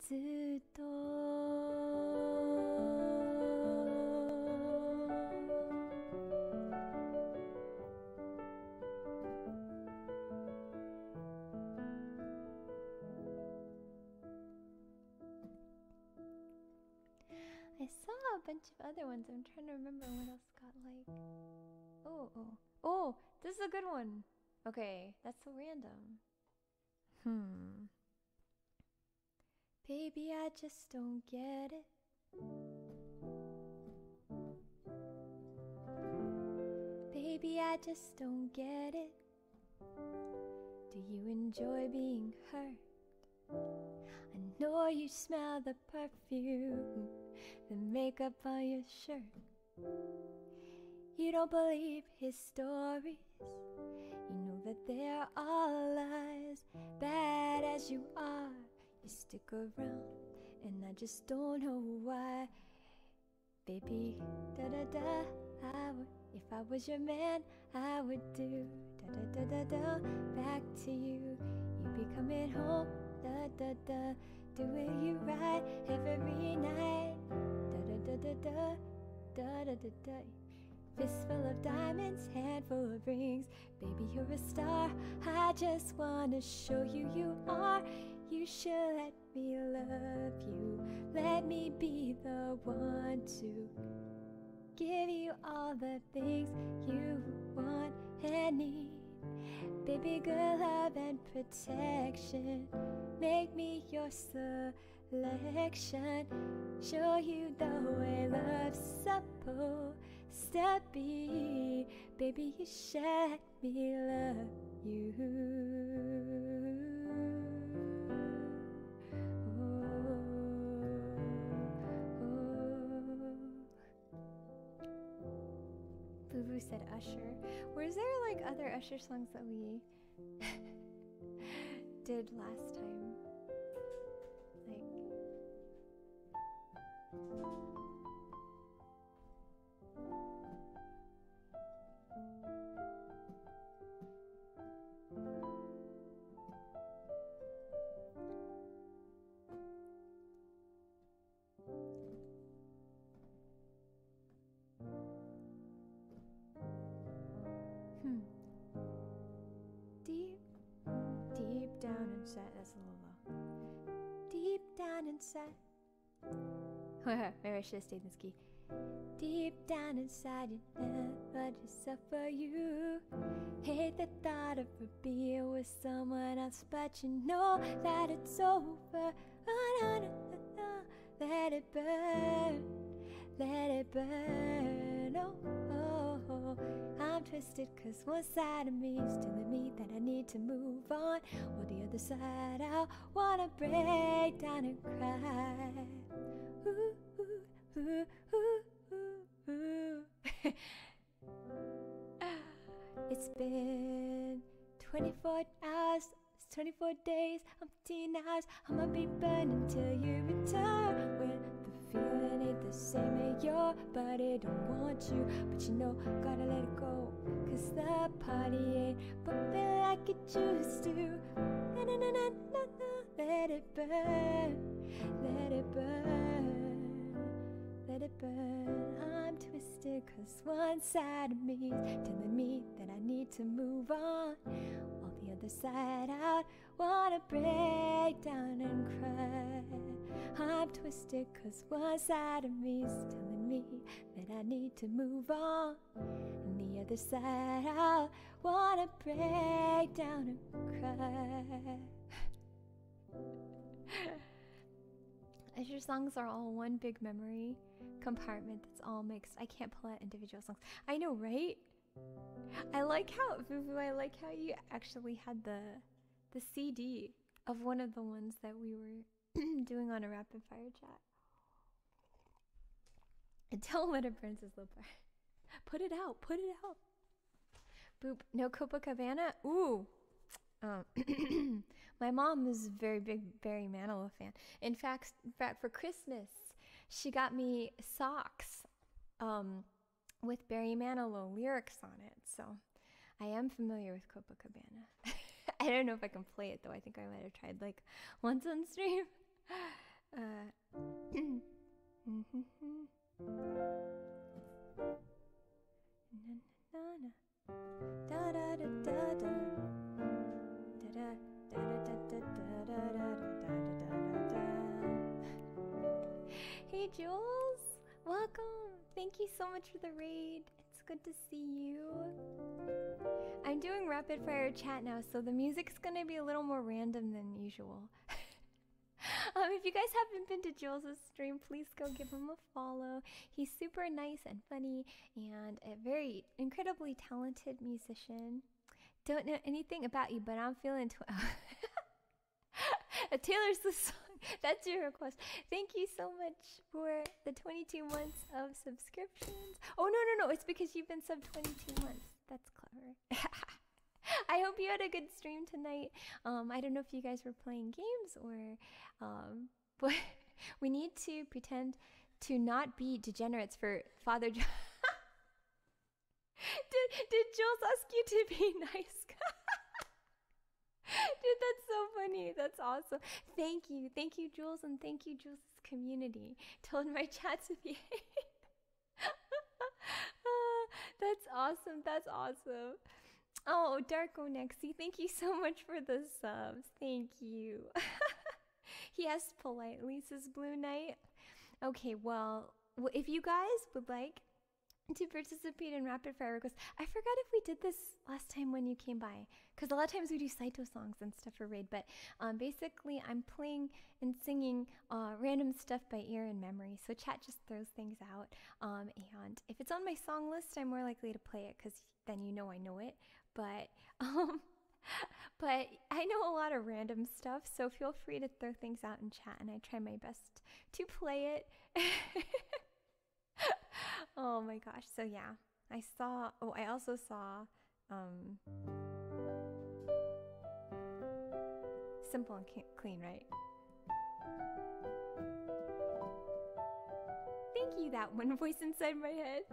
ずっと I saw a bunch of other ones. I'm trying to remember what else got like. Oh, this is a good one. Okay, that's so random. Baby, I just don't get it. Baby, I just don't get it. Do you enjoy being hurt? I know you smell the perfume, the makeup on your shirt. You don't believe his stories. You know that they're all lies. Bad as you are, you stick around, and I just don't know why. Baby, da-da-da, if I was your man, I would do da-da-da-da-da. Back to you, you be coming home, da-da-da, doing you right every night, da-da-da-da-da, da-da-da-da. Fistful of diamonds, handful of rings. Baby, you're a star. I just wanna show you you are. You should let me love you. Let me be the one to give you all the things you want and need. Baby, good love and protection. Make me your selection. Show you the way love's supposed to be. Baby, you should let me love you. Boo Boo said Usher. Was there like other Usher songs that we did last time? Like deep down inside. That's a little low. Deep down inside. Maybe I should have stayed in this key. Deep down inside, you never just for you. Hate the thought of being with someone else, but you know that it's over. Let it burn, let it burn. Oh, I'm twisted cause one side of me is telling me that I need to move on, while the other side I wanna break down and cry. Ooh, ooh, ooh, ooh, ooh. It's been 24 hours, it's 24 days, 15 hours. I'ma be burned until you return. When the feeling ain't the same and your body don't want you, but you know, gotta let it go, cause the party ain't bumping like it used to. Na na na na na na. Let it burn, let it burn, let it burn. I'm twisted cause one side of me is telling me that I need to move on, while the other side out wanna break down and cry. I'm twisted cause one side of me is telling me that I need to move on, and the other side out wanna break down and cry. Your songs are all one big memory compartment that's all mixed. I can't pull out individual songs. I know, right? I like how, Vuvu, I like how you actually had the CD of one of the ones that we were doing on a rapid fire chat. And don't let it burn, says Lopar. Put it out, put it out. Boop. No Copacabana? Ooh. My mom is a very big Barry Manilow fan. In fact, for Christmas, she got me socks with Barry Manilow lyrics on it. So I am familiar with Copacabana. I don't know if I can play it though. I think I might have tried like once on stream. Hey Jules, welcome. Thank you so much for the raid. It's good to see you. I'm doing rapid fire chat now, so the music's gonna be a little more random than usual. If you guys haven't been to Jules' stream, please go give him a follow. He's super nice and funny and a very incredibly talented musician. Don't know anything about you, but I'm feeling a Taylor Swift song. That's your request. Thank you so much for the 22 months of subscriptions. Oh, no. It's because you've been sub 22 months. That's clever. I hope you had a good stream tonight. I don't know if you guys were playing games or... but we need to pretend to not be degenerates for Father John. Did Jules ask you to be nice? Dude, that's so funny. That's awesome. Thank you, Jules, and thank you, Jules' community. Told my chat to behave. That's awesome. Oh, Darko Nexi, thank you so much for the subs. Thank you. He asked politely, says Blue Knight. Okay, well, if you guys would like to participate in rapid fire requests, I forgot if we did this last time when you came by, because a lot of times we do Saito songs and stuff for raid, but basically I'm playing and singing random stuff by ear and memory, so chat just throws things out, and if it's on my song list, I'm more likely to play it, because then you know I know it, but I know a lot of random stuff, so feel free to throw things out in chat, and I try my best to play it. Oh my gosh, so yeah, I also saw Simple and Clean, right? Thank you, that one voice inside my head.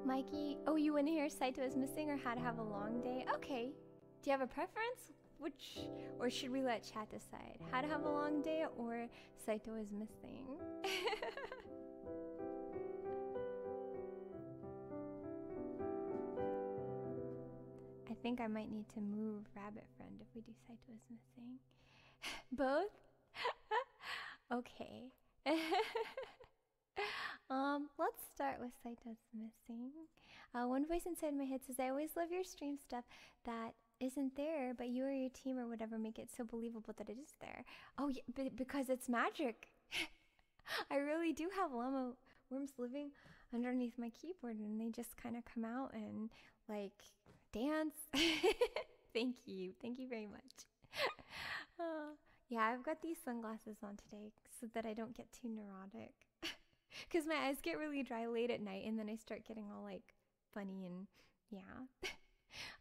Mikey, oh, you want to hear Saito is missing or how to have a long day? Okay. Do you have a preference? Or should we let chat decide? How to have a long day or Saito is missing? I think I might need to move Rabbit Friend if we do Saito is missing. Both? Okay. Let's start with Saito's missing. One voice inside my head says, I always love your stream stuff that isn't there, but you or your team or whatever make it so believable that it is there. Oh, yeah, because it's magic. I really do have llama worms living underneath my keyboard, and they just kind of come out and, like, dance. Thank you very much. Yeah, I've got these sunglasses on today so that I don't get too neurotic. Because my eyes get really dry late at night, and then I start getting all, like, funny and, yeah.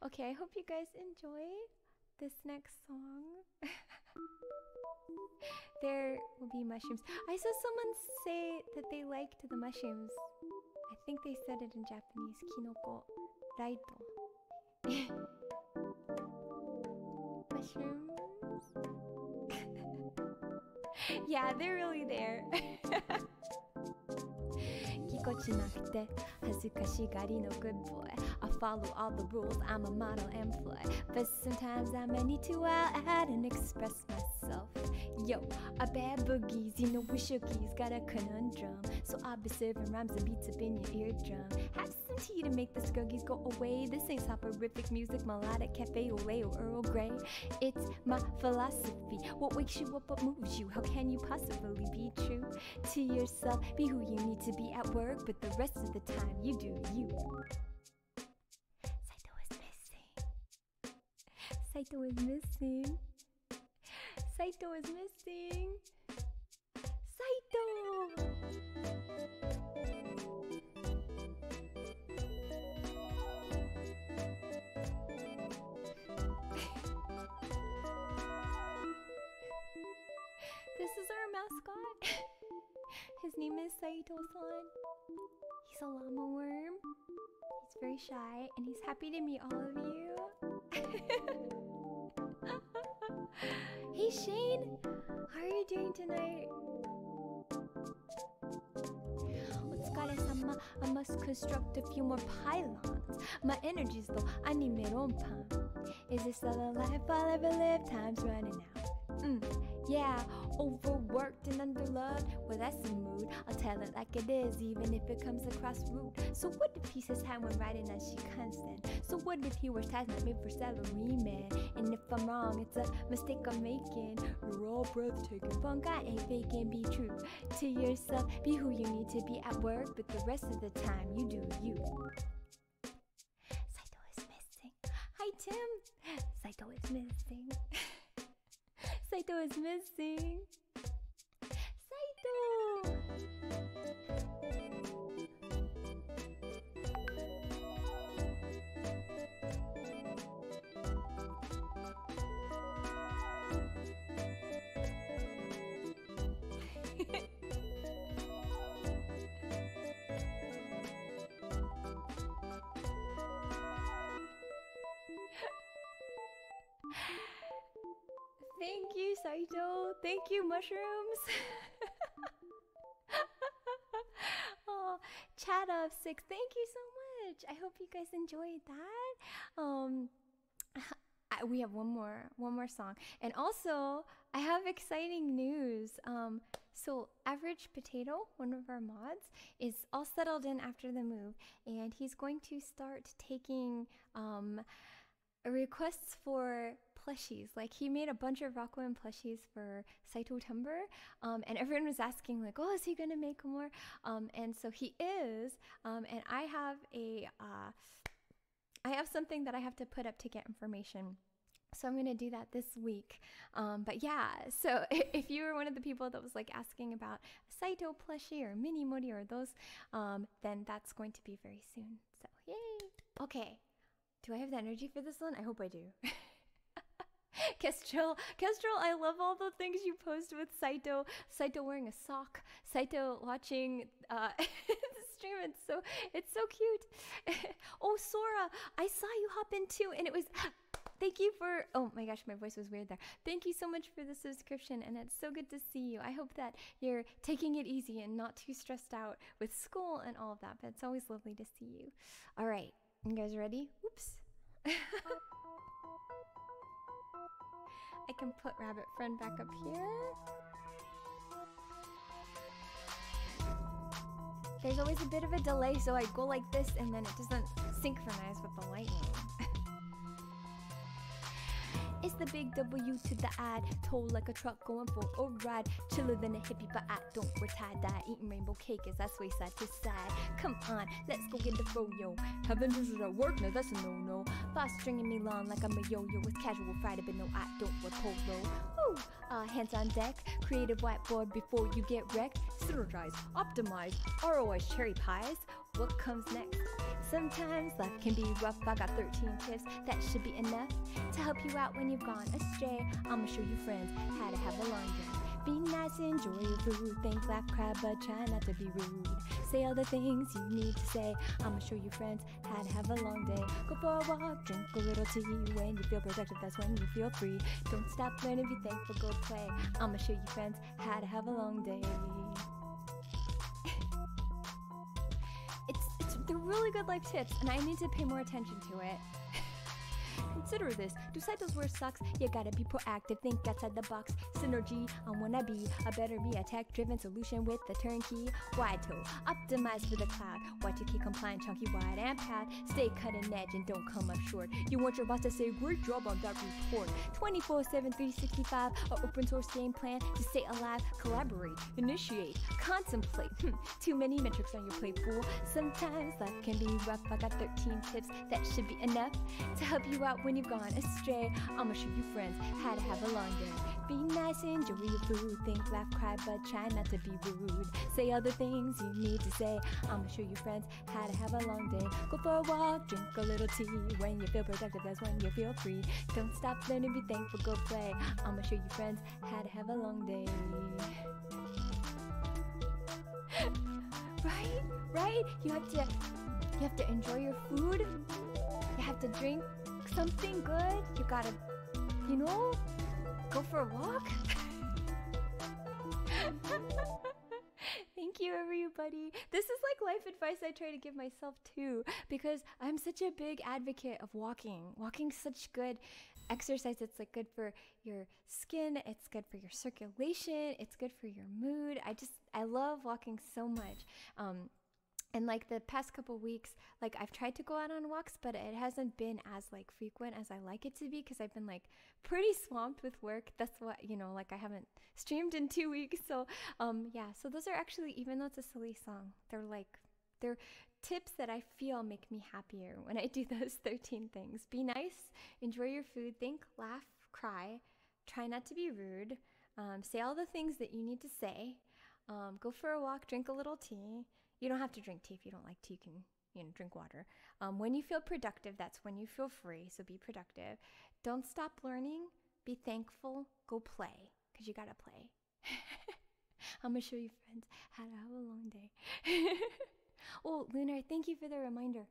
Okay, I hope you guys enjoy this next song. There will be mushrooms. I saw someone say that they liked the mushrooms. I think they said it in Japanese. Kinoko raito. Mushrooms? Yeah, they're really there. ぎこちなくて恥ずかしがりの good boy. I follow all the rules, I'm a model employee. But sometimes I may need to out and express myself. Yo, a bad boogie's, you know with shookies, got a conundrum. So I'll be serving rhymes and beats up in your eardrum. Have some tea to make the scruggies go away. This ain't soporific music, melodic, cafe au lait or Earl Grey. It's my philosophy. What wakes you up, what moves you? How can you possibly be true to yourself? Be who you need to be at work, but the rest of the time you do you. Saito is missing. Saito is missing. Saito! This is our mascot. His name is Saito-san. He's a llama worm. He's very shy and he's happy to meet all of you. Hey Shane, how are you doing tonight? Otsukare-sama, I must construct a few more pylons. My energy's low, I need meronpan. Is this still the life I'll ever live? Time's running out. Yeah, overworked and underloved. Well, that's the mood. I'll tell it like it is, even if it comes across rude. So what if he says hand when riding as she comes then? So what if he wears ties not made for salary man? And if I'm wrong, it's a mistake I'm making. You're all breathtaking. Funk, I ain't faking. Be true to yourself. Be who you need to be at work, but the rest of the time you do you. Saito is missing. Hi Tim. Saito is missing. Saito is missing. Saito! Thank you, Saito. Thank you, mushrooms. Oh, chat of 6. Thank you so much. I hope you guys enjoyed that. We have one more song, and also I have exciting news. So Average Potato, one of our mods, is all settled in after the move, and he's going to start taking requests for plushies. Like, he made a bunch of Rockland plushies for Saito Timber, and everyone was asking like, oh, is he gonna make more? And so he is, and I have something that I have to put up to get information. So I'm gonna do that this week. But yeah, so if you were one of the people that was like asking about a Saito plushie or mini mori or those, then that's going to be very soon. So yay! Okay, do I have the energy for this one? I hope I do. Kestrel, I love all the things you post with Saito. Saito wearing a sock. Saito watching the stream. It's so cute. Oh, Sora, I saw you hop in too, and it was. Thank you for. Oh my gosh, my voice was weird there. Thank you so much for the subscription, and it's so good to see you. I hope that you're taking it easy and not too stressed out with school and all of that. But it's always lovely to see you. All right, you guys ready? Oops. I can put Rabbit Friend back up here. There's always a bit of a delay, so I go like this and then it doesn't synchronize with the lightning. It's the big W to the I, told like a truck going for a ride. Chiller than a hippie, but I don't wear tie-dye. Eating rainbow cake as I sway side to side. Come on, let's go get the fro-yo. Having this at work, no, that's a no-no. Boss stringing me long like I'm a yo-yo with casual Friday, but no, I don't wear polo. Woo! Hands on deck, creative whiteboard before you get wrecked. Synergize, optimize, ROI cherry pies. What comes next? Sometimes life can be rough. I got 13 tips, that should be enough to help you out when you've gone astray. I'ma show you friends how to have a long day. Be nice, enjoy your food, think, laugh, cry, but try not to be rude. Say all the things you need to say. I'ma show you friends how to have a long day. Go for a walk, drink a little tea. When you feel productive, that's when you feel free. Don't stop learning, be thankful, go play. I'ma show you friends how to have a long day. They're really good life tips, and I need to pay more attention to it. consider this. Do cycles wear socks? You gotta be proactive, think outside the box. Synergy, I wanna be a better me, a tech-driven solution with the turnkey. Wide toe, optimized for the cloud. Y2K compliant, chunky, wide, and proud. Stay cutting edge and don't come up short. You want your boss to say, great job on that report. 24/7, 365, a open source game plan to stay alive. Collaborate, initiate, contemplate. Too many metrics on your plate, fool. Sometimes life can be rough. I got 13 tips that should be enough to help you out when you've gone astray. I'ma show you friends how to have a long day. Be nice, enjoy your food, think, laugh, cry, but try not to be rude. Say all the things you need to say. I'ma show you friends how to have a long day. Go for a walk, drink a little tea. When you feel productive, that's when you feel free. Don't stop learning, be thankful, go play. I'ma show you friends how to have a long day. Right? You have to enjoy your food. You have to drink something good. You gotta, go for a walk. Thank you, everybody. This is like life advice I try to give myself too, because I'm such a big advocate of walking. Walking's such good exercise. It's like good for your skin, it's good for your circulation, it's good for your mood. I love walking so much. And like the past couple weeks, like I've tried to go out on walks, but it hasn't been as like frequent as I like it to be, because I've been like pretty swamped with work. That's what, like I haven't streamed in 2 weeks. So yeah, so those are actually, even though it's a silly song, they're tips that I feel make me happier when I do those 13 things. Be nice, enjoy your food, think, laugh, cry, try not to be rude, say all the things that you need to say, go for a walk, drink a little tea. You don't have to drink tea if you don't like tea. You can, drink water. When you feel productive, that's when you feel free. So be productive. Don't stop learning. Be thankful. Go play, because you gotta play. I'm gonna show you friends how to have a long day. Oh, Lunar, thank you for the reminder.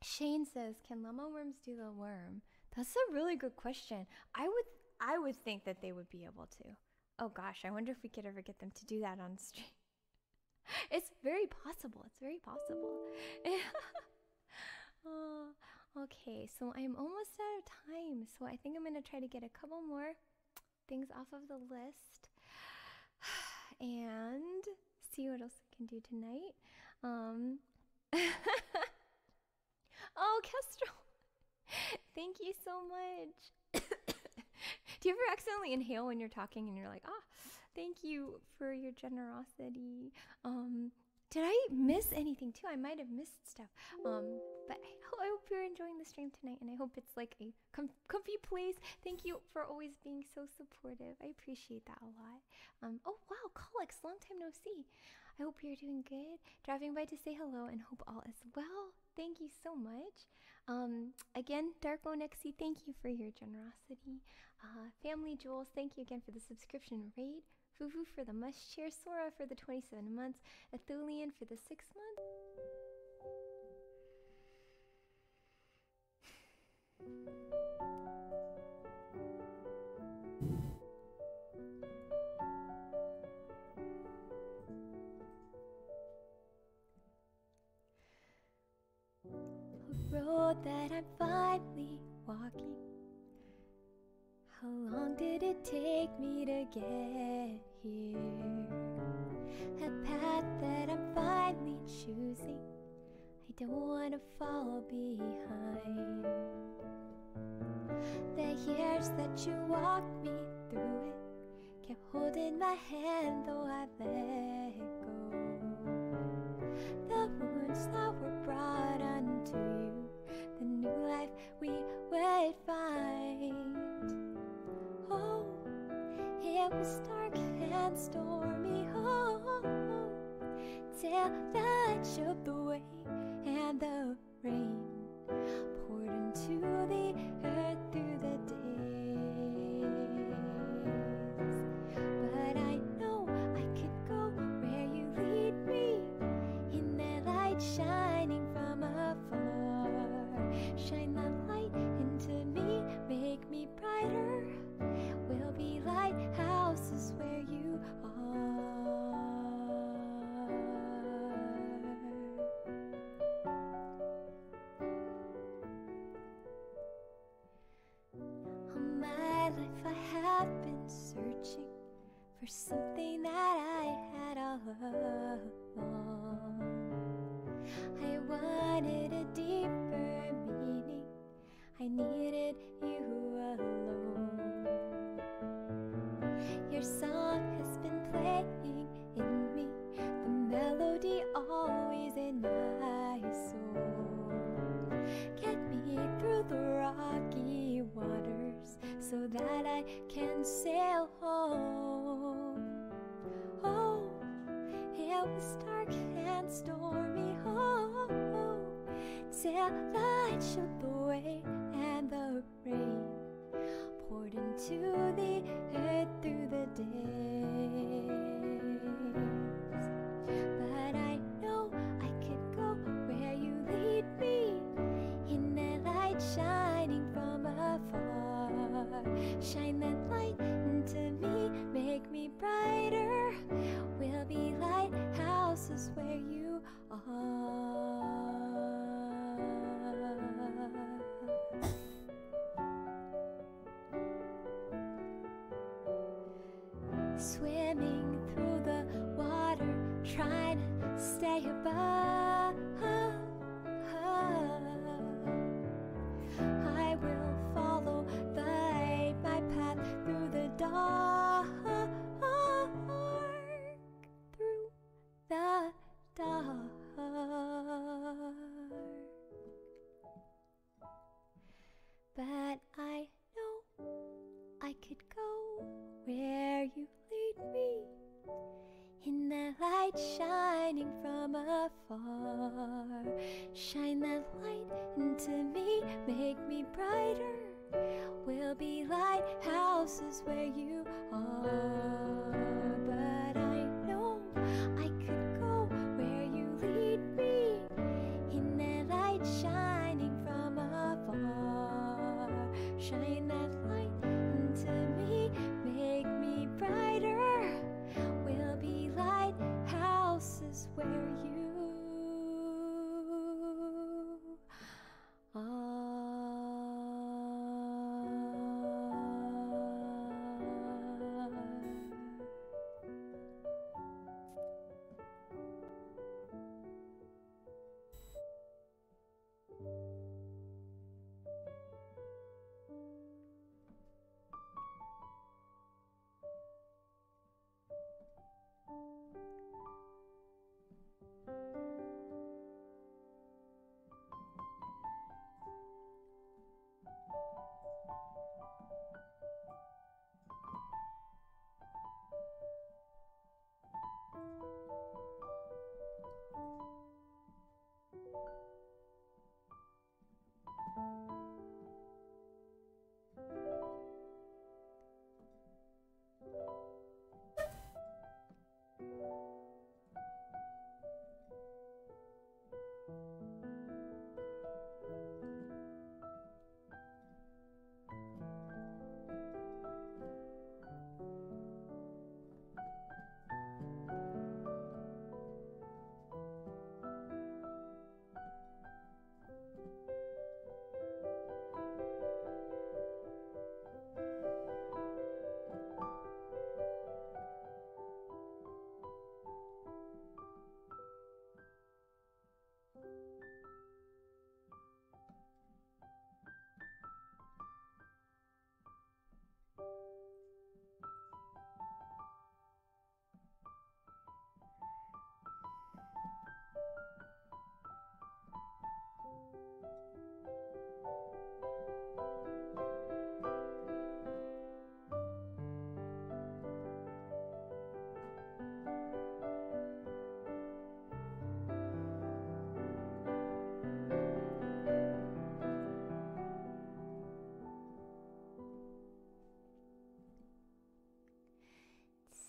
Shane says, can llama worms do the worm? That's a really good question. I would think that they would be able to. Oh gosh, I wonder if we could ever get them to do that on stream. It's very possible. It's very possible. Oh, okay, so I'm almost out of time. So I think I'm going to try to get a couple more things off of the list and see what else I can do tonight. Oh, Kestrel, thank you so much. Do you ever accidentally inhale when you're talking and you're like, thank you for your generosity. Did I miss anything too? I might have missed stuff. But I hope you're enjoying the stream tonight, and I hope it's like a comfy place. Thank you for always being so supportive. I appreciate that a lot. Oh wow, Colix, long time no see. I hope you're doing good. Driving by to say hello and hope all is well. Thank you so much. Again, Darko Nexi, thank you for your generosity. Family Jules, thank you again for the subscription raid. Fufu for the must share, Sora for the 27 months, Athulian for the 6 months. A road that I'm finally walking. How long did it take me to get here? A path that I'm finally choosing. I don't want to fall behind. The years that you walked me through it kept holding my hand though I let go. The wounds that were brought unto you, the new life we would find. Oh, it was dark and stormy, till the choked away and the rain poured into the earth through the days. But I know I this dark and stormy home, till light showed the way and the rain poured into the earth through the days. But I know I could go where you lead me, in that light shining from afar. Shine that light into me, make me brighter. We'll be lighthouses where you are. Swimming through the water, trying to stay above. I will follow the light, my path through the dark, through the dark. But I know I could go where you lead me, in that light shining from afar. Shine that light into me, make me brighter. We'll be lighthouses where you are. But I know I could go where you lead me, in that light shining from afar. Shine that light into me, make me brighter. We'll be lighthouses where you are.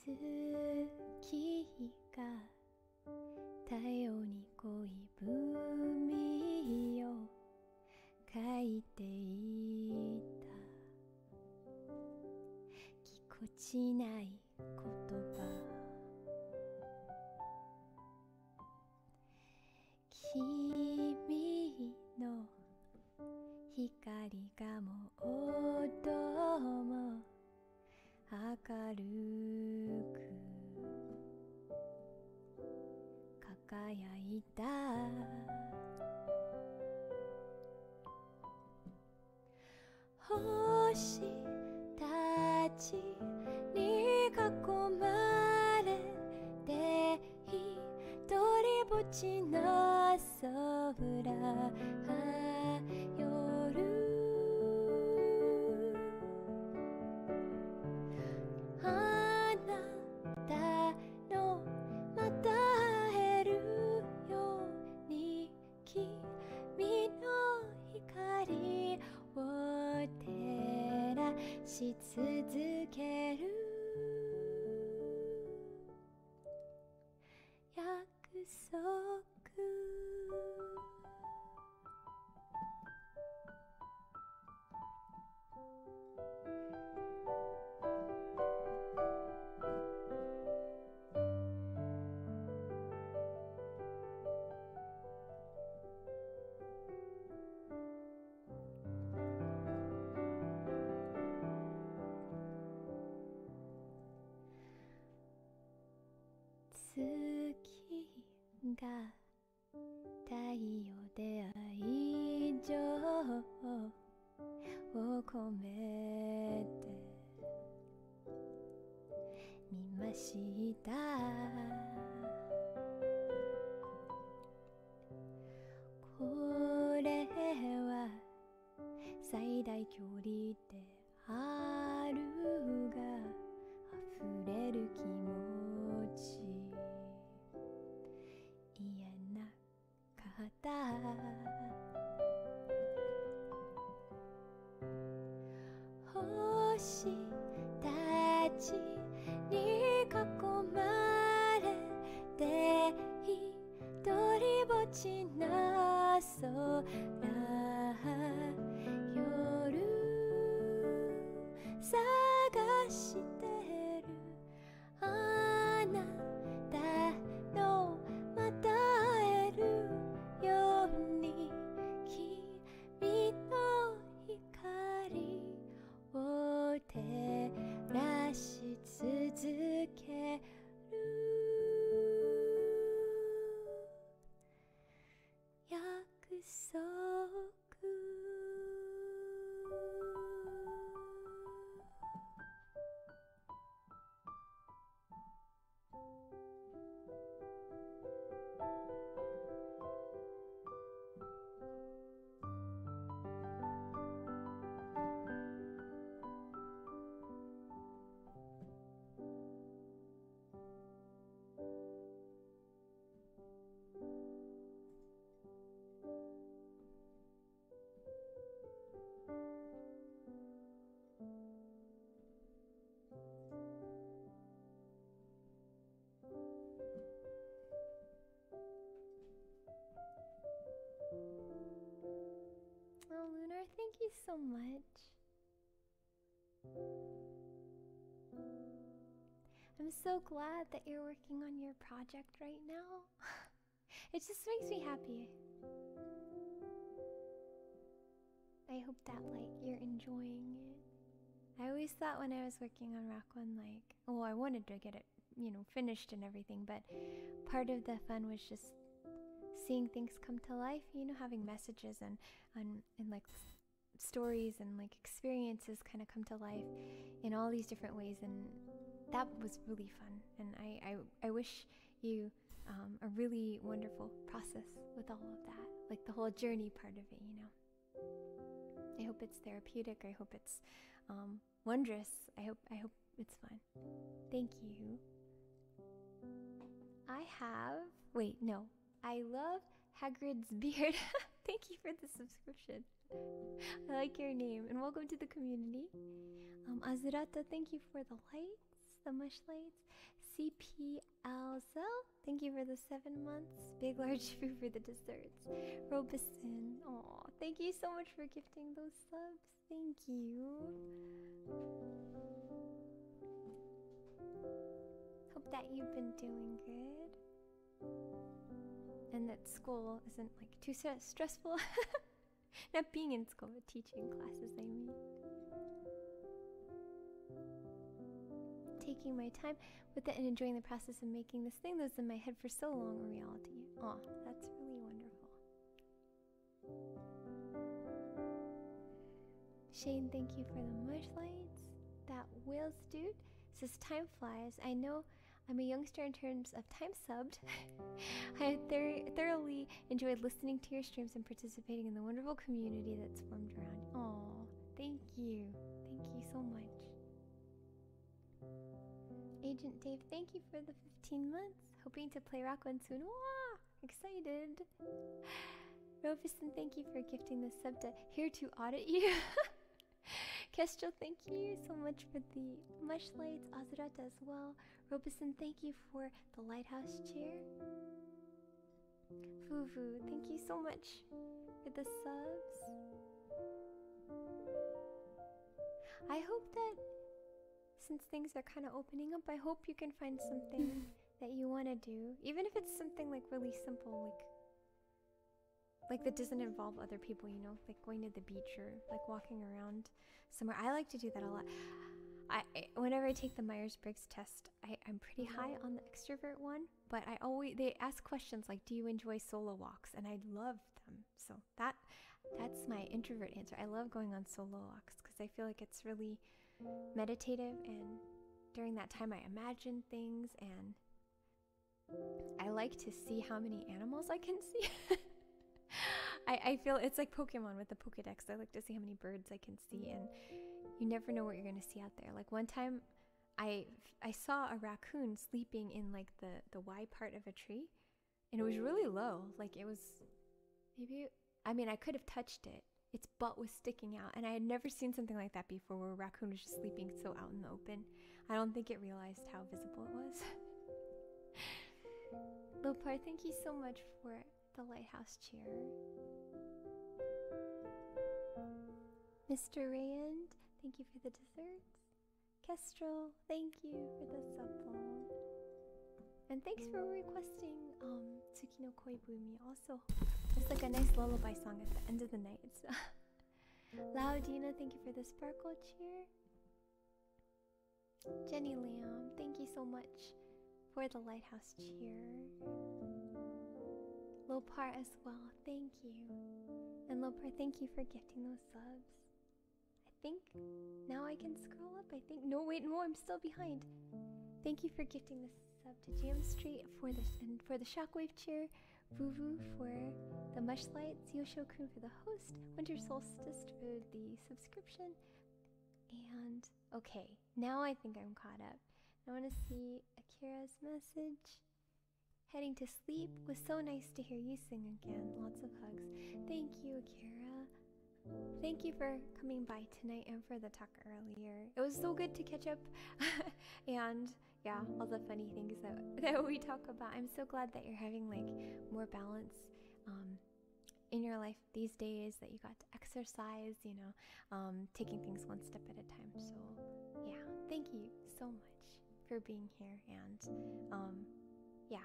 Tsukiが太陽に濃い海を描いていた。ぎこちない言葉、君の光がもっとも明るく輝いた。星たちに囲まれて一人ぼっちの空、夜あなたのまたし続ける約束月が太陽で愛情を込めてみました。これは最大距離であるが溢れる気持ち言えなかった星たちに囲まれて一人ぼっちな空夜探してるあなたのまた会えるように君の光を照らし続ける約束Oh, Lunar, thank you so much. I'm so glad that you're working on your project right now. It just makes me happy. I hope that, like, you're enjoying it. I always thought when I was working on Rakwan, like, well, I wanted to get it, finished and everything, but part of the fun was just seeing things come to life, having messages and like stories and like experiences kind of come to life in all these different ways, and that was really fun. And I wish you a really wonderful process with all of that, like the whole journey part of it, I hope it's therapeutic. I hope it's wondrous. I hope it's fun. Thank you. I love Hagrid's beard. Thank you for the subscription. I like your name, and welcome to the community. Azurata, thank you for the lights, the mush lights. CP Alzel, thank you for the 7 months. Big large food for the desserts. Robeson, oh, thank you so much for gifting those subs. Thank you. Hope that you've been doing good. And that school isn't like too stressful. Not being in school, but teaching classes, I mean. Taking my time with it and enjoying the process of making this thing that was in my head for so long a reality. Aw, that's really wonderful. Shane, thank you for the mush lights. That Whales dude says time flies. I know I'm a youngster in terms of time subbed. I thoroughly enjoyed listening to your streams and participating in the wonderful community that's formed around you. Aw, thank you. Thank you so much. Agent Dave, thank you for the 15 months. Hoping to play Rock One soon. Wah! Excited. Robeson, thank you for gifting the sub to Here to Audit You. Kestrel, thank you so much for the mush lights. Azurata as well. Robeson, thank you for the lighthouse chair. Fufu, thank you so much for the subs. I hope that since things are kind of opening up, I hope you can find something that you want to do, even if it's something like really simple, like that doesn't involve other people, you know, like going to the beach or like walking around somewhere. I like to do that a lot. Whenever I take the Myers-Briggs test, I'm pretty high on the extrovert one, but they ask questions like, do you enjoy solo walks? And I love them. So that's my introvert answer. I love going on solo walks because I feel like it's really meditative, and during that time I imagine things, and I like to see how many animals I can see. I feel it's like Pokemon with the Pokedex. I like to see how many birds I can see, and you never know what you're going to see out there. Like one time I saw a raccoon sleeping in like the Y part of a tree, and it was really low. Like it was maybe, I mean, I could have touched it. Its butt was sticking out, and I had never seen something like that before, where a raccoon was just sleeping so out in the open. I don't think it realized how visible it was. Lopar, thank you so much for the lighthouse chair. Mr. Rayand, thank you for the desserts. Kestrel, thank you for the supple. And thanks for requesting Tsuki no Koibumi also. It's like a nice lullaby song at the end of the night. So. Laudina, thank you for the sparkle cheer. Jenny Lamb, thank you so much for the lighthouse cheer. Lopar as well, thank you. And Lopar, thank you for gifting those subs. I think now I can scroll up. I think, no, wait, no, I'm still behind. Thank you for gifting the sub to Jam Street for the shockwave cheer. Vuvu for the mush lights, Yosho-kun for the host, Winter Solstice for the subscription, and okay, now I think I'm caught up. I want to see Akira's message. Heading to sleep. Was so nice to hear you sing again. Lots of hugs. Thank you, Akira. Thank you for coming by tonight and for the talk earlier. It was so good to catch up. And yeah, all the funny things that we talk about. I'm so glad that you're having like more balance in your life these days, that you got to exercise, you know, taking things one step at a time. So yeah, thank you so much for being here, and yeah,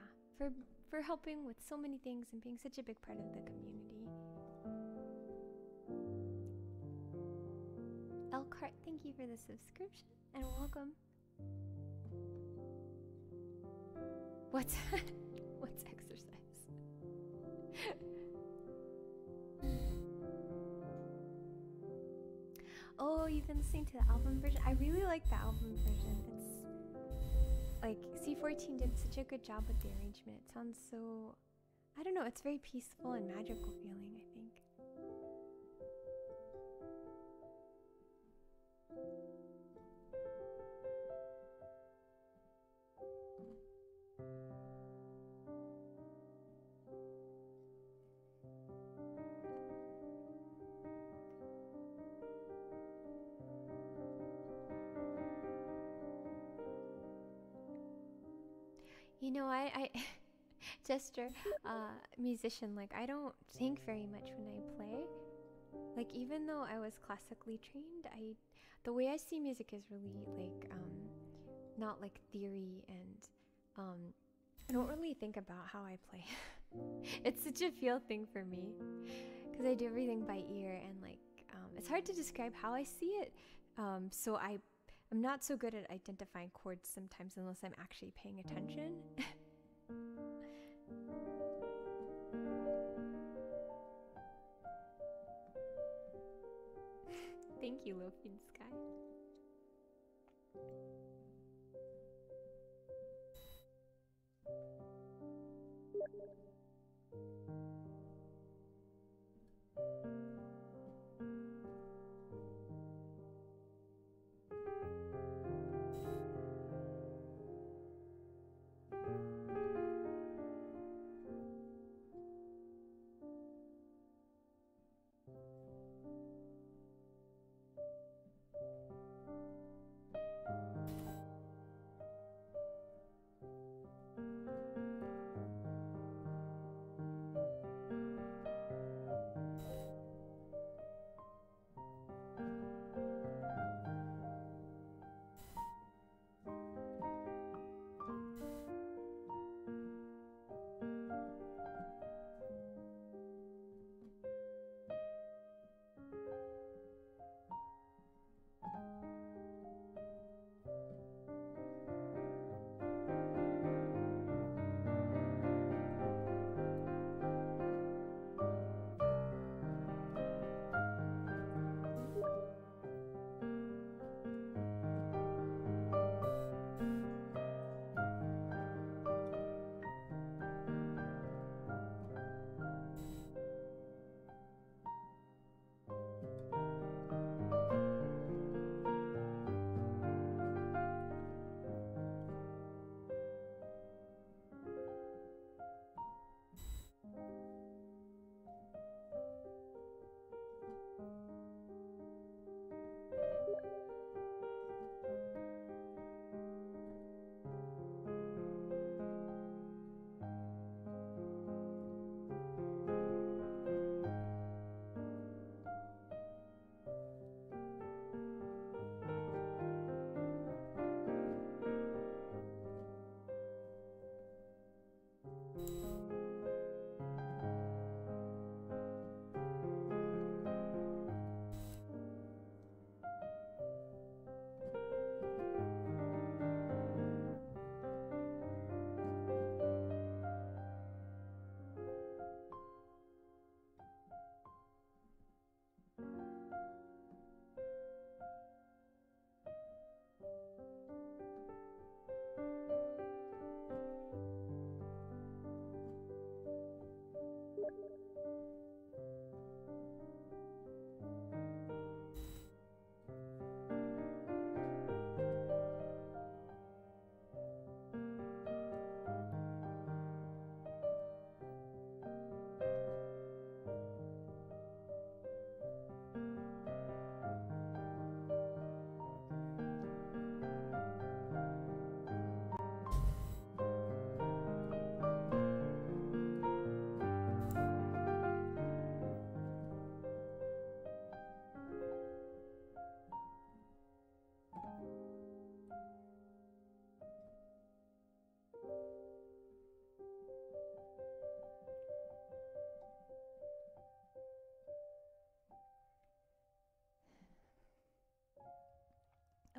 for helping with so many things and being such a big part of the community. Elkhart, thank you for the subscription and welcome. What's exercise? Oh, you've been listening to the album version? I really like the album version. It's like C14 did such a good job with the arrangement. It sounds so, I don't know, it's very peaceful and magical feeling, I think. You know, I Jester, musician, like I don't think very much when I play. Like even though I was classically trained, the way I see music is really like not like theory, and I don't really think about how I play. It's such a feel thing for me because I do everything by ear, and like it's hard to describe how I see it. So I'm not so good at identifying chords sometimes unless I'm actually paying attention. Thank you, Lofi Sky.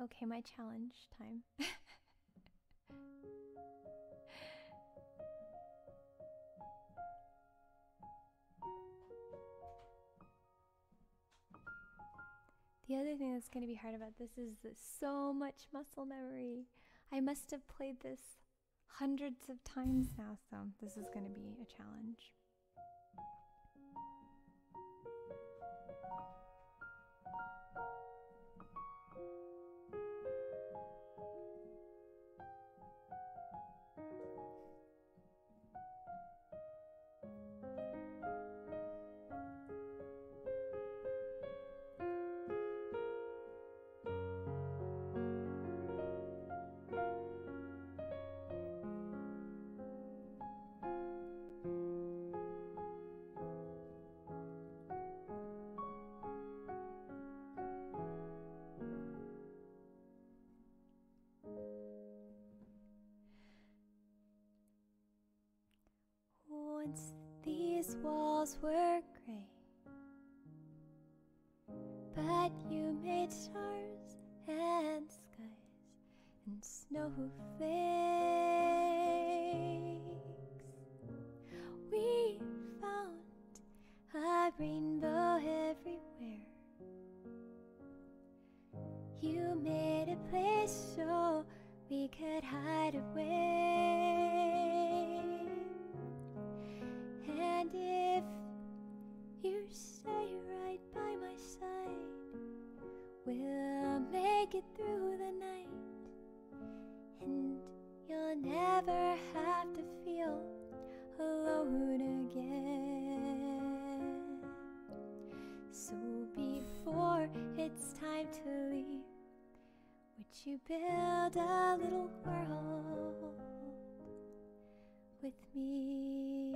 Okay, my challenge time. The other thing that's going to be hard about this is so much muscle memory. I must have played this hundreds of times now, so this is going to be a challenge. Once these walls were gray, but you made stars and skies and snowflakes. We found a rainbow everywhere. You made a place so we could hide away. And if you stay right by my side, we'll make it through the night, and you'll never have to feel alone again. So before it's time to leave, would you build a little world with me?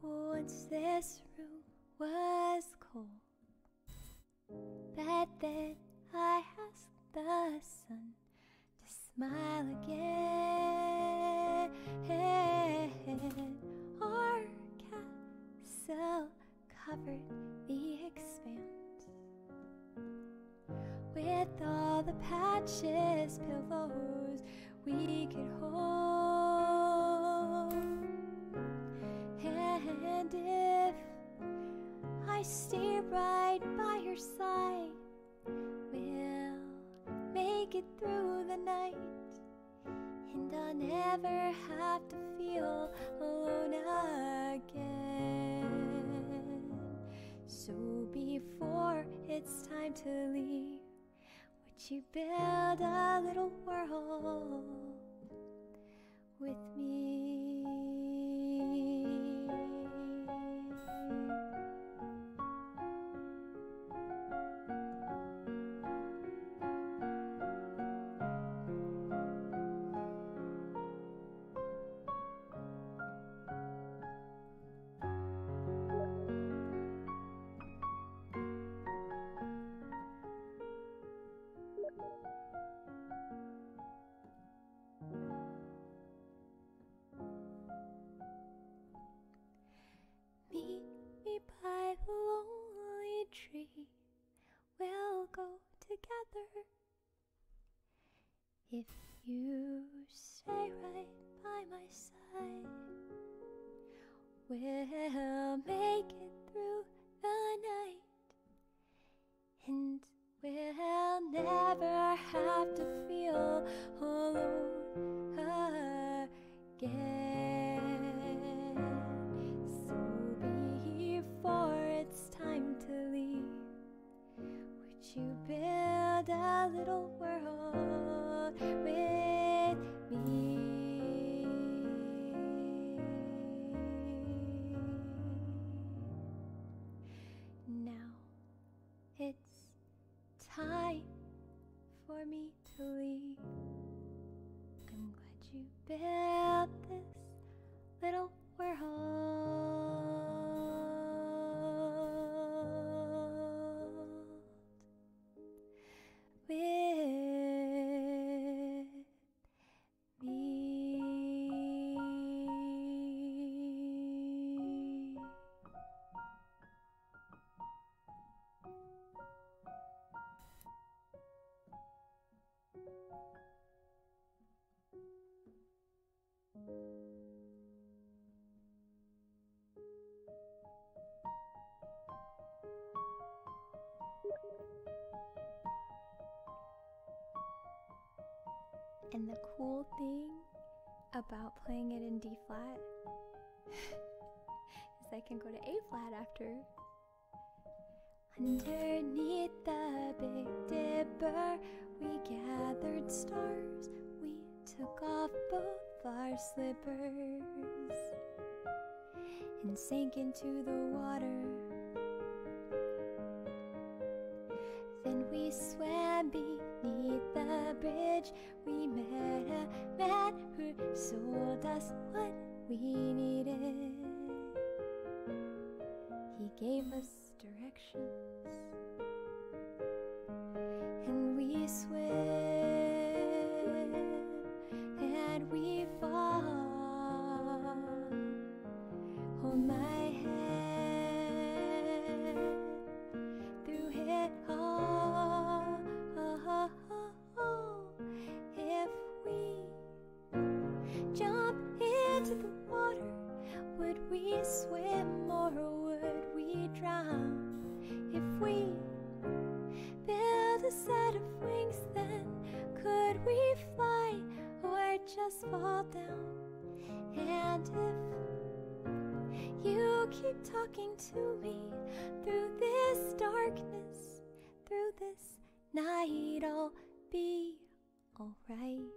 Once this room was cold, but then I asked the sun to smile again. Our castle covered the expanse with all the patches, pillows we could hold. And if I stay right by your side, we'll make it through the night, and I'll never have to feel alone again. So before it's time to leave, would you build a little world with me? Meet me by the lonely tree, we'll go together. If you stay right by my side, we'll make it through the night, and we'll never have to feel alone again. So before it's time to leave, would you build a little world with me? Now it's you build this little world with me. And the cool thing about playing it in D flat is I can go to A flat after. Underneath the Big Dipper, we gathered stars. We took off both our slippers and sank into the water. Then we swam beneath the bridge. We met a man who sold us what we needed. He gave us directions, and we swim and we fall. Hold my hand through it all. If we jump into the water, would we swim or would we drown? If we build a set of wings, then could we fly or just fall down? And if you keep talking to me through this darkness, through this night, I'll be alright.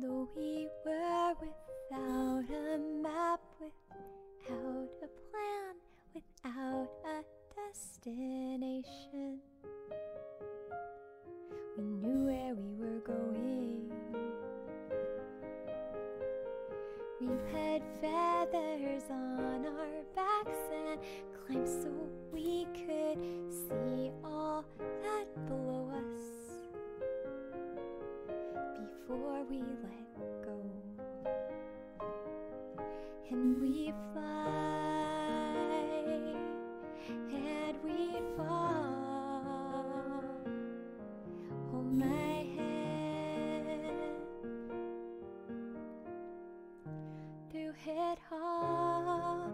Though we were without a map, without a plan, without a destination, we knew where we were going. We put feathers on our backs and climbed so we could see all that below us before we let go. And we fly and we fall. Hold my hand through it all.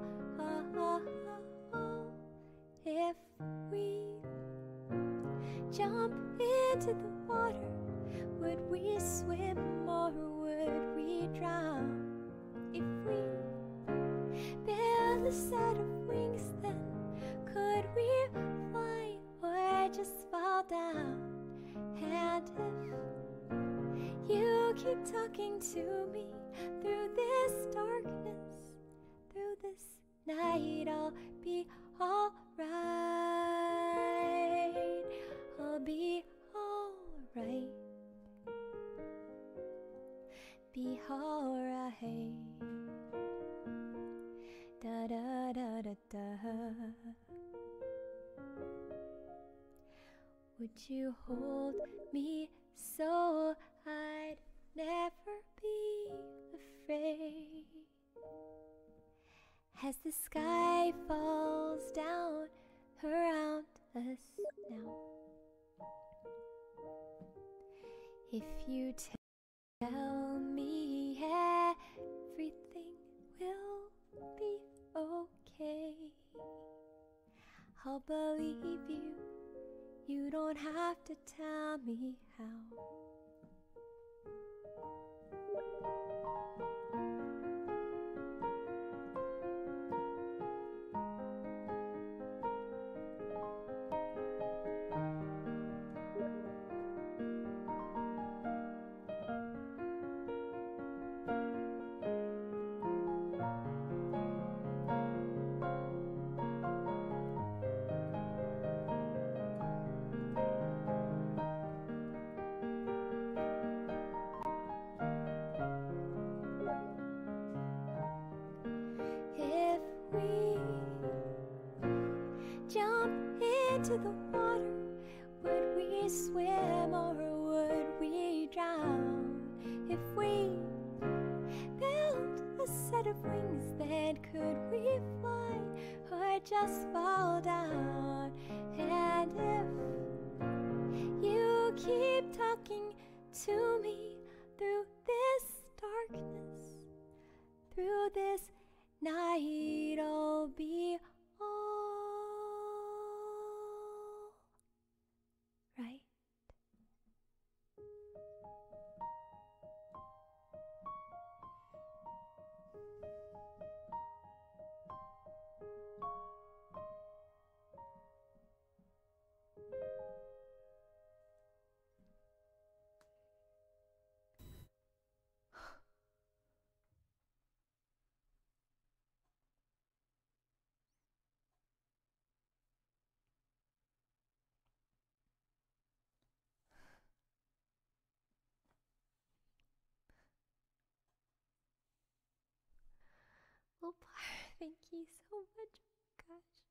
If we jump into the water, would we swim or would we drown? If we build a set of wings, then could we fly or just fall down? And if you keep talking to me through this darkness, through this night, I'll be alright. I'll be alright. Be alright. Da da da da da. Would you hold me so I'd never be afraid? As the sky falls down around us now, if you tell me everything will be okay, I'll believe you. You don't have to tell me how. into the water, would we swim or would we drown? If we built a set of wings, then could we fly or just fall down? And if you keep talking to me through this darkness, through this night, I'll be all right. Well, thank you so much. Gosh.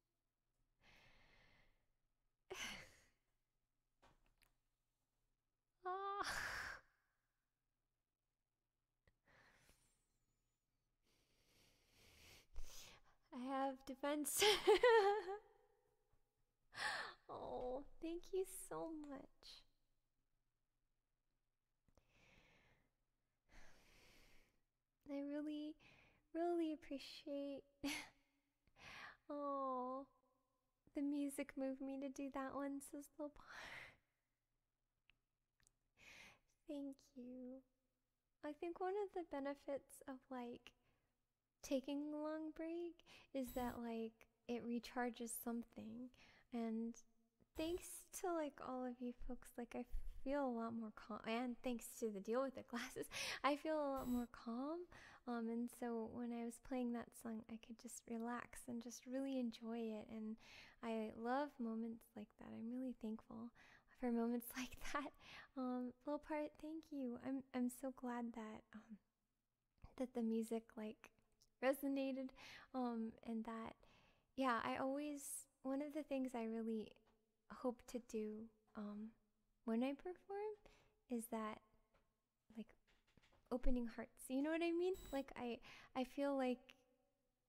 Ah. I have defense. Oh, thank you so much. I really, really appreciate. Oh, the music moved me to do that one, so slow. Thank you. I think one of the benefits of like taking a long break is that like it recharges something, and thanks to like all of you folks, like I feel a lot more calm, and thanks to the deal with the glasses, I feel a lot more calm. And so when I was playing that song, I could just relax and just really enjoy it. And I love moments like that. I'm really thankful for moments like that. Little part, thank you. I'm so glad that the music like resonated, and that, yeah, I always, one of the things I really hope to do when I perform is that like opening hearts, you know what I mean? Like I feel like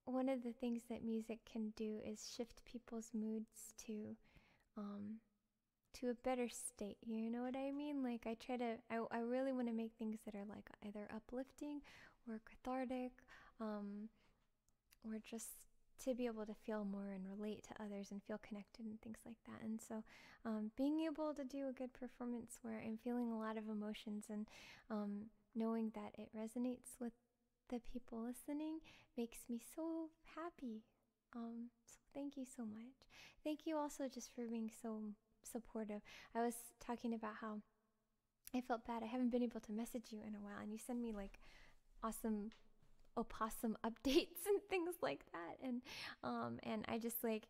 one of the things that music can do is shift people's moods to a better state, you know what I mean? Like I really want to make things that are like either uplifting or cathartic, or just to be able to feel more and relate to others and feel connected and things like that. And so being able to do a good performance where I'm feeling a lot of emotions and knowing that it resonates with the people listening makes me so happy. So thank you so much. Thank you also just for being so supportive. I was talking about how I felt bad. I haven't been able to message you in a while, and you send me like awesome opossum updates and things like that, and I just like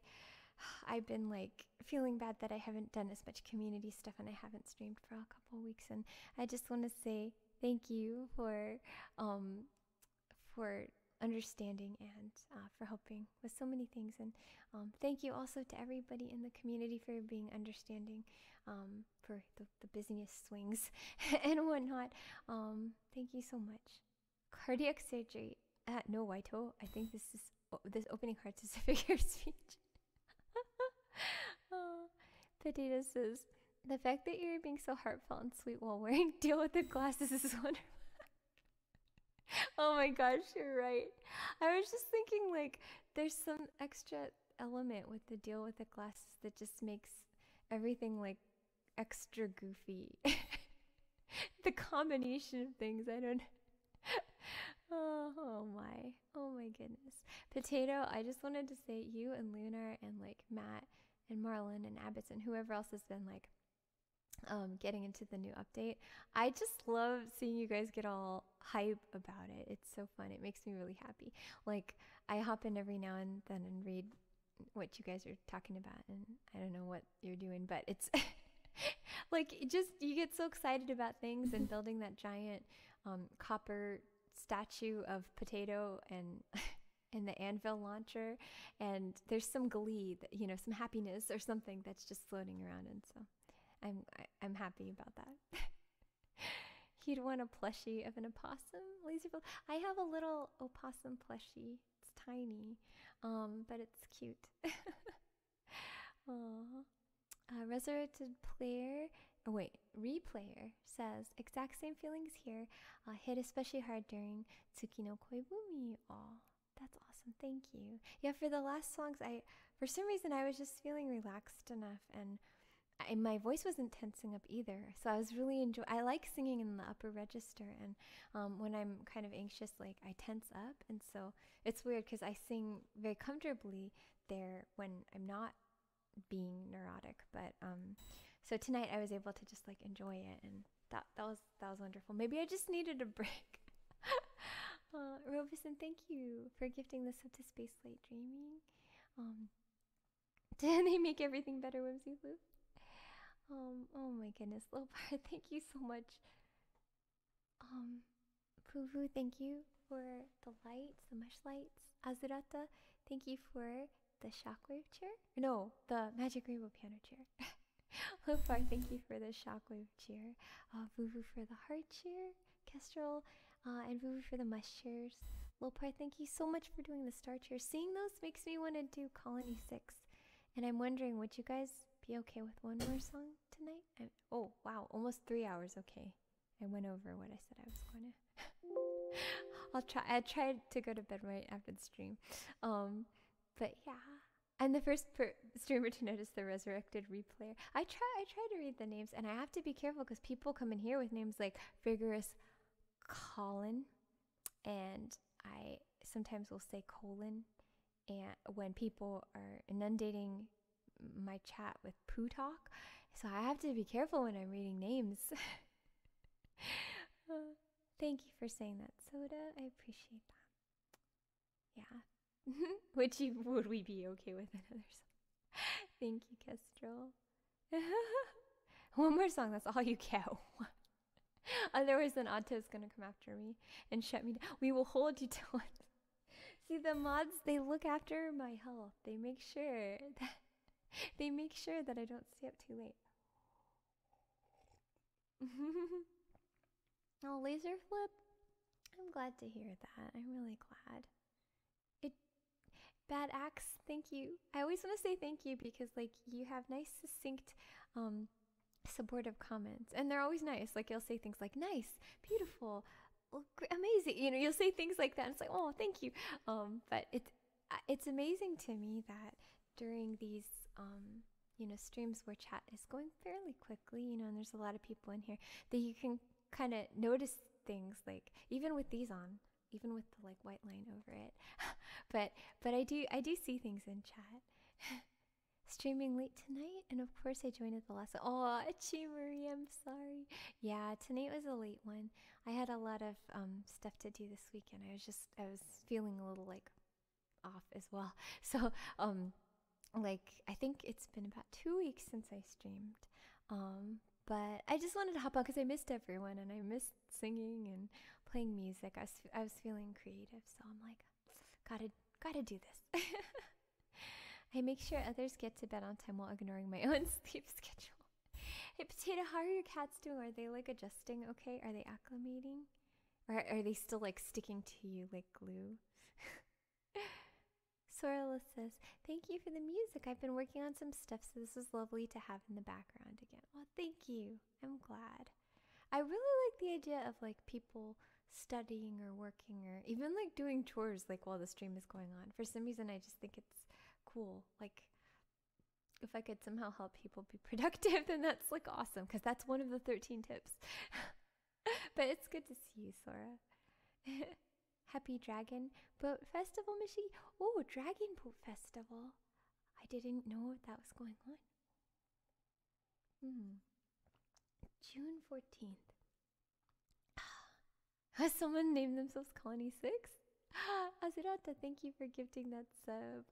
I've been like feeling bad that I haven't done as much community stuff and I haven't streamed for a couple weeks, and I just want to say thank you for understanding and for helping with so many things, and thank you also to everybody in the community for being understanding for the business swings and whatnot. Thank you so much. Cardiac surgery. No, Waito. I think this opening hearts is a figure of speech. Potato says, the fact that you're being so heartfelt and sweet while wearing deal with the glasses is wonderful. Oh my gosh, you're right. I was just thinking like there's some extra element with the deal with the glasses that just makes everything like extra goofy. The combination of things, I don't know. Oh my goodness. Potato, I just wanted to say you and Lunar and like Matt and Marlon and Abbots and whoever else has been like getting into the new update. I just love seeing you guys get all hype about it. It's so fun. It makes me really happy. Like I hop in every now and then and read what you guys are talking about, and I don't know what you're doing, but it's like just you get so excited about things and building that giant copper statue of Potato and and the anvil launcher, and there's some glee, that, some happiness or something that's just floating around, and so I'm happy about that. You'd want a plushie of an opossum, Laserfield. I have a little opossum plushie. It's tiny, but it's cute. Aww. Resurrected player, replayer says, exact same feelings here. Hit especially hard during Tsuki no Koibumi. Aw, that's awesome. Thank you. Yeah, for the last songs, for some reason, I was just feeling relaxed enough, and my voice wasn't tensing up either. So I was really I like singing in the upper register, and when I'm kind of anxious, like I tense up, and so it's weird because I sing very comfortably there when I'm not being neurotic. But so tonight I was able to just like enjoy it, and that was wonderful. Maybe I just needed a break. Robeson, thank you for gifting this up to Space Light Dreaming. Did they make everything better, Whimsy Blue? Oh my goodness, Lopar, thank you so much. Puvu, thank you for the lights, the mesh lights. Azurata, thank you for the shockwave chair. No, the Magic Rainbow piano chair. Lopar, thank you for the shockwave chair. Vuvu for the heart chair. Kestrel, and Vuvu for the mesh chairs. Lopar, thank you so much for doing the star chair. Seeing those makes me want to do Colony 6. And I'm wondering, would you guys be okay with one more song tonight? Oh, wow, almost 3 hours. Okay, I went over what I said I was going to. I tried to go to bed right after the stream. But yeah. I'm the first streamer to notice the resurrected replayer. I try to read the names, and I have to be careful because people come in here with names like Vigorous Colin, and I sometimes will say colon, and when people are inundating my chat with poo talk, so I have to be careful when I'm reading names. Thank you for saying that, Soda. I appreciate that. Yeah. Would we be okay with another song? Thank you, Kestrel. One more song, that's all you get. Otherwise, then Otto's gonna come after me and shut me down. We will hold you to it. See, the mods, they look after my health. They make sure that I don't stay up too late. Oh, Laser Flip. I'm glad to hear that. I'm really glad. Bad Axe, thank you. I always want to say thank you because like you have nice, succinct, supportive comments, and they're always nice. Like you'll say things like nice, beautiful, amazing. You'll say things like that. And it's like, oh, thank you. But it's amazing to me that during these streams where chat is going fairly quickly, and there's a lot of people in here, that you can kind of notice things, like even with these on, even with the like white line over it. but I do see things in chat. Streaming late tonight, and of course I joined at the last one. Oh, Chi Marie, I'm sorry. Yeah, tonight was a late one. I had a lot of stuff to do this weekend. I was feeling a little like off as well. So like I think it's been about 2 weeks since I streamed. But I just wanted to hop on because I missed everyone, and I missed singing and playing music. I was feeling creative, so I'm like, gotta do this. I make sure others get to bed on time while ignoring my own sleep schedule. Hey, Potato, how are your cats doing? Are they like adjusting okay? Are they acclimating? Or are they still like sticking to you like glue? Sorrel says, thank you for the music. I've been working on some stuff, so this is lovely to have in the background again. Well, thank you. I'm glad. I really like the idea of like people studying or working or even like doing chores like while the stream is going on. For some reason, I just think it's cool. Like if I could somehow help people be productive, then that's like awesome, because that's one of the 13 tips. But it's good to see you, Sora. Happy Dragon Boat Festival, Michi. Oh, Dragon Boat Festival. I didn't know that was going on. June 14th. Has someone named themselves Colony 6? Azurata, thank you for gifting that sub.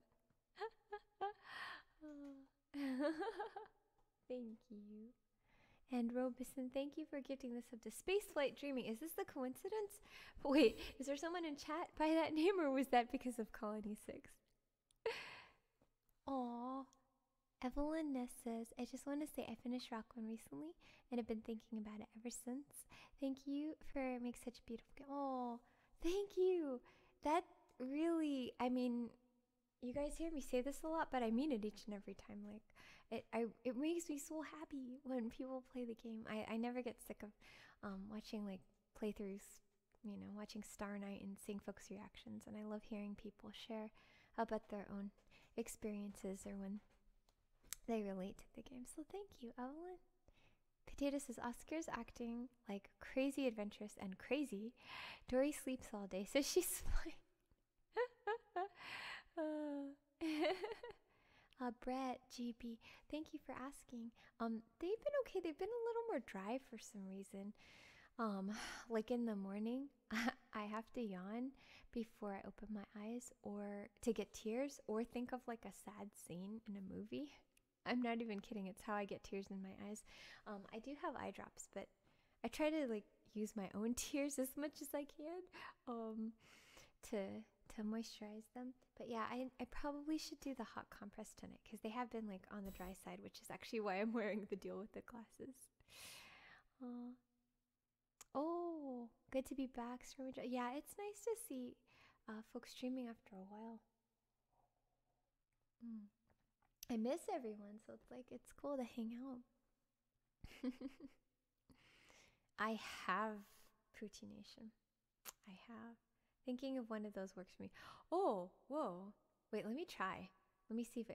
Thank you. And Robeson, thank you for gifting this up to Spaceflight Dreaming. Is this the coincidence? Wait, is there someone in chat by that name, or was that because of Colony 6? Aw. Evelyn Ness says, I just want to say I finished Rock 1 recently and have been thinking about it ever since. Thank you for making such a beautiful game. Oh, thank you. That really, I mean, you guys hear me say this a lot, but I mean it each and every time. Like, it makes me so happy when people play the game. I never get sick of watching like playthroughs, you know, watching Star Night and seeing folks' reactions, and I love hearing people share about their own experiences or when they relate to the game. So thank you, Evelyn. Potato says, Oscar's acting like crazy adventurous and crazy. Dory sleeps all day, so she's fine. Brett, GB, thank you for asking. They've been okay. They've been a little more dry for some reason. Like in the morning, I have to yawn before I open my eyes, or to get tears, or think of like a sad scene in a movie. I'm not even kidding. It's how I get tears in my eyes. I do have eye drops, but I try to like use my own tears as much as I can to moisturize them. But yeah, I probably should do the hot compress tonight because they have been like on the dry side, which is actually why I'm wearing the deal with the glasses. Oh, good to be back. Yeah, it's nice to see folks streaming after a while. I miss everyone, so it's like it's cool to hang out. I have Pootination. I have. Thinking of one of those works for me. Oh, whoa. Wait, let me try. Let me see if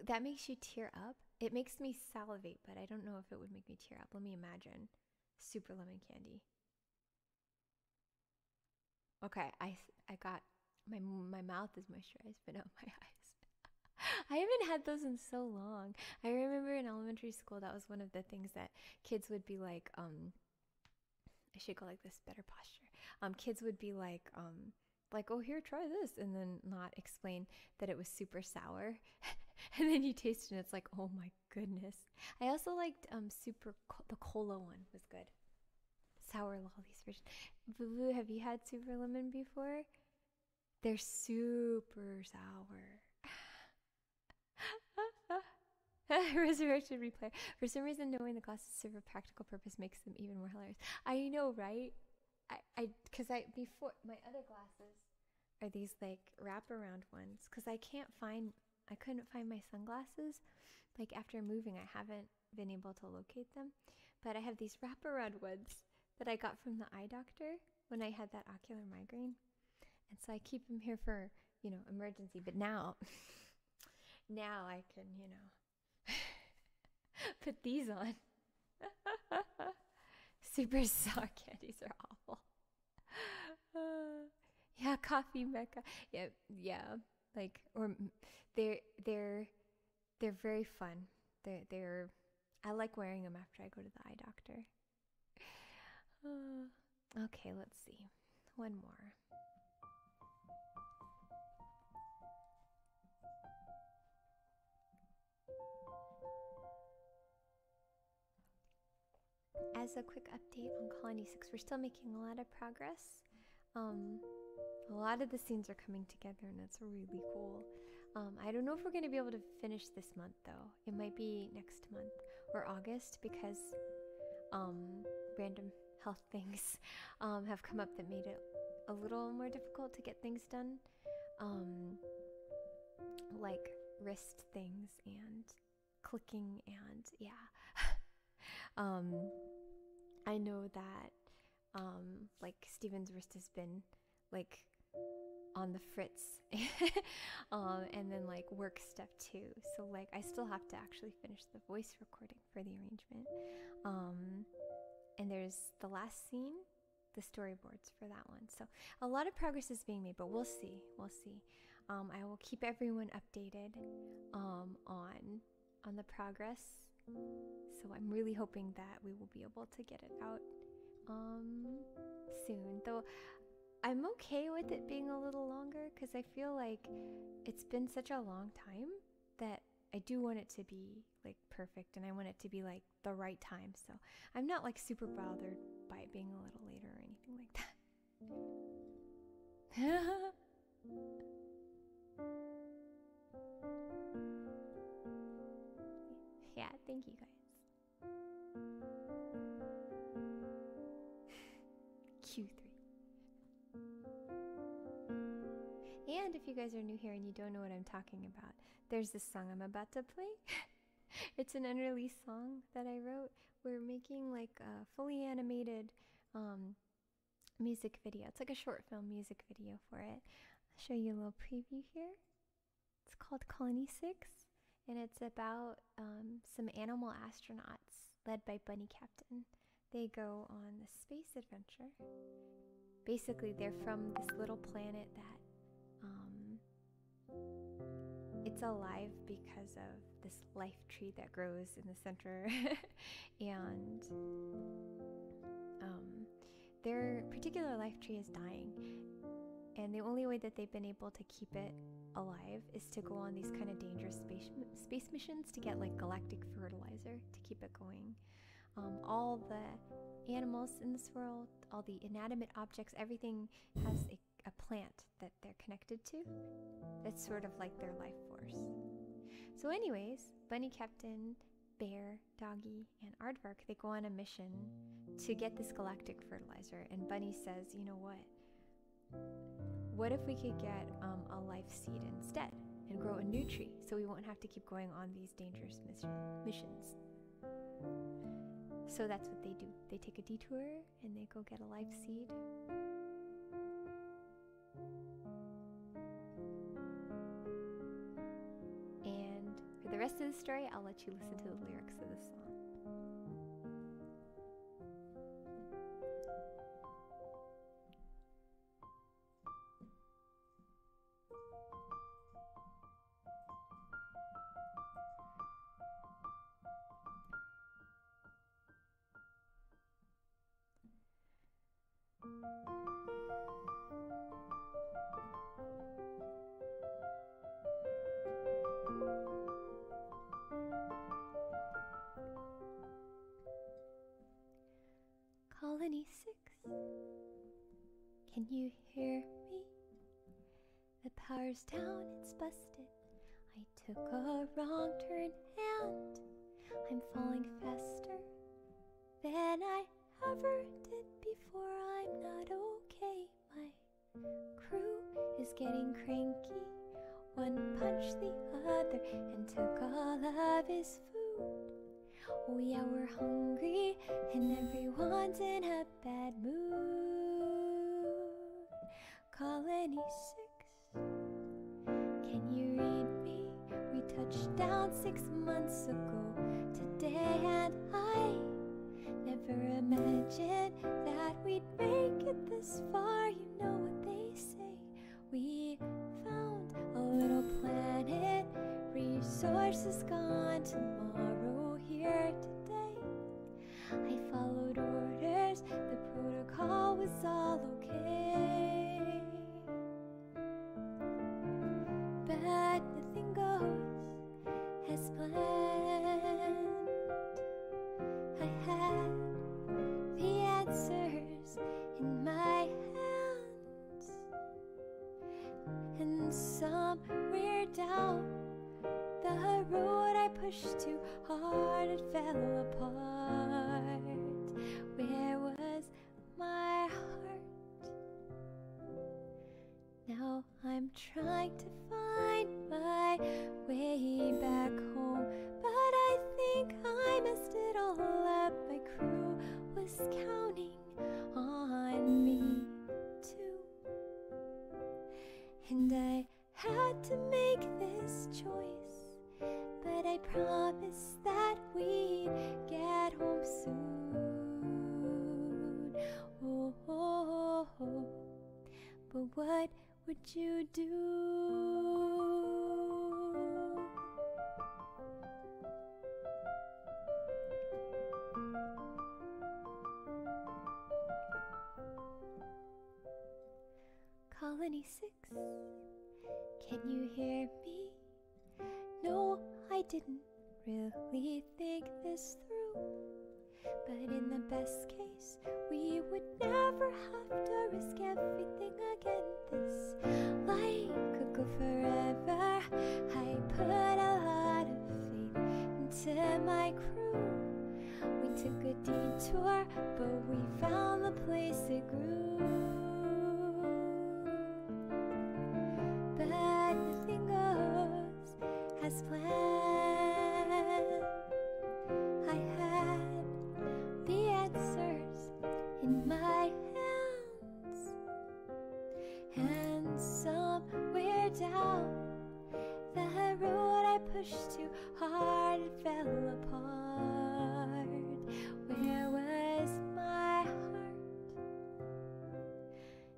that makes you tear up. It makes me salivate, but I don't know if it would make me tear up. Let me imagine. Super lemon candy. Okay, I got my mouth is moisturized, but not my eyes. I haven't had those in so long. I remember in elementary school that was one of the things that kids would be like, I should go like this, better posture. Kids would be like, oh, here, try this, and then not explain that it was super sour. And then you taste it and it's like, oh my goodness. I also liked the cola one was good. Sour lollies version. Boo, have you had super lemon before? They're super sour. Resurrection replay. For some reason, knowing the glasses serve a practical purpose makes them even more hilarious. I know, right? Because before my other glasses are these like wraparound ones. Because I couldn't find my sunglasses. Like after moving, I haven't been able to locate them. But I have these wraparound ones that I got from the eye doctor when I had that ocular migraine. And so I keep them here for, emergency. But now, I can, put these on. Super sour candies are awful. Yeah, coffee mecca. Yeah. Like, or they're very fun. I like wearing them after I go to the eye doctor. Okay, let's see. One more. As a quick update on Colony 6, we're still making a lot of progress. A lot of the scenes are coming together and it's really cool. I don't know if we're going to be able to finish this month though. It might be next month or August because random health things have come up that made it a little more difficult to get things done. Like wrist things and clicking and yeah. I know that like Steven's wrist has been like on the fritz and then like work stuff too, so like I still have to actually finish the voice recording for the arrangement, and there's the last scene, the storyboards for that one, so a lot of progress is being made, but we'll see. I will keep everyone updated on the progress. So I'm really hoping that we will be able to get it out soon. Though I'm okay with it being a little longer because I feel like it's been such a long time that I do want it to be like perfect, and I want it to be like the right time. So I'm not like super bothered by it being a little later or anything like that. Yeah, thank you guys. Q3. And if you guys are new here and you don't know what I'm talking about, there's this song I'm about to play. It's an unreleased song that I wrote. We're making like a fully animated music video. It's like a short film music video for it. I'll show you a little preview here. It's called Colony 6, and it's about some animal astronauts led by Bunny Captain. They go on this space adventure. Basically, they're from this little planet that it's alive because of this life tree that grows in the center. And their particular life tree is dying, and the only way that they've been able to keep it alive is to go on these kind of dangerous space missions to get like galactic fertilizer to keep it going. All the animals in this world, all the inanimate objects, everything has a plant that they're connected to. That's sort of like their life force. So anyways, Bunny Captain, Bear, Doggy, and Aardvark, they go on a mission to get this galactic fertilizer. And Bunny says, you know what? What if we could get a life seed instead and grow a new tree so we won't have to keep going on these dangerous missions? So that's what they do. They take a detour and they go get a life seed. And for the rest of the story, I'll let you listen to the lyrics of this song. Colony 6, can you hear me? The power's down, it's busted. I took a wrong turn and I'm falling faster than I ever did before. I'm not okay. My crew is getting cranky. One punched the other and took all of his food. Oh yeah, we're hungry and everyone's in a bad mood. Colony 6, can you read me? We touched down 6 months ago today, and I never imagined that we'd make it this far. You know what they say, we found a little planet, resources gone tomorrow, here today. I followed orders, the protocol was all okay. But nothing goes as planned. I had the answers in my hands, and somewhere down the road I pushed too hard, it fell apart. Where was my heart? Now I'm trying to find my way back home, but I think I messed it all up. My crew was counting on me too, and I had to make this choice, but I promised that we'd get home soon. Oh, oh, oh. But what would you do? Colony 6, can you hear me? No, I I didn't really think this through. But in the best case, we would never have to risk everything again. This life could go forever. I put a lot of faith into my crew. We took a detour, but we found the place it grew. But nothing goes as planned. I had the answers in my hands, and somewhere down the road I pushed too hard and fell apart. Where was my heart?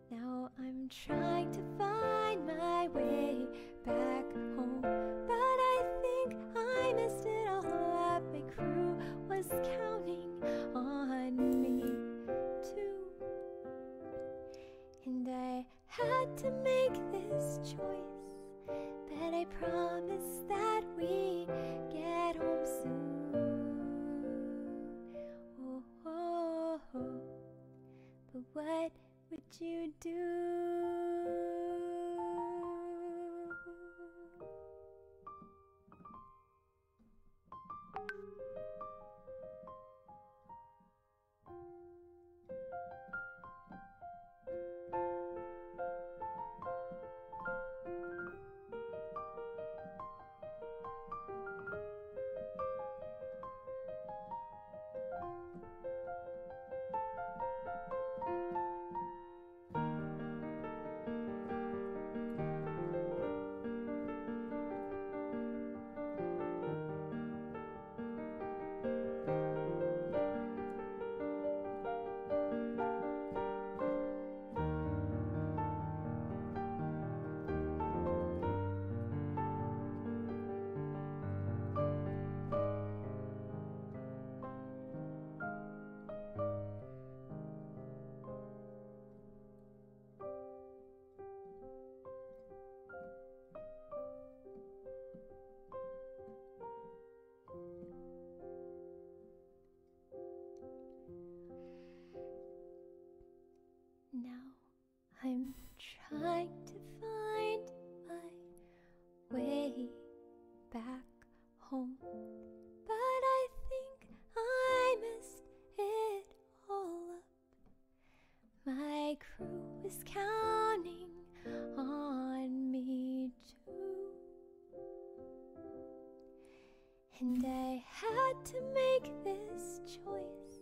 Now I'm trying to find my way back home, but I think I messed it all up. My crew was counting on me too, and I had to make this choice. But I promised that we'd get home soon. Oh, oh, oh. But what would you do? Now I'm trying to find my way back home, but I think I messed it all up. My crew was counting on me too, and I had to make this choice.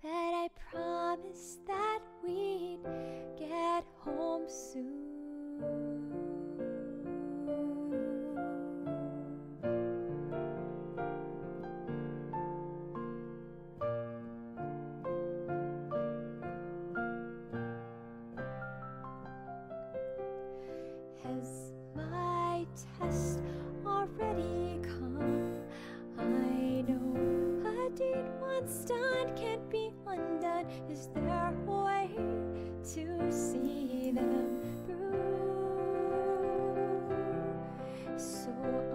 But I promised that we'd get home soon. Has my test already come? I know a deed once done can't be undone. Is there a way to see them through? So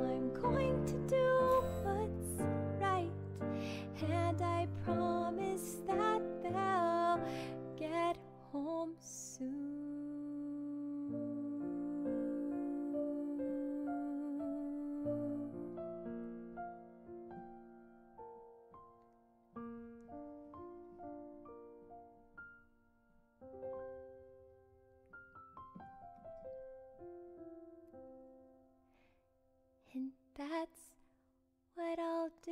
I'm going to do what's right, and I promise that they'll get home soon. And that's what I'll do.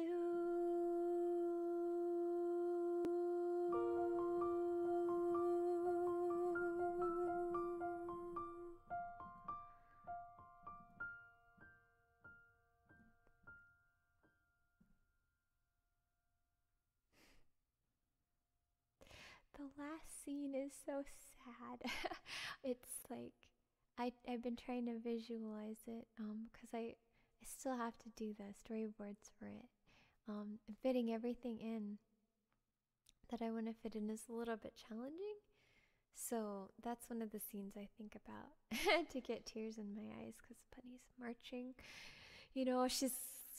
The last scene is so sad. It's like I've been trying to visualize it because I still have to do the storyboards for it. Fitting everything in that I want to fit in is a little bit challenging. So that's one of the scenes I think about to get tears in my eyes, because Bunny's marching. You know, she's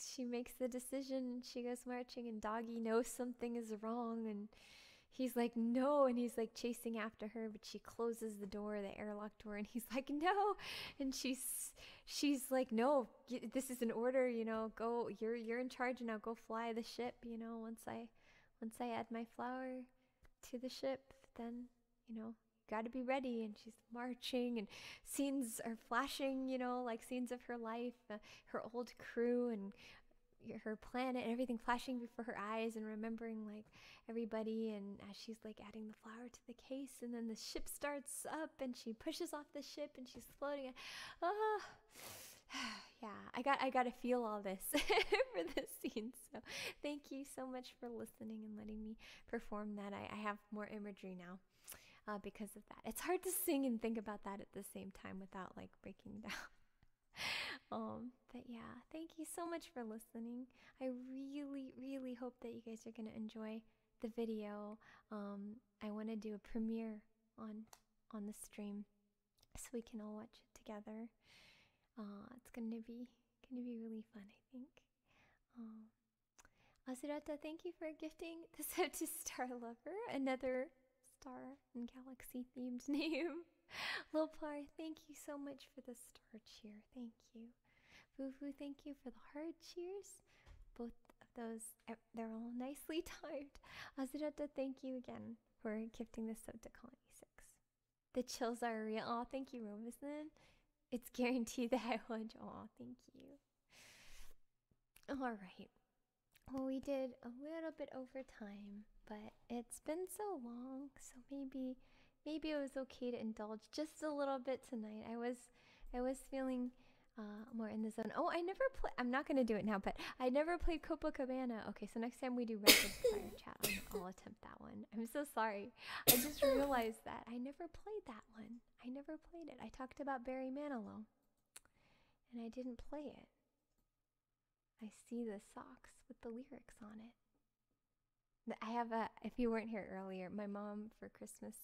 she makes the decision. She goes marching, and Doggy knows something is wrong, and he's like, no, and he's like chasing after her, but she closes the door, the airlock door, and he's like, no, and she's like, no, this is an order, you know, go, you're in charge now, go fly the ship, you know, once I add my flower to the ship, then, you know, got to be ready. And she's marching, and scenes are flashing, you know, like scenes of her life, her old crew, and her planet, and everything flashing before her eyes, and remembering like everybody. And as she's like adding the flower to the case, and then the ship starts up, and she pushes off the ship, and she's floating. Oh, yeah, I got to feel all this for this scene. So thank you so much for listening and letting me perform that. I have more imagery now because of that. It's hard to sing and think about that at the same time without like breaking down. But yeah, thank you so much for listening. I really hope that you guys are going to enjoy the video. I want to do a premiere on the stream so we can all watch it together. It's gonna be really fun, I think. Azurata, thank you for gifting this out to Star Lover, another star and galaxy themed name. Lopar, thank you so much for the star cheer. Thank you. Fufu, thank you for the heart cheers. Both of those, they're all nicely timed. Azurata, thank you again for gifting this out to Colony 6. The chills are real. Oh, thank you, Robinson. It's guaranteed that I will enjoy. Oh, thank you. All right. Well, we did a little bit over time, but it's been so long, so maybe it was okay to indulge just a little bit tonight. I was feeling more in the zone. Oh, I never play. I'm not gonna do it now, but I never played Copacabana. Okay, so next time we do rapid fire chat, I'll attempt that one. I'm so sorry. I just realized that I never played that one. I never played it. I talked about Barry Manilow, and I didn't play it. I see the socks with the lyrics on it. I have if you weren't here earlier, my mom for Christmas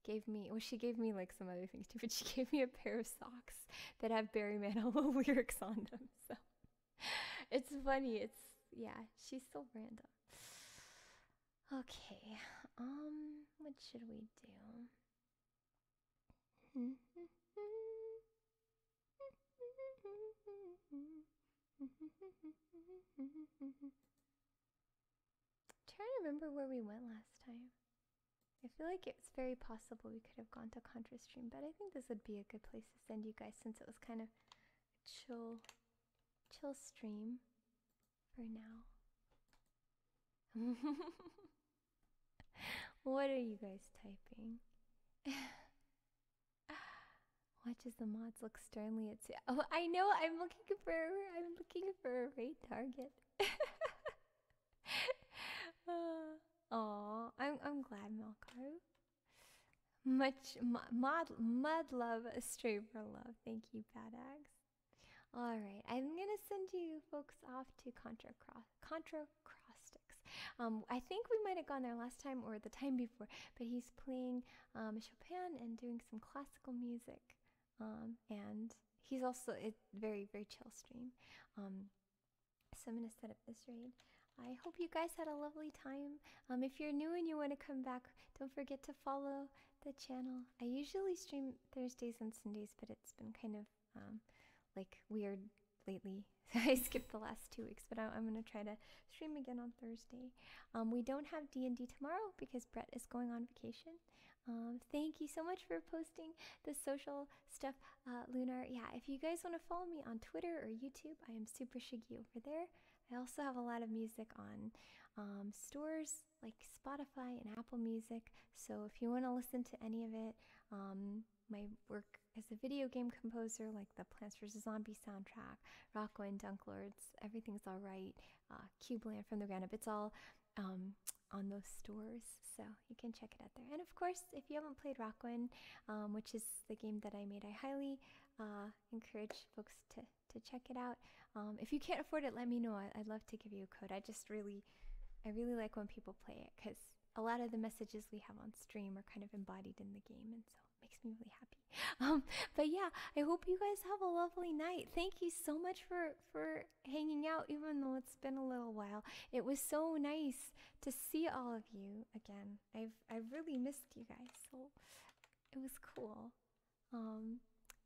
gave me, well, she gave me like some other things too, but she gave me a pair of socks that have Barry Manilow lyrics on them. So it's funny. It's, yeah, she's so random. Okay, what should we do? Trying to remember where we went last time. I feel like it's very possible we could have gone to Contra Stream, but I think this would be a good place to send you guys since it was kind of a chill stream for now. What are you guys typing? Watches the mods look sternly at oh, I know, I'm looking for a raid target. Oh, I'm glad, Melkaru. Mud love, stray for love. Thank you, Bad Ags. Alright, I'm gonna send you folks off to Contra Crosstics. I think we might have gone there last time or the time before, but he's playing Chopin and doing some classical music. And he's also a very chill stream. So I'm gonna set up this raid. I hope you guys had a lovely time. If you're new and you want to come back, don't forget to follow the channel. I usually stream Thursdays and Sundays, but it's been kind of like weird lately. I skipped the last 2 weeks, but I'm going to try to stream again on Thursday. We don't have D&D tomorrow because Brett is going on vacation. Thank you so much for posting the social stuff, Lunar. Yeah, if you guys want to follow me on Twitter or YouTube, I am Super Shiggy over there. I also have a lot of music on stores like Spotify and Apple Music. So if you want to listen to any of it, my work as a video game composer, like the Plants vs. Zombies soundtrack, Rocco and Dunklords, Everything's Alright, Cubeland from the Ground Up, it's all on those stores, so you can check it out there. And of course, if you haven't played Rockwin, which is the game that I made, I highly encourage folks to check it out. If you can't afford it, let me know. I'd love to give you a code. I really like when people play it because a lot of the messages we have on stream are kind of embodied in the game, and so makes me really happy. But yeah, I hope you guys have a lovely night. Thank you so much for hanging out, even though it's been a little while. It was so nice to see all of you again. I've really missed you guys, so it was cool.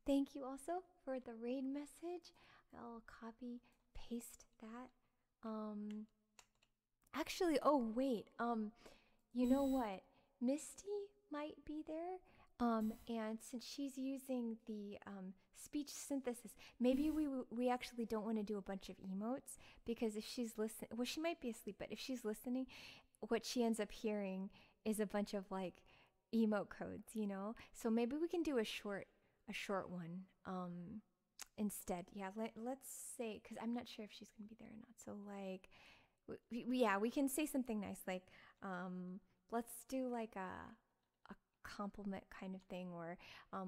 Thank you also for the raid message. I'll copy paste that. Actually, oh wait, you know what? Misty might be there. And since she's using the speech synthesis, maybe we actually don't want to do a bunch of emotes, because if she's listening, well, she might be asleep, but if she's listening, what she ends up hearing is a bunch of like emote codes, you know. So maybe we can do a short one instead. Yeah, let's say, because I'm not sure if she's gonna be there or not. So like, yeah, we can say something nice like, let's do like a compliment kind of thing, or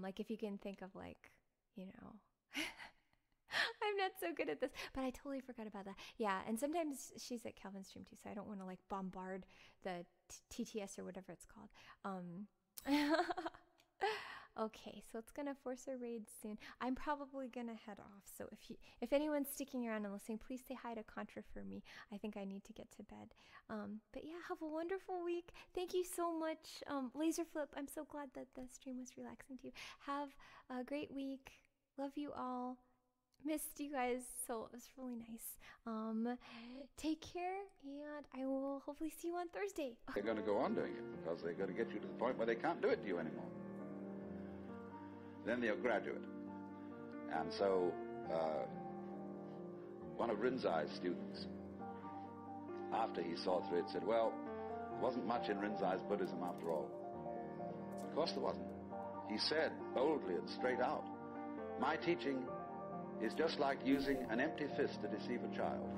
like if you can think of like, you know, I'm not so good at this, but I totally forgot about that. Yeah, and sometimes she's at Calvin's stream too, so I don't want to like bombard the TTS or whatever it's called. Okay, so it's gonna force a raid soon. I'm probably gonna head off, so if anyone's sticking around and listening, please say hi to Contra for me. I think I need to get to bed. But yeah, have a wonderful week. Thank you so much, Laserflip. I'm so glad that the stream was relaxing to you. Have a great week. Love you all. Missed you guys, so it was really nice. Take care, and I will hopefully see you on Thursday. They're going to go on doing it because they're going to get you to the point where they can't do it to you anymore. Then they'll graduate. And so one of Rinzai's students, after he saw through it, said, well, there wasn't much in Rinzai's Buddhism after all. Of course there wasn't. He said boldly and straight out, my teaching is just like using an empty fist to deceive a child.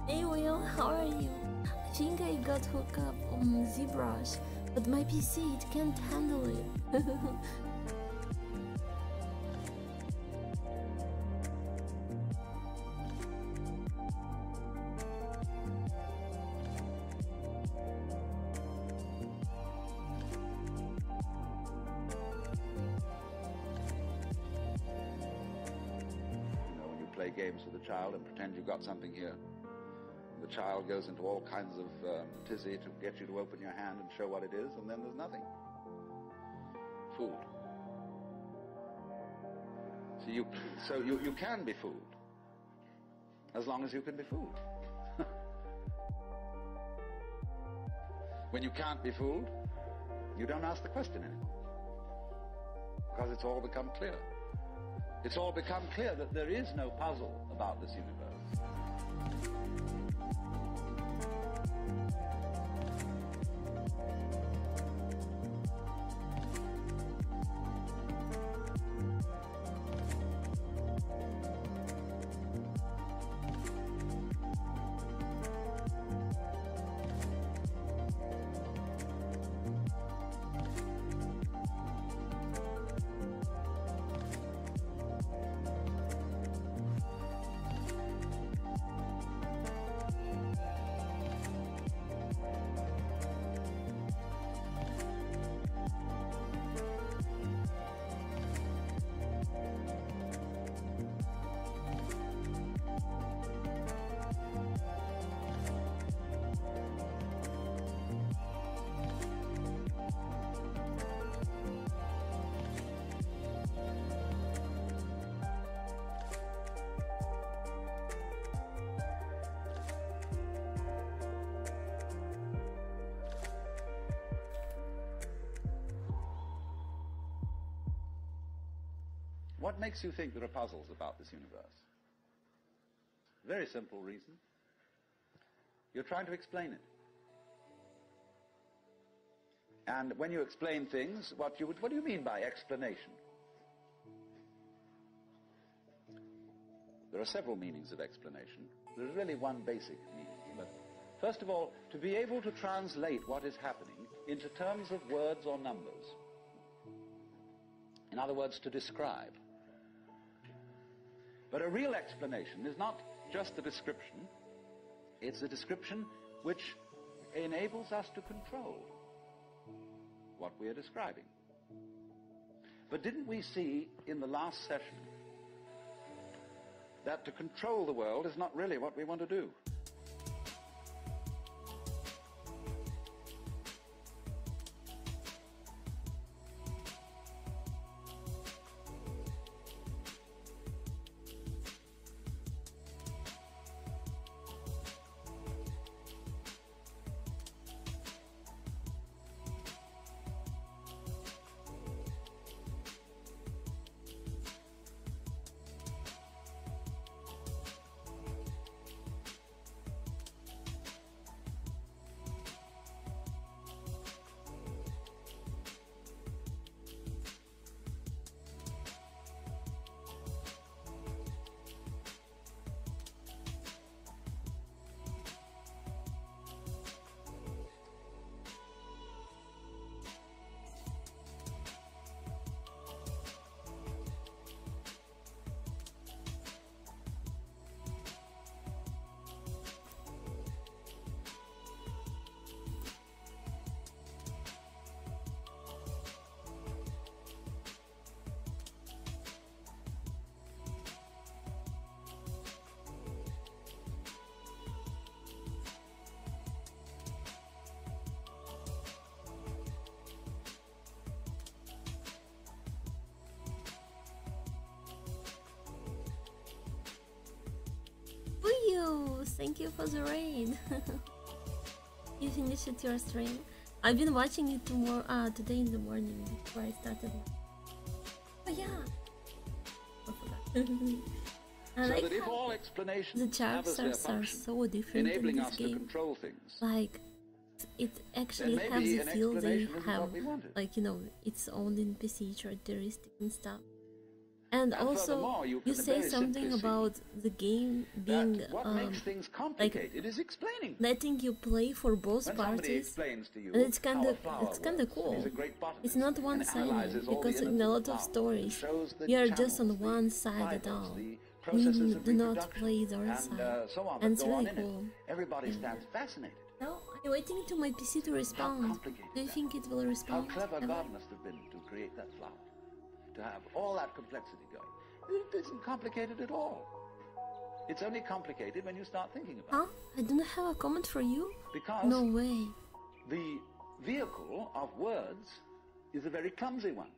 Hey Will, how are you? I think I got hooked up on ZBrush, but my PC, it can't handle it. Play games with a child and pretend you've got something here. The child goes into all kinds of tizzy to get you to open your hand and show what it is, and then there's nothing. Fooled. So you can be fooled, as long as you can be fooled. When you can't be fooled, you don't ask the question anymore, because it's all become clear. It's all become clear that there is no puzzle about this universe. What makes you think there are puzzles about this universe? Very simple reason. You're trying to explain it. And when you explain things, what do you mean by explanation? There are several meanings of explanation. There's really one basic meaning. But first of all, to be able to translate what is happening into terms of words or numbers. In other words, to describe. But a real explanation is not just a description. It's a description which enables us to control what we are describing. But didn't we see in the last session that to control the world is not really what we want to do? Thank you for the raid. You finished your stream. I've been watching it today in the morning before I started. Oh yeah. I forgot. I so like that if all explanations the characters are so different enabling in this us game. to control things, Like it actually then has maybe the an feel they explanation isn't have, what we wanted. like, you know, its own NPC characteristic and stuff. And furthermore, also, you you can say very something simply see about the game being that what makes things complicated is explaining. letting you play for both When somebody parties, explains to you and it's kind how a of flower cool. works, he's a great botanist It's not and one-sided analyzes all the because in a innards lot of the of flower, stories, shows the we are just channels, on the one side at fibers, all. the We processes of do not reproduction, play the other and side, so on and that it's go on really in cool. it. Everybody stands fascinated. Now I'm waiting to my PC to respond. complicated Do you that think it will How respond? clever ever? God must have been to create that flower, to have all that complexity going. It isn't complicated at all. It's only complicated when you start thinking about Huh? I don't have a comment for you? it. Because No way. the vehicle of words is a very clumsy one.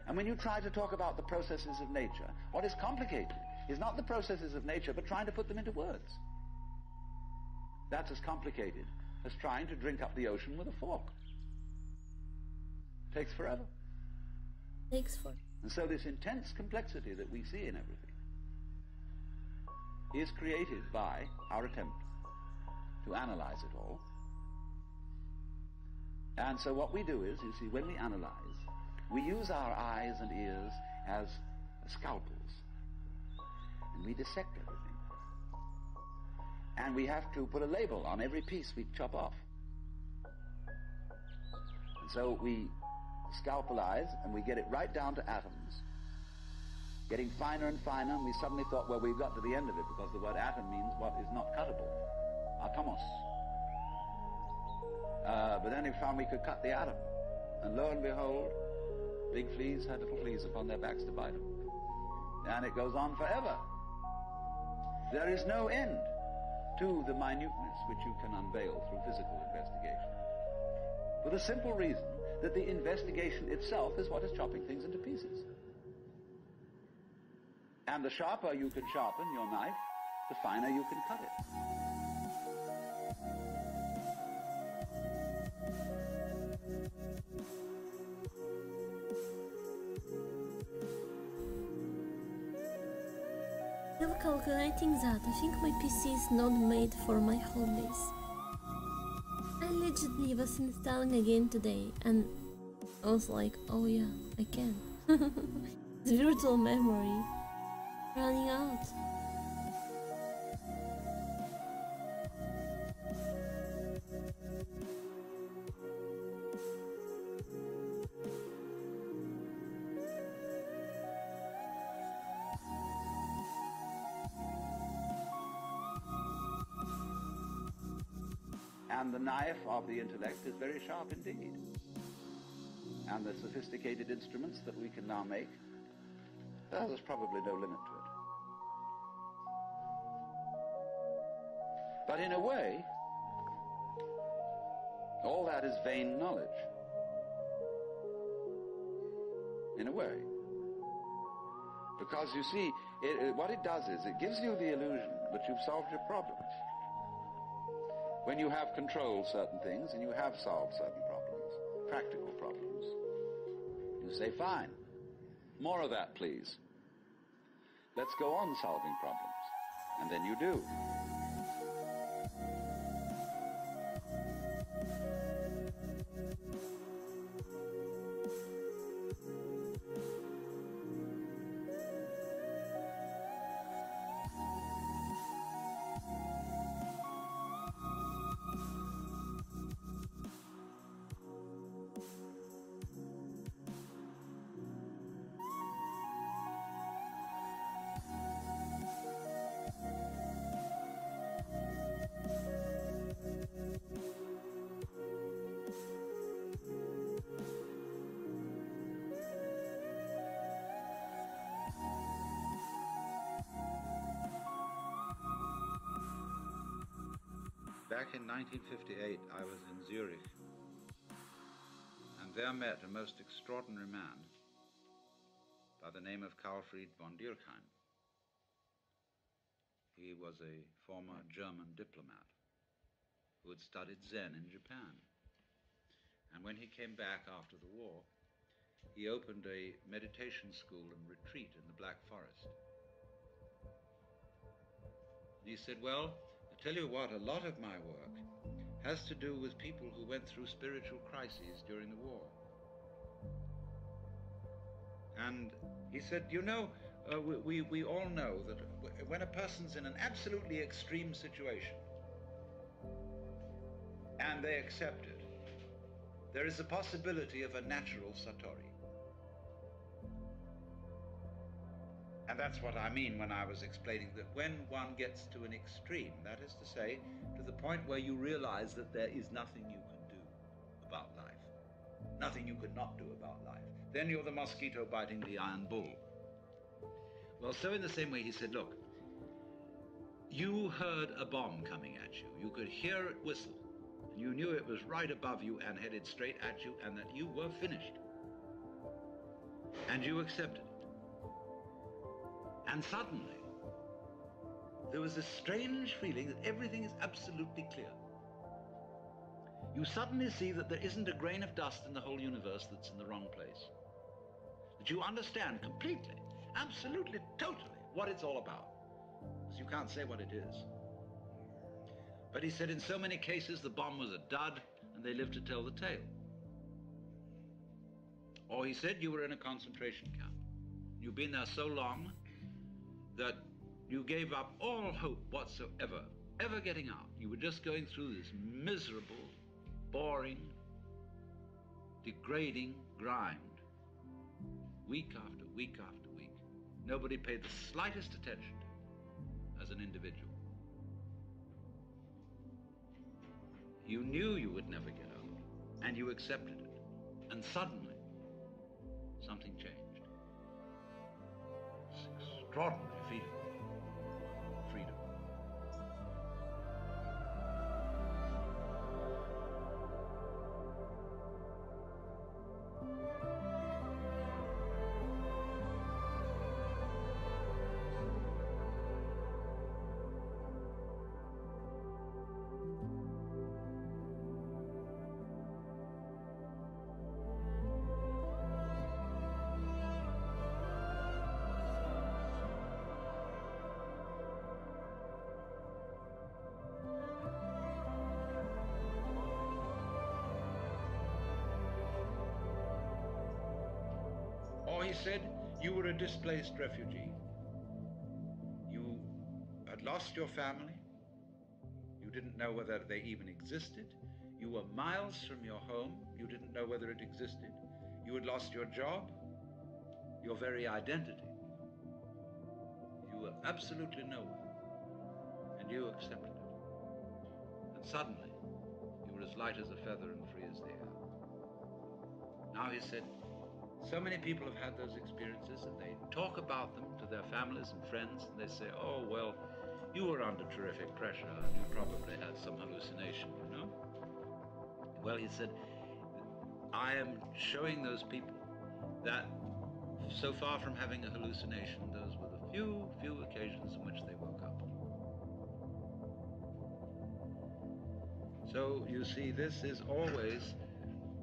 And when you try to talk about the processes of nature, what is complicated is not the processes of nature, but trying to put them into words. That's as complicated as trying to drink up the ocean with a fork. Takes forever. Thanks for. And so this intense complexity that we see in everything is created by our attempt to analyze it all. And so what we do is, you see, when we analyze, we use our eyes and ears as scalpels. And we dissect everything. And we have to put a label on every piece we chop off. And so we scalpelize, and we get it right down to atoms, getting finer and finer, and we suddenly thought, well, we've got to the end of it, because the word atom means what is not cuttable, atomos. But then we found we could cut the atom, and lo and behold, big fleas had little fleas upon their backs to bite them. And it goes on forever. There is no end to the minuteness which you can unveil through physical investigation, for the simple reason that the investigation itself is what is chopping things into pieces. And the sharper you can sharpen your knife, the finer you can cut it. Still calculating that. I think my PC is not made for my hobbies. I legitimately was installing again today, and I was like, oh yeah, I can. The virtual memory running out. And the knife of the intellect is very sharp indeed. And the sophisticated instruments that we can now make, well, there's probably no limit to it. But in a way, all that is vain knowledge. In a way. Because you see, what it does is it gives you the illusion that you've solved your problems. When you have controlled certain things and you have solved certain problems, practical problems, you say, fine, more of that, please. Let's go on solving problems. And then you do. Back in 1958, I was in Zurich, and there met a most extraordinary man by the name of Karlfried von Dürkheim. He was a former German diplomat who had studied Zen in Japan. And when he came back after the war, he opened a meditation school and retreat in the Black Forest. And he said, well, I tell you what, a lot of my work has to do with people who went through spiritual crises during the war. And he said, you know, we all know that when a person's in an absolutely extreme situation and they accept it, there is a possibility of a natural satori. And that's what I mean when I was explaining that when one gets to an extreme, that is to say, to the point where you realize that there is nothing you can do about life, nothing you could not do about life, then you're the mosquito biting the iron bull. Well, so in the same way he said, look, you heard a bomb coming at you. You could hear it whistle. And you knew it was right above you and headed straight at you and that you were finished. And you accepted it. And suddenly, there was this strange feeling that everything is absolutely clear. You suddenly see that there isn't a grain of dust in the whole universe that's in the wrong place. That you understand completely, absolutely, totally what it's all about. Because you can't say what it is. But he said in so many cases the bomb was a dud and they lived to tell the tale. Or he said you were in a concentration camp. You've been there so long that you gave up all hope whatsoever, ever getting out. You were just going through this miserable, boring, degrading grind, week after week after week. Nobody paid the slightest attention to it as an individual. You knew you would never get out, and you accepted it. And suddenly, something changed. It's an extraordinary feeling. Freedom. he said, you were a displaced refugee. You had lost your family. You didn't know whether they even existed. You were miles from your home. You didn't know whether it existed. You had lost your job, your very identity. You were absolutely nowhere, and you accepted it. And suddenly, you were as light as a feather and free as the air. Now, he said, so many people have had those experiences, and they talk about them to their families and friends, and they say, oh, well, you were under terrific pressure, and you probably had some hallucination, you know? Well, he said, I am showing those people that so far from having a hallucination, those were the few occasions in which they woke up. So, you see, this is always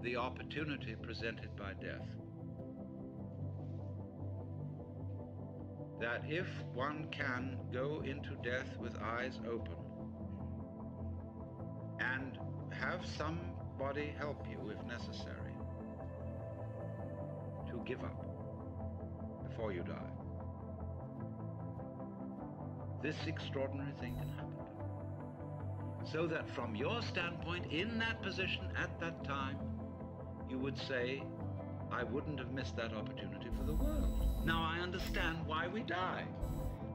the opportunity presented by death. That if one can go into death with eyes open and have somebody help you if necessary to give up before you die, this extraordinary thing can happen. So that from your standpoint, in that position at that time, you would say, I wouldn't have missed that opportunity for the world. Now I understand why we die.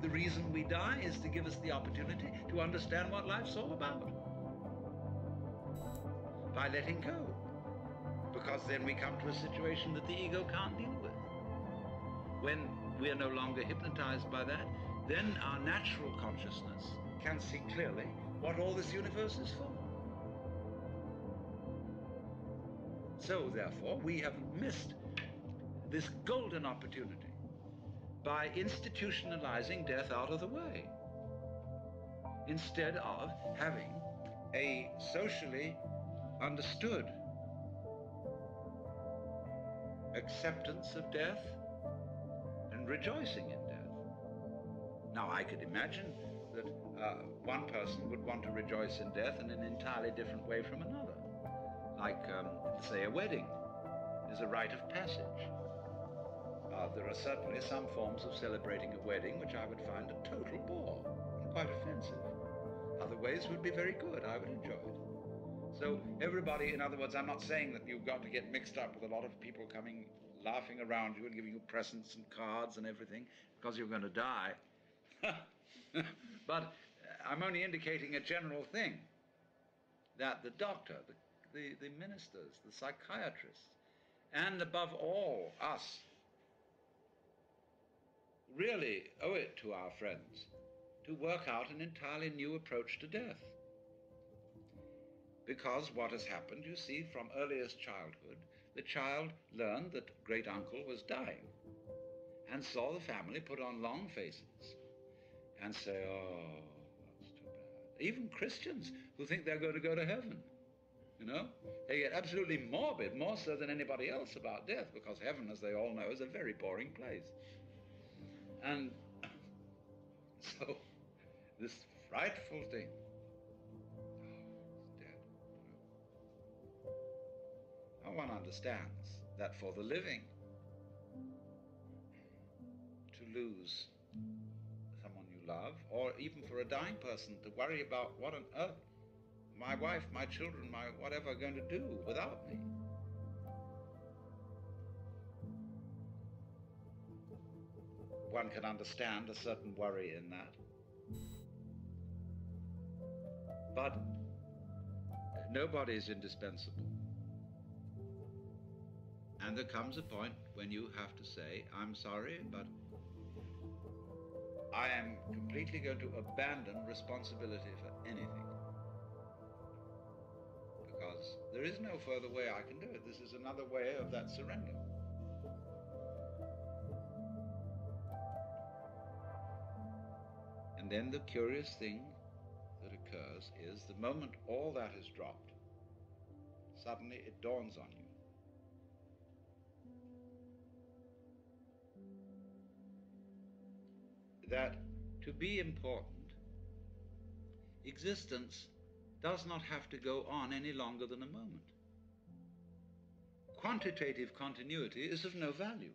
The reason we die is to give us the opportunity to understand what life's all about. By letting go. Because then we come to a situation that the ego can't deal with. When we are no longer hypnotized by that, then our natural consciousness can see clearly what all this universe is for. So, therefore, we have missed this golden opportunity by institutionalizing death out of the way, instead of having a socially understood acceptance of death and rejoicing in death. Now, I could imagine that one person would want to rejoice in death in an entirely different way from another. Like, say, a wedding is a rite of passage. There are certainly some forms of celebrating a wedding which I would find a total bore and quite offensive. Other ways would be very good. I would enjoy it. So everybody, in other words, I'm not saying that you've got to get mixed up with a lot of people coming, laughing around you and giving you presents and cards and everything because you're going to die. But I'm only indicating a general thing, that the doctor, the ministers, the psychiatrists, and above all, us, really owe it to our friends to work out an entirely new approach to death. Because what has happened, you see, from earliest childhood, the child learned that great uncle was dying and saw the family put on long faces and say, oh, that's too bad. Even Christians who think they're going to go to heaven, you know, they get absolutely morbid, more so than anybody else, about death, because heaven, as they all know, is a very boring place. And so this frightful thing, it's dead. Now one understands that for the living, to lose someone you love, or even for a dying person to worry about what on earth my wife, my children, my whatever are going to do without me. One can understand a certain worry in that. But nobody is indispensable. And there comes a point when you have to say, I'm sorry, but I am completely going to abandon responsibility for anything. Because there is no further way I can do it. This is another way of that surrender. And then the curious thing that occurs is the moment all that is dropped, suddenly it dawns on you. That to be important, existence does not have to go on any longer than a moment. Quantitative continuity is of no value.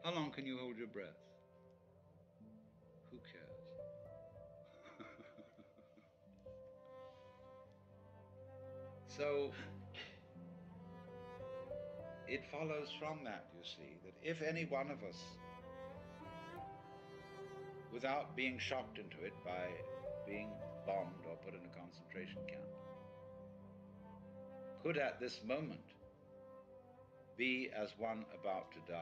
How long can you hold your breath? Who cares? So it follows from that, you see, that if any one of us, without being shocked into it by being bombed or put in a concentration camp, could at this moment be as one about to die,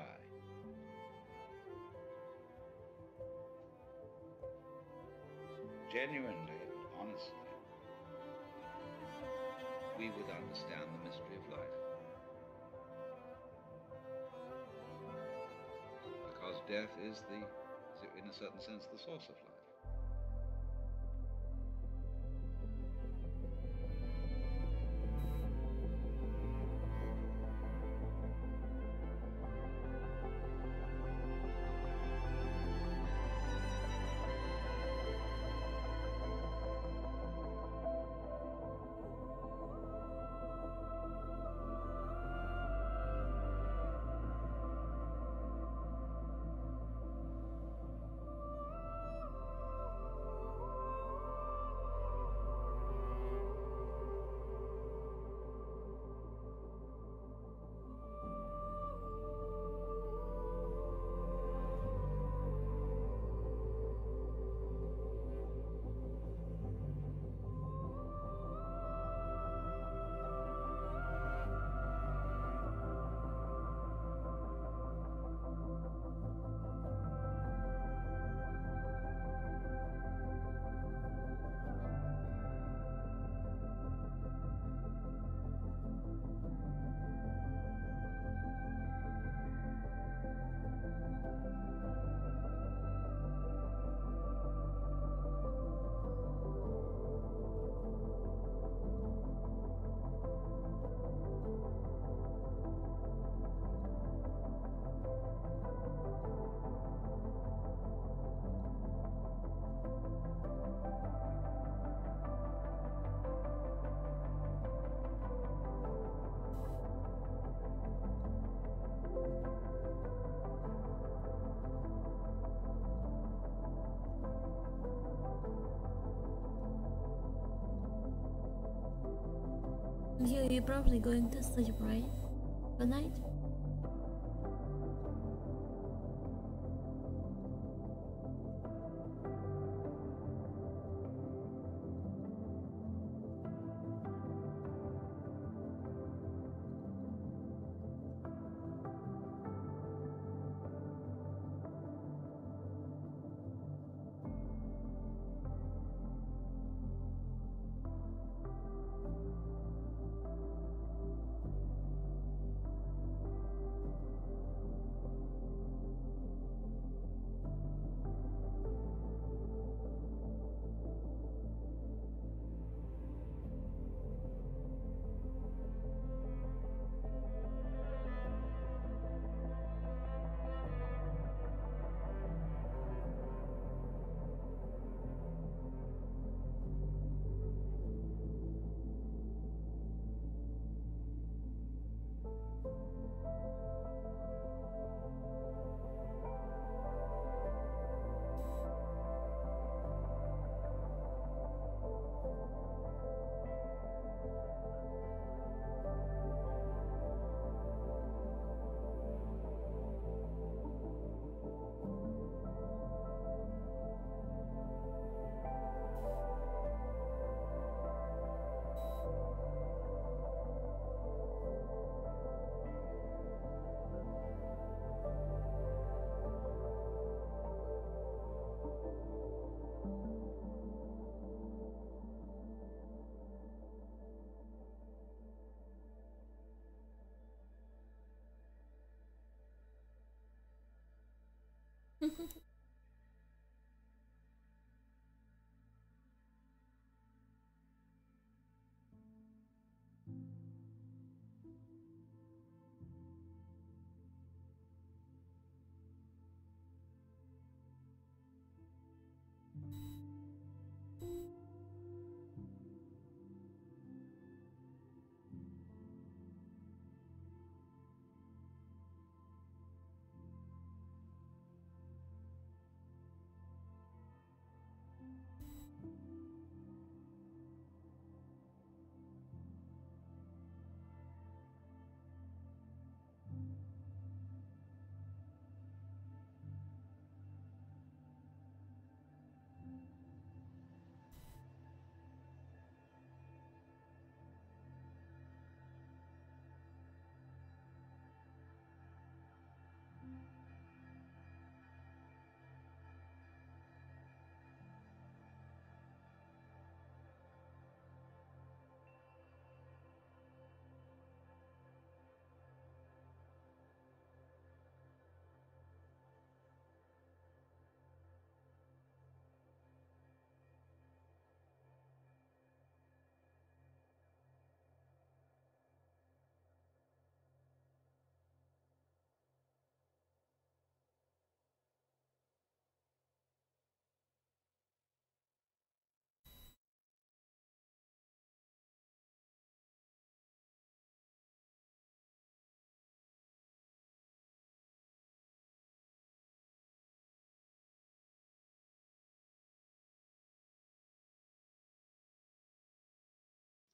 genuinely and honestly, we would understand the mystery of life. Because death is in a certain sense, the source of life. You're probably going to sleep, right? Good night.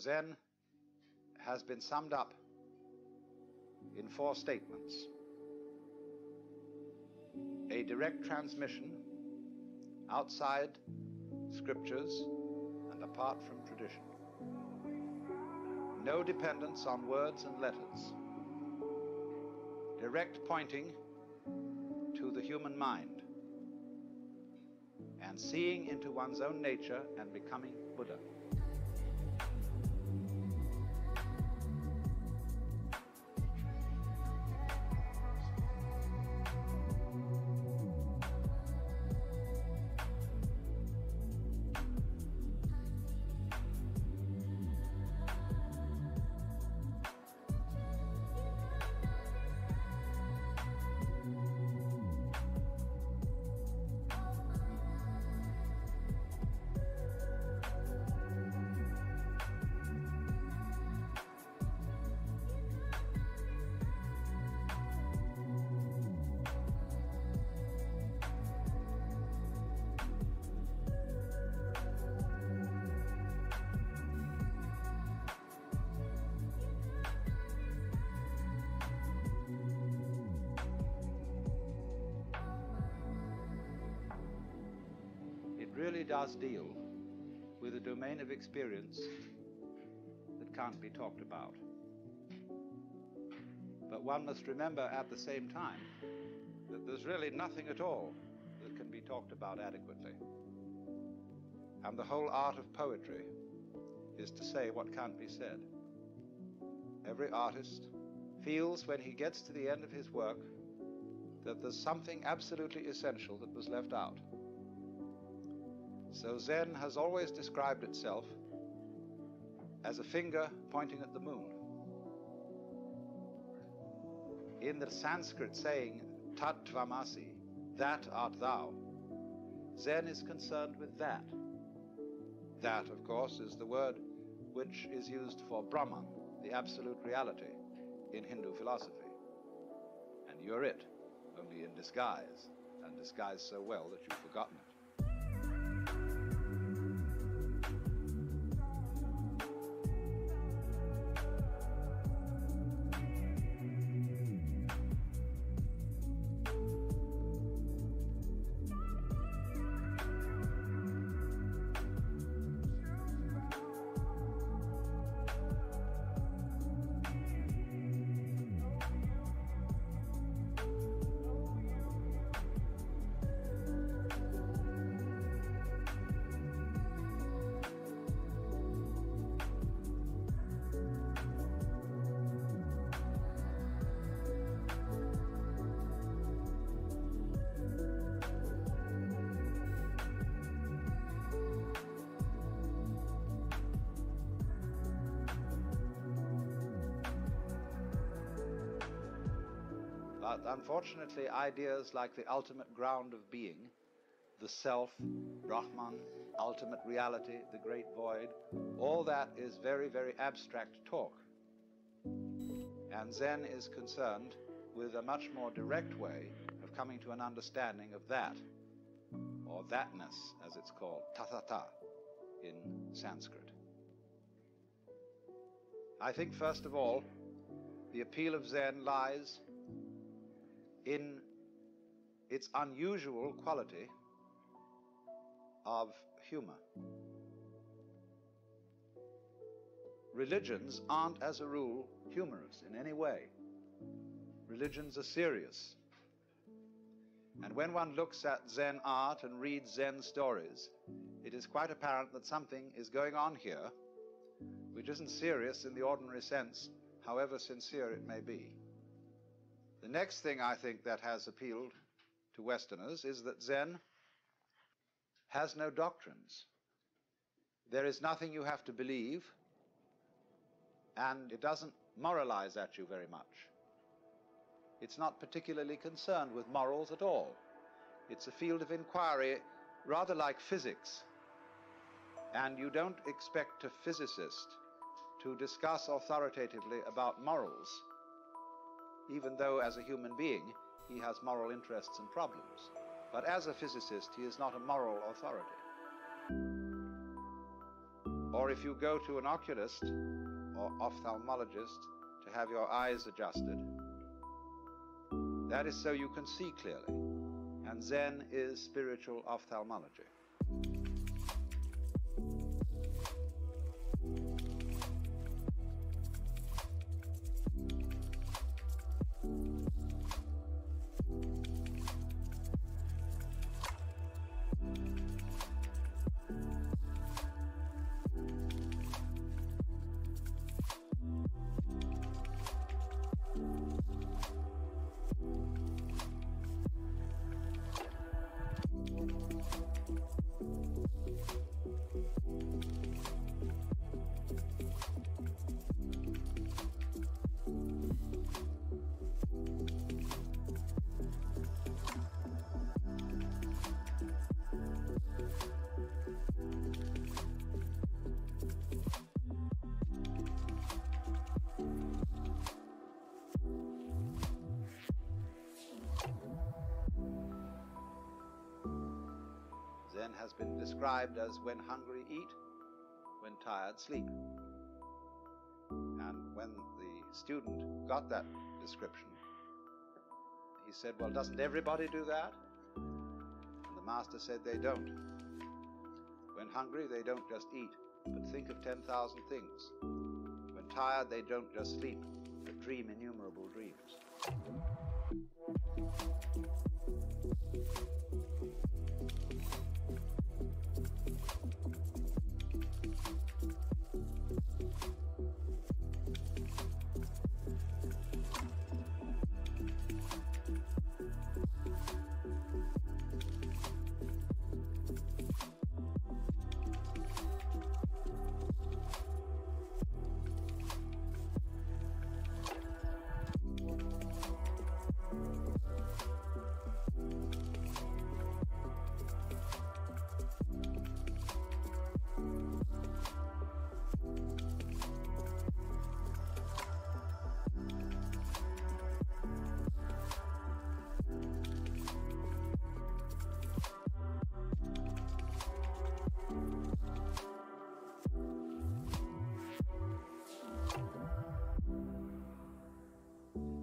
Zen has been summed up in 4 statements. A direct transmission outside scriptures and apart from tradition. No dependence on words and letters. Direct pointing to the human mind and seeing into one's own nature and becoming Buddha. Really does deal with a domain of experience that can't be talked about. But one must remember at the same time that there's really nothing at all that can be talked about adequately. And the whole art of poetry is to say what can't be said. Every artist feels when he gets to the end of his work that there's something absolutely essential that was left out. So Zen has always described itself as a finger pointing at the moon. In the Sanskrit saying, Tat Tvamasi, that art thou, Zen is concerned with that. That, of course, is the word which is used for Brahman, the absolute reality, in Hindu philosophy. And you're it, only in disguise, and disguised so well that you've forgotten it. But unfortunately, ideas like the ultimate ground of being, the self, Brahman, ultimate reality, the great void, all that is very, very abstract talk. And Zen is concerned with a much more direct way of coming to an understanding of that, or thatness, as it's called, tathata in Sanskrit. I think, first of all, the appeal of Zen lies in its unusual quality of humor. Religions aren't, as a rule, humorous in any way. Religions are serious. And when one looks at Zen art and reads Zen stories, it is quite apparent that something is going on here which isn't serious in the ordinary sense, however sincere it may be. The next thing I think that has appealed to Westerners is that Zen has no doctrines. There is nothing you have to believe, and it doesn't moralize at you very much. It's not particularly concerned with morals at all. It's a field of inquiry rather like physics, and you don't expect a physicist to discuss authoritatively about morals, even though as a human being he has moral interests and problems. But as a physicist he is not a moral authority. Or or if you go to an oculist or ophthalmologist to have your eyes adjusted, that is so you can see clearly. And Zen is spiritual ophthalmology. Zen has been described as when hungry eat, when tired sleep. And when the student got that description, he said, well, doesn't everybody do that? And the master said they don't. When hungry, they don't just eat, but think of 10,000 things. When tired, they don't just sleep, but dream innumerable dreams.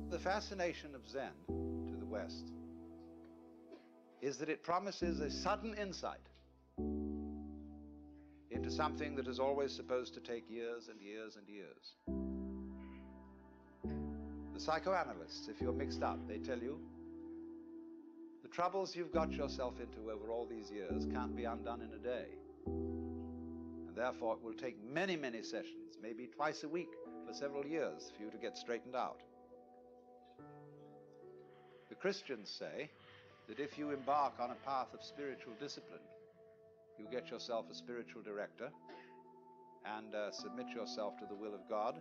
The fascination of Zen to the West is that it promises a sudden insight into something that is always supposed to take years and years and years. The psychoanalysts, if you're mixed up, they tell you the troubles you've got yourself into over all these years can't be undone in a day. And therefore it will take many, many sessions, maybe twice a week for several years for you to get straightened out. The Christians say that if you embark on a path of spiritual discipline, you get yourself a spiritual director and submit yourself to the will of God,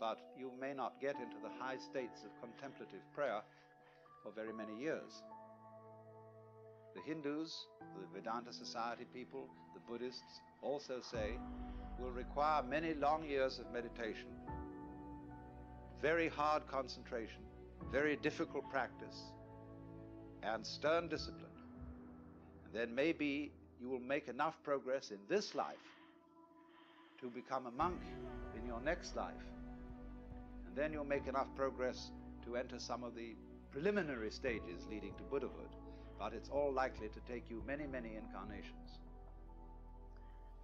but you may not get into the high states of contemplative prayer for very many years. The Hindus, the Vedanta Society people, the Buddhists also say will require many long years of meditation, very hard concentration, very difficult practice, and stern discipline. And then maybe you will make enough progress in this life to become a monk in your next life. And then you'll make enough progress to enter some of the preliminary stages leading to Buddhahood. But it's all likely to take you many, many incarnations.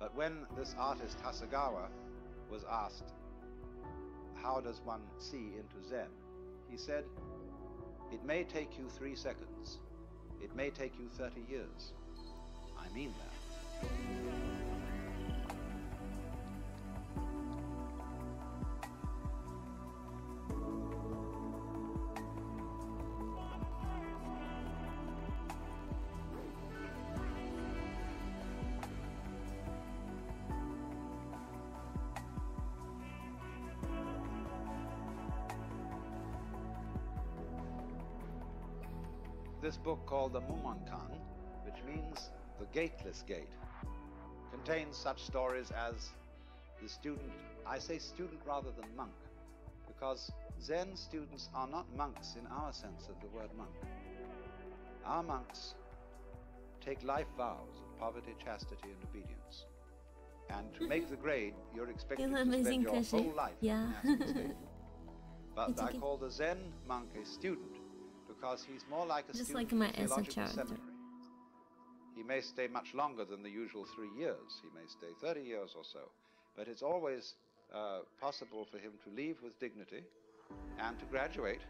But when this artist Hasegawa was asked, how does one see into Zen? He said, it may take you 3 seconds. It may take you 30 years. I mean that. This book called the Mumonkan, which means the gateless gate, contains such stories as the student, I say student rather than monk, because Zen students are not monks in our sense of the word monk. Our monks take life vows of poverty, chastity, and obedience. And And to make the grade, you're expected Still to spend amazing your cachet. whole life Yeah. in acid state. But It's I okay. call the Zen monk a student because he's more like a Just student like my in a essay theological character. seminary. He may stay much longer than the usual 3 years. He may stay 30 years or so. But it's always possible for him to leave with dignity and to graduate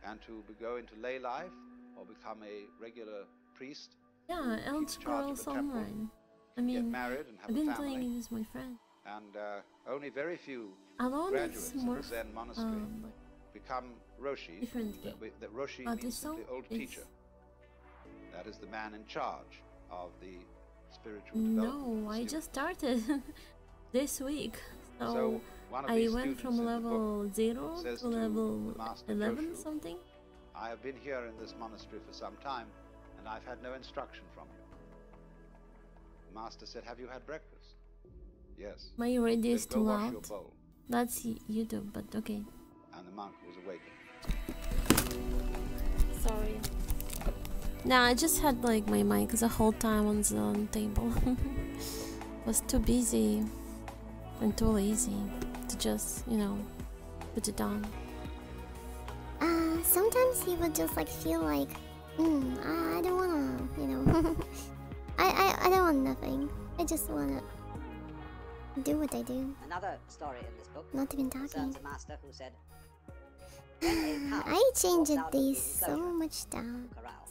and to go into lay life or become a regular priest. Yeah, Elder Keep charge of Scrolls the temple, Online. I get mean, married and have I've a been family. playing it with my friend. And only very few Alone graduates it's of more the Zen monastery like become Roshi. different game. That Roshi But means this simply song old is- teacher. That is the man in charge of the spiritual No, development. I just started this week. So, So one of I these went students from in the book level 0 says to to level the master 11 Joshu, something. I have been here in this monastery for some time, and I've had no instruction from you. The master said, have you had breakfast? Yes. My radio is Then go too wash your loud. bowl. That's YouTube, but okay. And the monk was awakened. Sorry. Nah, I just had like my mic the whole time on the table. Was too busy and too lazy to just, you know, put it on. Sometimes he would just like feel like, I don't wanna, you know, I don't want nothing. I just wanna do what I do, Another story in this book not even talking. concerns a master who said, when a cow I changed walks out of these the so enclosure much down. corral,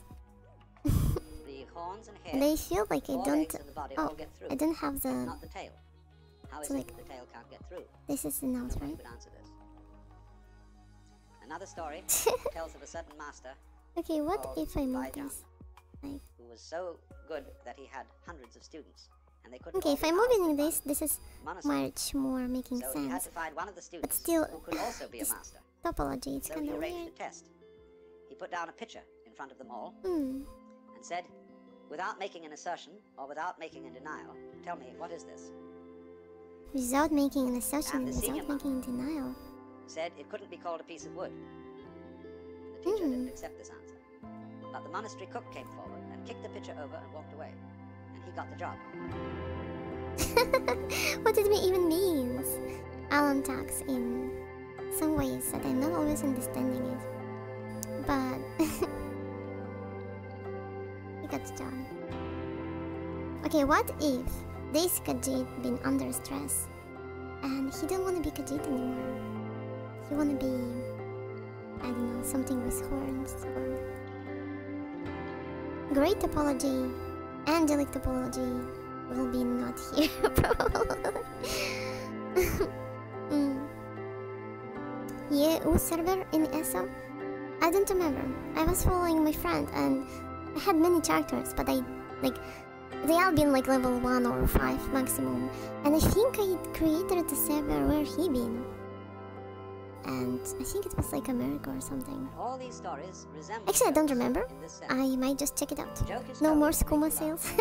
the horns and hair, They feel like I all don't. legs and the body all Oh, get through, I don't have but the. not the tail. How is So it like- that the tail can't get through? This is the nose, Nobody right? would answer this. Another story tells of a certain master Okay, what called if I move Bai Zhang, this? Like, who was so good that he had hundreds of students, and they couldn't okay, all if be I'm housed moving in this, one this is monastery. much more making So he had sense. to find one of the students still, who could also be a this master. Topology, it's So kind he of arranged weird. a test. He put down a picture in front of them all Hmm. and said, without making an assertion or without making a denial, tell me, what is this? Without making an assertion, And the senior without making a denial. Said it couldn't be called a piece of wood. The teacher Hmm. didn't accept this answer. But the monastery cook came forward and kicked the picture over and walked away. And he got the job. What it even means? Alan talks in some ways that I'm not always understanding it. But he got the job. Okay, what if this Khajiit been under stress and he don't want to be Khajiit anymore? He want to be, I don't know, something with horns or great topology, angelic topology will be not here probably. Yeah, whose server in ESO? I don't remember. I was following my friend and I had many characters, but I like they all been like level 1 or 5 maximum. And I think I created the server where he been. And I think it was like America or something. All these stories resemble Actually, I don't jokes remember. in this sense. I might just check it out. The joke is No told more to make skooma you laugh. sales.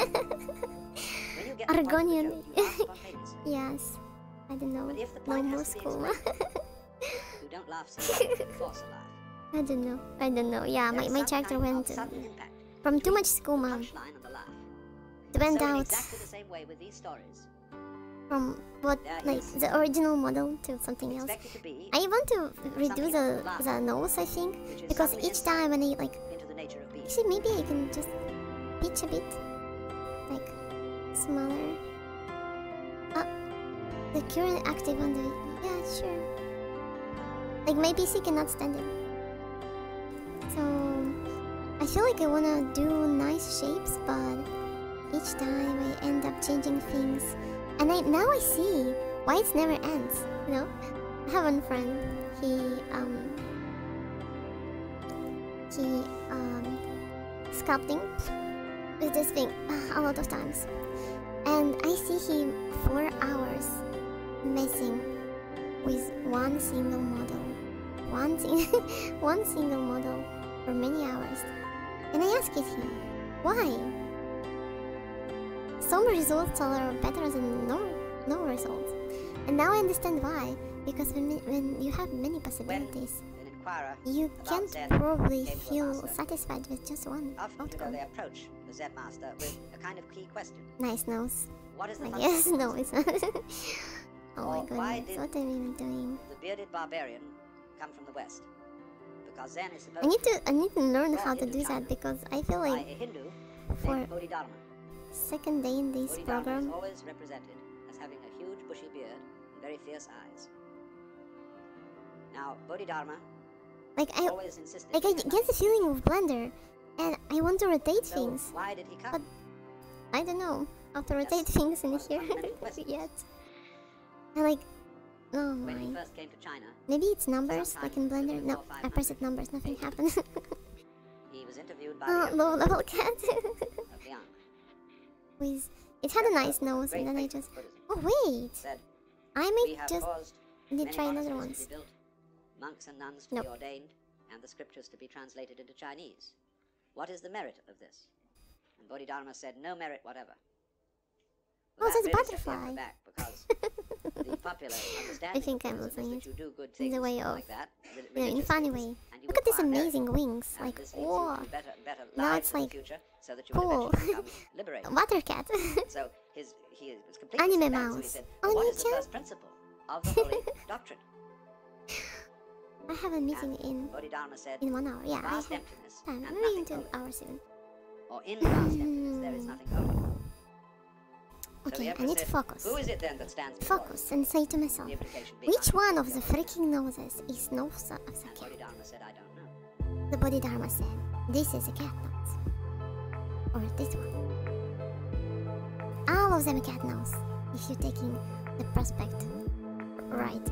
When you get the point of the Argonian. joke, you laugh spontaneously. Yes. I don't know. But if the No point more has to be skooma. explained, you don't laugh so you force a laugh. I don't know. I don't know. Yeah, There my, is my some character kind of went sudden impact from too much between skooma. the punchline and the laugh. It went So in out exactly the same way with these stories. from what, There like, is the original model to something else. Expected to be I want to redo something the laughing, nose, I think, which is because suddenly each time when I, like, into the nature of being. actually maybe I can just pitch a bit, like, smaller. The current active on the, yeah, sure. Like, my PC cannot stand it. So, I feel like I wanna do nice shapes, but each time I end up changing things. And now I see why it never ends, you know? I have one friend, he sculpting with this thing a lot of times. And I see him 4 hours messing with one single model. One single model for many hours. And I asked him, why? Some results are better than no results. And now I understand why. Because when you have many possibilities, An inquirer you about can't Zen probably came to a feel master. satisfied with just one Often, outcome. they approach the Zen master with a kind of key question. Nice nose. What is the I function guess of no, music? it's not. Oh my Or why goodness, did what am I even doing? the bearded barbarian come from the West? Because Zen is supposed I need to learn how to Hindu do China that because I feel by like a Hindu for named Bodhidharma. second day in this Bodhidharma is program, always represented as having a huge bushy beard and very fierce eyes. Now, Bodhidharma like I always insisted. like I get the feeling of Blender, and I want to rotate So things. why did he come? But I don't know how to rotate That's things in one of the here fundamental questions. yet. I like, oh When he my. first came to China, Maybe it's numbers sometime like in Blender. before No, I 500 pressed it numbers, nothing AD. happened. he was interviewed by Oh, the low Emperor level cat. of Liang. With it had a nice nose, and then I just. Oh wait, Said, I we might have just caused need many try another monasteries ones. to be built, monks and nuns to Nope. be ordained, and the scriptures to be translated into Chinese. What is the merit of this? And Bodhidharma said, no merit whatever. Well, Oh, that that's a really set the butterfly. Emperor back because the popular understanding I think of I'm Buddhism is looking that you do good in things the way of, like that, in a religious funny things, way. and you Look at these acquire merit. amazing wings, And like this leads you whoa, to better Now lives it's in like the future, so that you cool. will eventually become liberated. Water cat. So he was completely Anime set back, so he mouse. said, Oh, what is the Nichan? first principle of the holy doctrine? I have a meeting And in Bodhidharma said, 1 hour. Yeah, I vast have. emptiness I'm and maybe nothing in 2 only. hours even. Or in vast emptiness there is nothing only. So the Okay, I Emperor need to said, focus. who is it then that stands before us? Focus and say to myself, The implication being which one of the untrue. freaking noses is nose of the And cat? Bodhidharma said, I don't know. The Bodhidharma said, this is a cat nose. Or this one. All of them a cat nose, if you're taking the prospect right.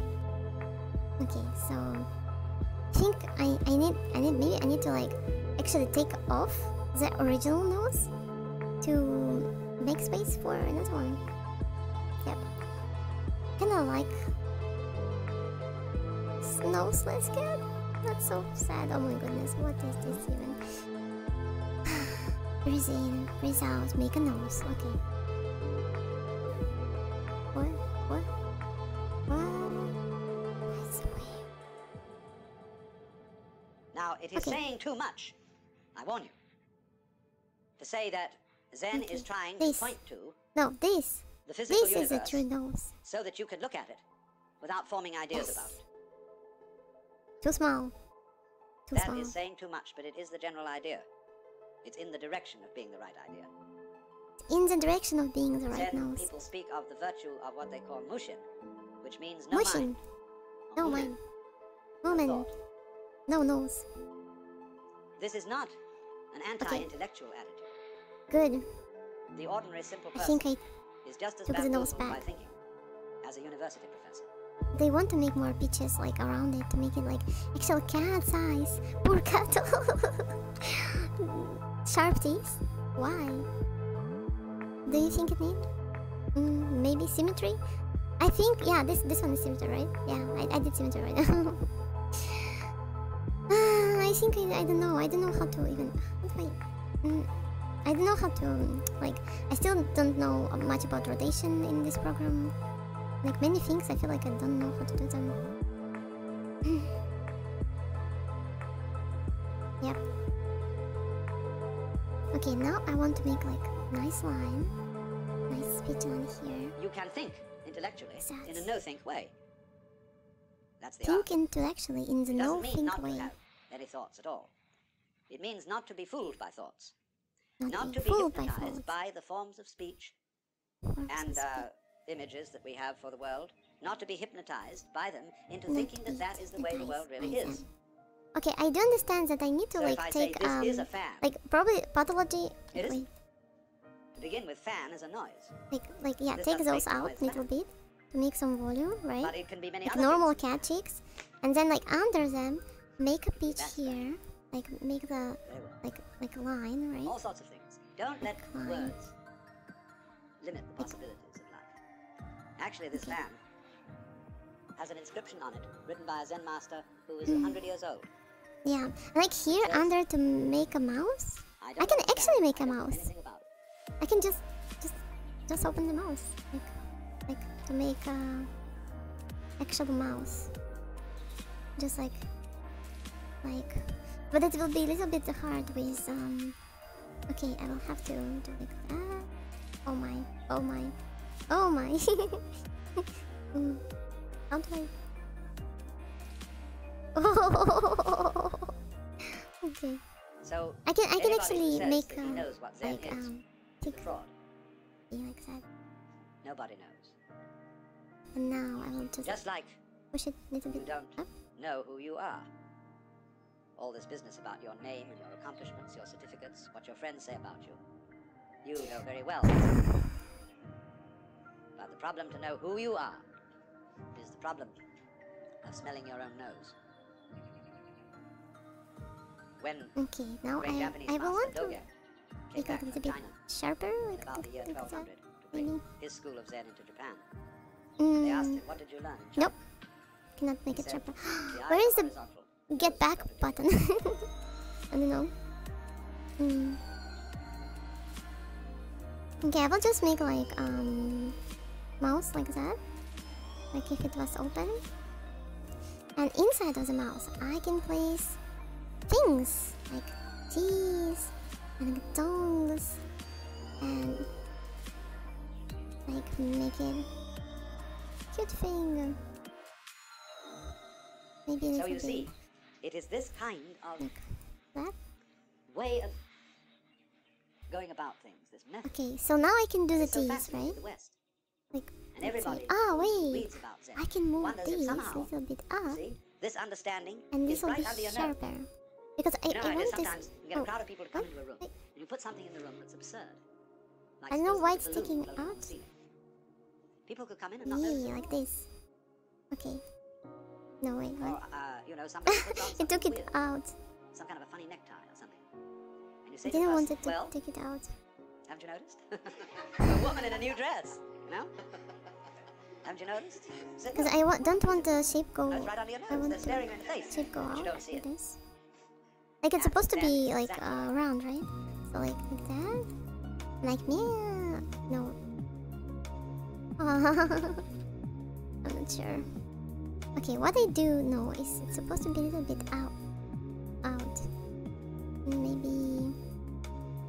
Okay, so I think I need to like actually take off the original nose to make space for another one. Yep. Kinda like noseless cat. That's so sad. Oh my goodness, what is this even? Breathe in, breathe out, make a nose. Okay. What? What? What? That's weird. Now, it is Okay. saying too much, I warn you, to say that Zen is Okay. trying This. to point to No, this. the physical This is a universe true nose. so that you can look at it without forming ideas Yes. about it. Too small. Too That small. is saying too much, but it is the general idea. It's in the direction of being the right idea. In the direction of being the right Zen nose. people speak of the virtue of what they call mushin, which means no Motion. mind. or No mumen, mind. no Woman. thought. No nose. This is not an anti-intellectual attitude. Good. The ordinary simple I person think is just as took the nose bamboozled by back. thinking as a university professor. they want to make more pitches like around it to make it like actual cat size. Poor cat. Sharp teeth. Why? Do you think it need? Maybe symmetry. I think yeah. This one is symmetry, right? Yeah, I did symmetry right now. I think I don't know. I don't know how to even. How do I don't know how to like. I still don't know much about rotation in this program. Like many things, I feel like I don't know how to do them. Yep. Okay, now I want to make like nice line, nice speech on here. You can think intellectually in a Exactly. no-think way. That's the Think art. intellectually in the It doesn't mean no-think not way. to have any thoughts at all. It means not to be fooled by thoughts. Not Not be to be fooled by hypnotized thoughts. by the forms of speech Forms of and speech. images that we have for the world. Not to be hypnotized by them into Not thinking to that be that is the way the world hypnotized really by is. them. Okay, I do understand that I need to So like if I say take this is a fan, like probably pathology. It is. Wait, to begin with, fan is a noise. like yeah, This take doesn't those make out noise, a little fan. bit to make some volume, right? But it can be many Like other normal things. cat cheeks, and then like under them, make a pitch That's here, like make the Very well. like a line, right? All sorts of things. Don't let Decline. words limit the possibilities of life. Actually, this fan has an inscription on it written by a Zen master who is 100 years old. Yeah, like here Yes. under to make a mouse. I I don't can understand. actually make a I don't know mouse. anything about it. I can just open the mouse, like to make a actual mouse. Just like, but it will be a little bit hard with Okay, I will have to do like that. Oh my, Oh my. How do I? Oh. Okay. So I can anybody actually says make that he knows what Zen like is, is a tick fraud. like that. Nobody knows. And now I will just like push it a little you bit don't up. know who you are. All this business about your name and your accomplishments, your certificates, what your friends say about you. You know very well. But the problem to know who you are is the problem of smelling your own nose. When Okay, now great I Japanese will master want to Dogen came make it back a little from bit China sharper, in like about the year that. 1200 to Maybe. bring his school of Zen into Japan. They asked him, what did you learn in China? Nope. Cannot make He it said, sharper. "The Where eyes is are the horizontal, get nose back perpendicular." button? I don't know. Okay, I will just make like mouse like that. Like if it was open. And inside of the mouse I can place things like teeth and tongues and like make it cute thing. Maybe a So little you bit see, it is this kind of like that. way of going about things, this method. Okay, so now I can do the It's so teeth, fascinating right? to the West. Like, And let's see. everybody Ah, who wait. reads about Zen I can move wonders if these a somehow, little bit up, see, this understanding and is this will right be under your nose. sharper. Because You know I how it is want sometimes this. you get a Oh, crowd of people to come what? into a room, Wait. and you put something in the room that's absurd. Like I don't know suppose why there's it's a balloon sticking floating on out. the ceiling. People could come in and not notice Yeah, it like at all. this. Okay. No, wait, Or, what? you know, somebody puts on It something took it weird, out. some kind of a funny necktie or something. And you I say to the didn't want person, it to well, take it out. haven't you noticed? A woman in a new dress, no? Haven't you noticed? Sit Because down. I don't want the shape go. No, it's right under your I nose. want They're the staring you in the face. shape go but out you don't see like it. this. Like it's supposed to be like round, right? So like that. Like me? No. I'm not sure. Okay, what I do know is it's supposed to be a little bit out.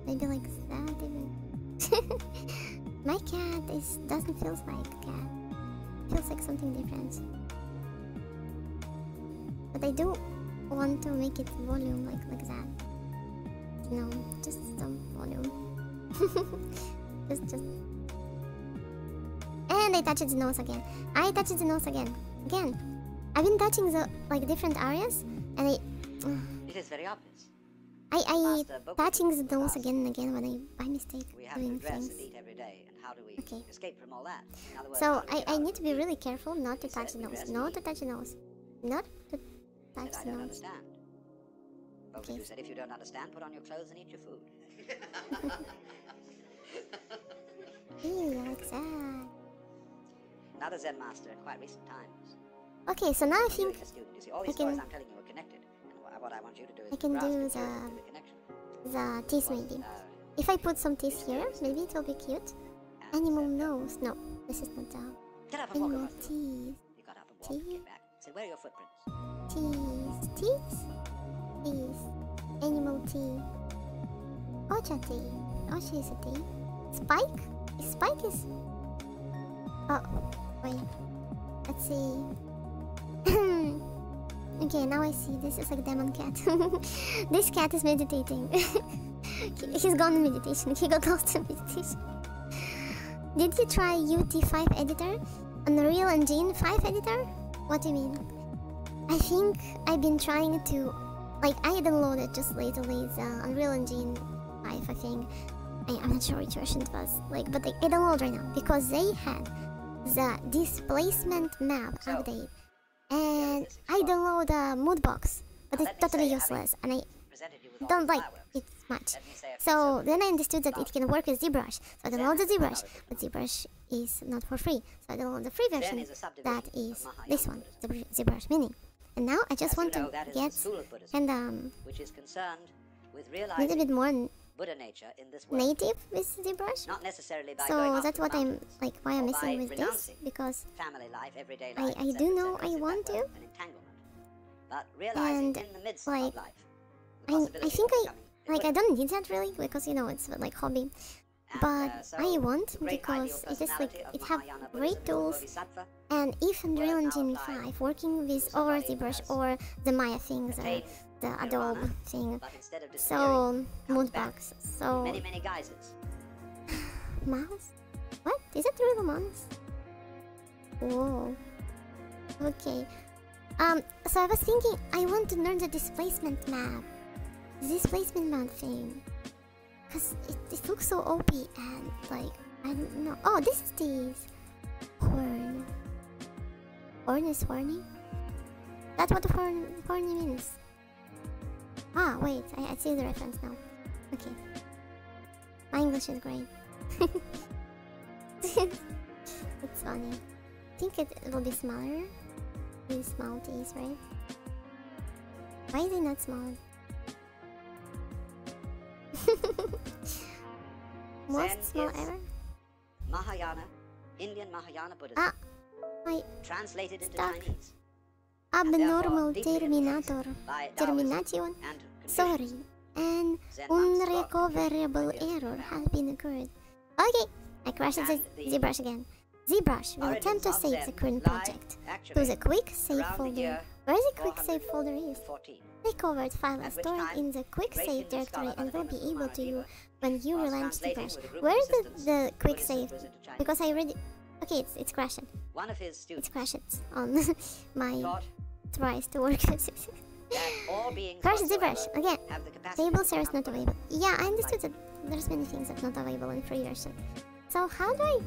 Maybe like that even. My cat doesn't feel like a cat. Feels like something different. But I do want to make it volume like that. No, just some volume. just. And I touched the nose again. Again. I've been touching the like different areas, and It is very obvious. I Master Boku touching the nose asked, again and again when I by mistake we have to doing dress things. and eat every day, and how do we Okay. escape from all that? In other words, So how do we get I out need of to be routine? really careful not to He touch said the we nose. dress Not and to eat. touch the nose. Not to He touch said, I the don't nose. understand. Boku Okay. said, if you don't understand, put on your clothes and eat your food. Ew, like that. Another Zen master in quite recent times. Okay, so now I think Being a student, you see, all these I can- stories I'm telling you are connected. And what I want you to do is I can grasp do and tune the- into the connection. the teeth Well, maybe. If I put some teeth here, maybe it will be cute. and Animal said, nose. No, this is not the Get up and walk animal across the room. teeth. He got up and walked and Teeth. came back. Said, where are your footprints? Teeth. Animal teeth. Ocha teeth. Ocha is a teeth. Spike? Spike is... Oh, wait. Let's see. Okay, now I see. This is like demon cat. This cat is meditating. He's gone in meditation. He got lost in meditation. Did you try UT5 editor? Unreal Engine 5 editor? What do you mean? I think I've been trying to... Like, I downloaded just lately the Unreal Engine 5, I think. I'm not sure which version it was. Like, but I download right now because they had the displacement map So, update. And I download a mood box, but Now, it's let me totally say, useless, and I Presented you with all don't these like fireworks. it much. Let me say a few So sentences then I understood that it about can work with ZBrush. So I download the Zen is ZBrush, another but ZBrush is not for free. So I download the free Zen version. is a subdivision That of is Mahayana this one, Buddhism. the ZBrush Mini. And now I just As you want know, to that is the get school of Buddhism, and which is concerned with a little realizing bit more Buddha nature in this world. native with ZBrush. Not necessarily by going So up that's to what the I'm mountains, like why I'm or messing by with this renouncing because family life, everyday I- life, I etc., do know etc., I as if want that were to. an entanglement. But realizing And, in the midst like, of life, the I possibility think of becoming a I Buddha. don't need that really because you know it's like hobby. but so I want the great because ideal it is like personality of it have Mahayana great Buddhism, tools, Bodhisattva, and if Unreal Word now Engine applied 5 working with to over somebody ZBrush as or the Maya things, attained the nirvana, Adobe thing, but instead of so disappearing, comes back Moodbox, in so many, many guises. mouse. What is it? Real mouse? Whoa. Okay. So I was thinking I want to learn the displacement map. The displacement map thing. Because it looks so OP and like, I don't know. Oh, this is this. Horn. Horn is horny? That's what the horny means. Ah, wait. I see the reference now. Okay. My English is great. It's funny. I think it will be smaller. These small T's, right? Why is it not small? Most Zen small is ever? Mahayana, Indian Mahayana Buddhism, Ah, my translated into stuck. Chinese, abnormal deeply terminator. by Taoism Termination? and Sorry. Confucius. An Zen monks brought unrecoverable ideas error from has been occurred. Okay, I crashed the And the ZBrush again. ZBrush will attempt to origins of save the Zen current lie project actually to the quick save around the folder. year Where the quick save folder is? 14. Recovered file At is which stored time, in the quick great save Indian directory scholar by and the will name be of able Kumara to you Deva when you was relaunch translating ZBrush. with a group Where of is assistants the quick Buddhism save? into Chinese. Because I already... Okay, it's crashing. One of his It's students crashed on my taught tries to work. that all beings Crash whatsoever ZBrush again. have the capacity Table to serves become not available. Yeah, I understood that there's many things that's not available in free version. So how do I...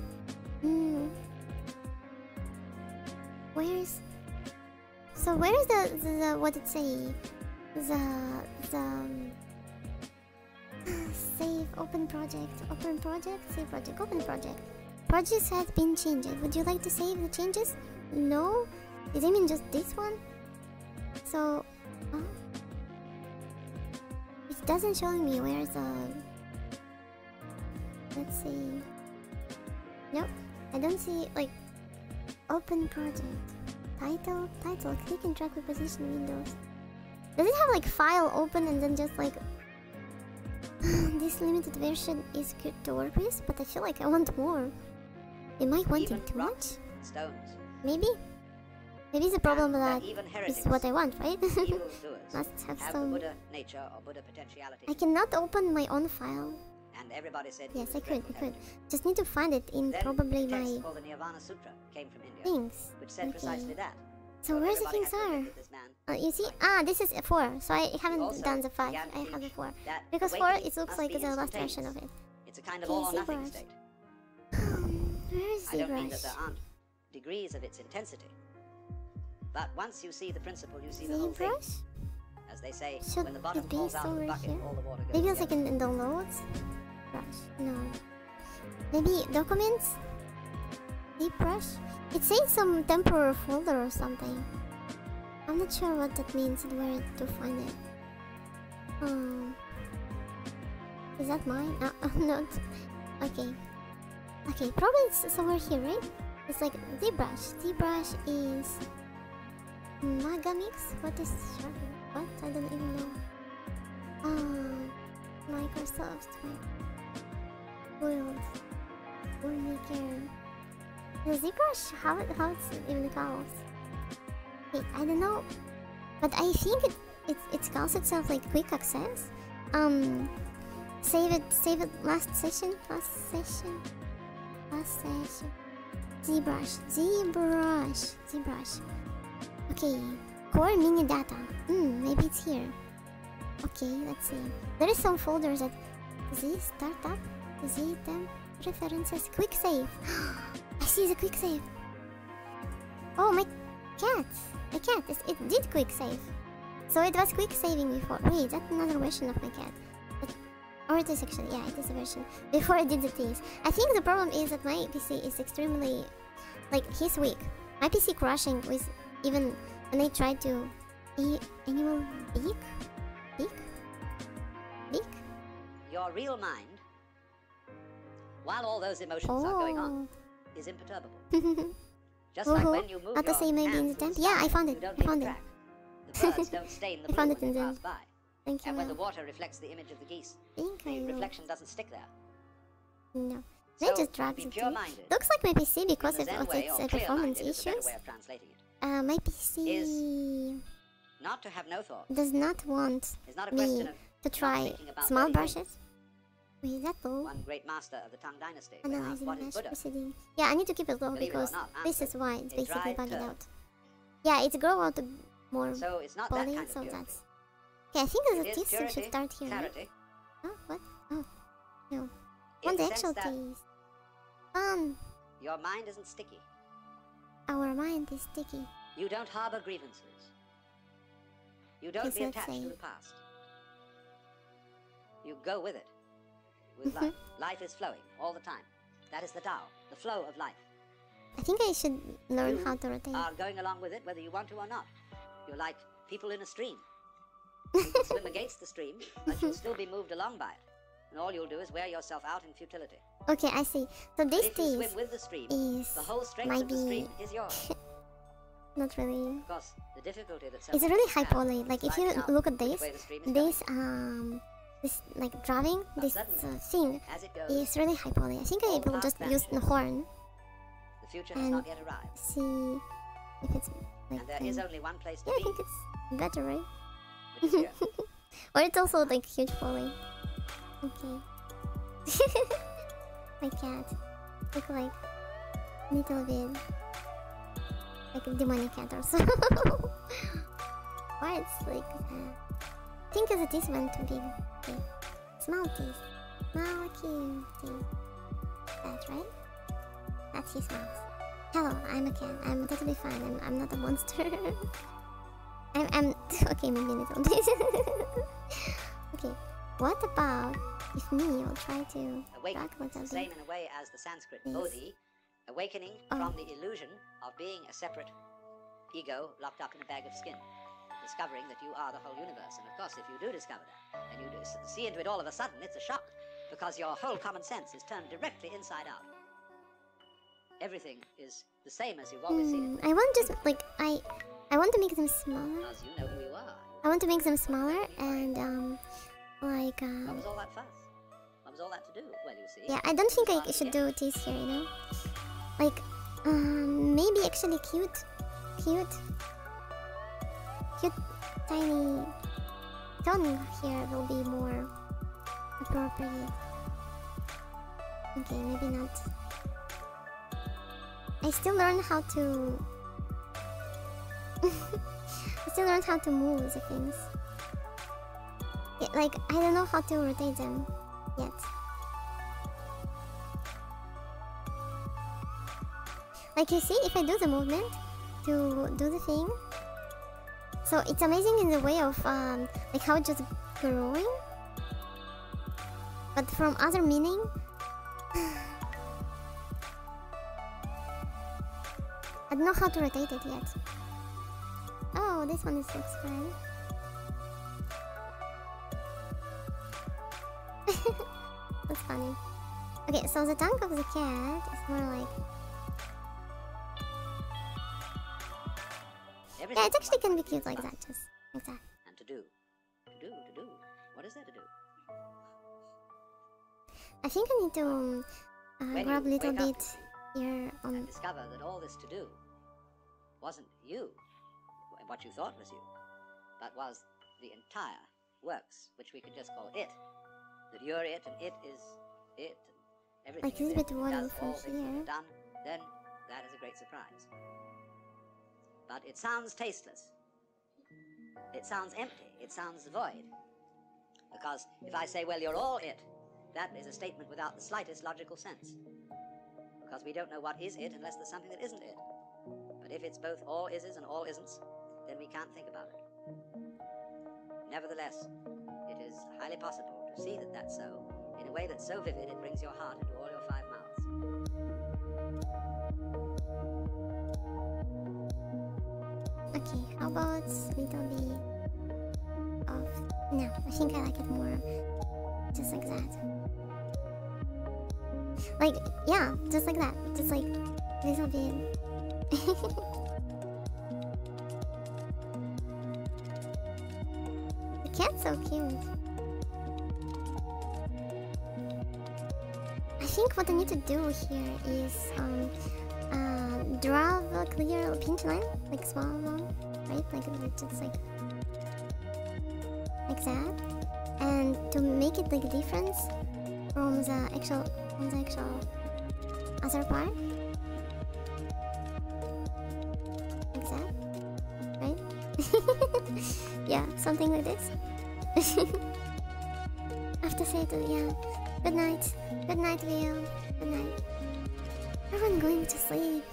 Where's... So where is the what it say? Save open project, save project, open project. Projects has been changed. Would you like to save the changes? No? Does it mean just this one? So... It doesn't show me where's the... Let's see... Nope, I don't see, like... Open project. Title, click and drag preposition windows. Does it have like file open and then just like... This limited version is good to work with, but I feel like I want more. Am I wanting Even too much? rocks, stones. Maybe? Maybe it's a problem And that even is heretics, what I want, right? evildoers, Must have have the some... Buddha nature or Buddha potentiality. I cannot open my own file. And everybody said he Yes, was I a could, dreadful heretic. Just need to find it in Then probably a text my called the Nirvana Sutra came from India, things. which said precisely that. So where's the everybody things had to are? admit that this man You see? Ah, this is 4, so I haven't also done the 5. began to I have the teach 4. that Because 4, awakening it looks must like be the last version instantaneous. of it. It's a kind of Okay, all or nothing ZBrush. state. Where is I don't mean that ZBrush? there aren't degrees of its intensity. But once you see the principle, you see the whole thing. ZBrush? As they say, Should when the bottom it be falls out of the somewhere bucket, here? all the water goes Maybe it's together. like in downloads? Brush. No. Maybe documents? ZBrush? It says some temporary folder or something. I'm not sure what that means and where to find it. Is that mine? No. Okay. Okay, probably it's somewhere here, right? It's like ZBrush. ZBrush is Megamix? What is short? What? I don't even know. Microsoft World Maker. The ZBrush? How it's even called? Okay, I don't know, but I think it calls itself like quick access. Save it last session. ZBrush. Okay, core mini data. Maybe it's here. Okay, let's see. There is some folders that Z startup, Z temp, references, quick save. I see the quick save. Oh, my cat. It did quick save. So it was quick saving before. Wait, that's another version of my cat. Or it is actually, yeah, it is a version. Before I did the things. I think the problem is that my PC is extremely, like, he's weak. My PC crashing with even when I tried to animal beak? Your real mind, while all those emotions are going on, is imperturbable. Just like when you move Not to your say maybe in hands the temp. to Yeah, I sky, found you it. don't I found leave it. a track. The birds don't stain the I blue found when it in they the... pass by. Thank you. And when the water reflects the image of the geese, Think I the know. reflection doesn't stick there. No. So, I just dragged be it. pure-minded. Looks like my PC because In the of Zen way, its or performance clear-minded is a better issues. way of translating it. My PC Not to have no thought. does not want It's not a question me of to not try thinking about small very brushes. things. Wait, is that low? One great master of the Tang Dynasty. when asked, Analyzing what is mesh Buddha? proceeding. Yeah, I need to keep it low Believe it or because not, this is answer, why it's a basically dry bugged turd. out. Yeah, it's grow out more So it's not that poly, kind of so purity. that's... Okay, I think It there's a is teeth should purity, start here, right? clarity. Oh, what? Oh, no. in Want the the actual sense that teeth. Your mind isn't sticky. Our mind is sticky. You don't harbor grievances. You don't Yes, be let's attached say. to the past. You go with it. With life. Life is flowing all the time. That is the Tao, the flow of life. I think I should learn You how to rotate. are going along with it whether you want to or not. You're like people in a stream. You can swim against the stream, but you'll still be moved along by it. And all you'll do is wear yourself out in futility. Okay, I see. So But this if you swim teeth with the stream, is the whole strength might of the be stream is yours. not really. Of course, the difficulty that It's some really people high have poly. Like if you finding out look at which this, way the stream is this like driving But this suddenly, thing as it goes, is really high poly. I think I all will past just use the vanishes. horn, the future has and not yet arrived. see if it's like. And there is only one place to Yeah, I be, think it's better, right? which is here. Or it's also like huge poly. Okay. My cat look like little bit like a demonic cat or so. Why it's like that? I think because it is meant to be okay. Small teeth. Small cute teeth. That's right. That's his mouth. Hello, I'm a cat. I'm totally fine. I'm not a monster. I'm okay, maybe a little bit. Okay, what about if me will try to Awakening talk with is the something? same in a way as the Sanskrit Yes. bodhi, awakening Oh. from the illusion of being a separate ego locked up in a bag of skin, discovering that you are the whole universe. And of course, if you do discover that, and you do see into it all of a sudden, it's a shock, because your whole common sense is turned directly inside out. Everything is the same as you've always seen it, I want just like I want to make them smaller. because you know who you are. I want to make them smaller and like What was all that fuss? What was all that to do? Well, you see. yeah, I don't think I Start should again. do teeth here, you know? Like maybe actually cute tiny tongue here will be more appropriate. Okay, maybe not. I still learn how to I still learn how to move the things. Yeah, like I don't know how to rotate them yet. Like you see, if I do the movement to do the thing, so it's amazing in the way of like how it's just growing, but from other meaning. I don't know how to rotate it yet. Oh, this one looks fine. That's funny. Okay, so the tongue of the cat is more like... Yeah, it actually can be cute like that, just like that. And to do. What is there to do? I think I need to When grab a you little wake up bit here on... and discover that all this to do wasn't you, what you thought was you, but was the entire works, which we could just call it. That you're it and it is it and everything Like is this it, bit and water does from all things that here. are done, then that is a great surprise. But it sounds tasteless. It sounds empty. It sounds void. Because if I say, well, you're all it, that is a statement without the slightest logical sense. Because we don't know what is it unless there's something that isn't it. But if it's both all ises and all isn'ts, then we can't think about it. Nevertheless, it is highly possible to see that that's so, in a way that's so vivid it brings your heart into all your five mouths. Okay, how about little bit of... No, I think I like it more just like that. Like, yeah, just like that. Just like little bit. The cat's so cute. I think what I need to do here is draw a clear pinch line, like small one, right? Like just like that, and to make it like a difference from the actual other part, like that, right? Yeah, something like this. I have to say to yeah. Good night, Will. Good night. Everyone going to sleep.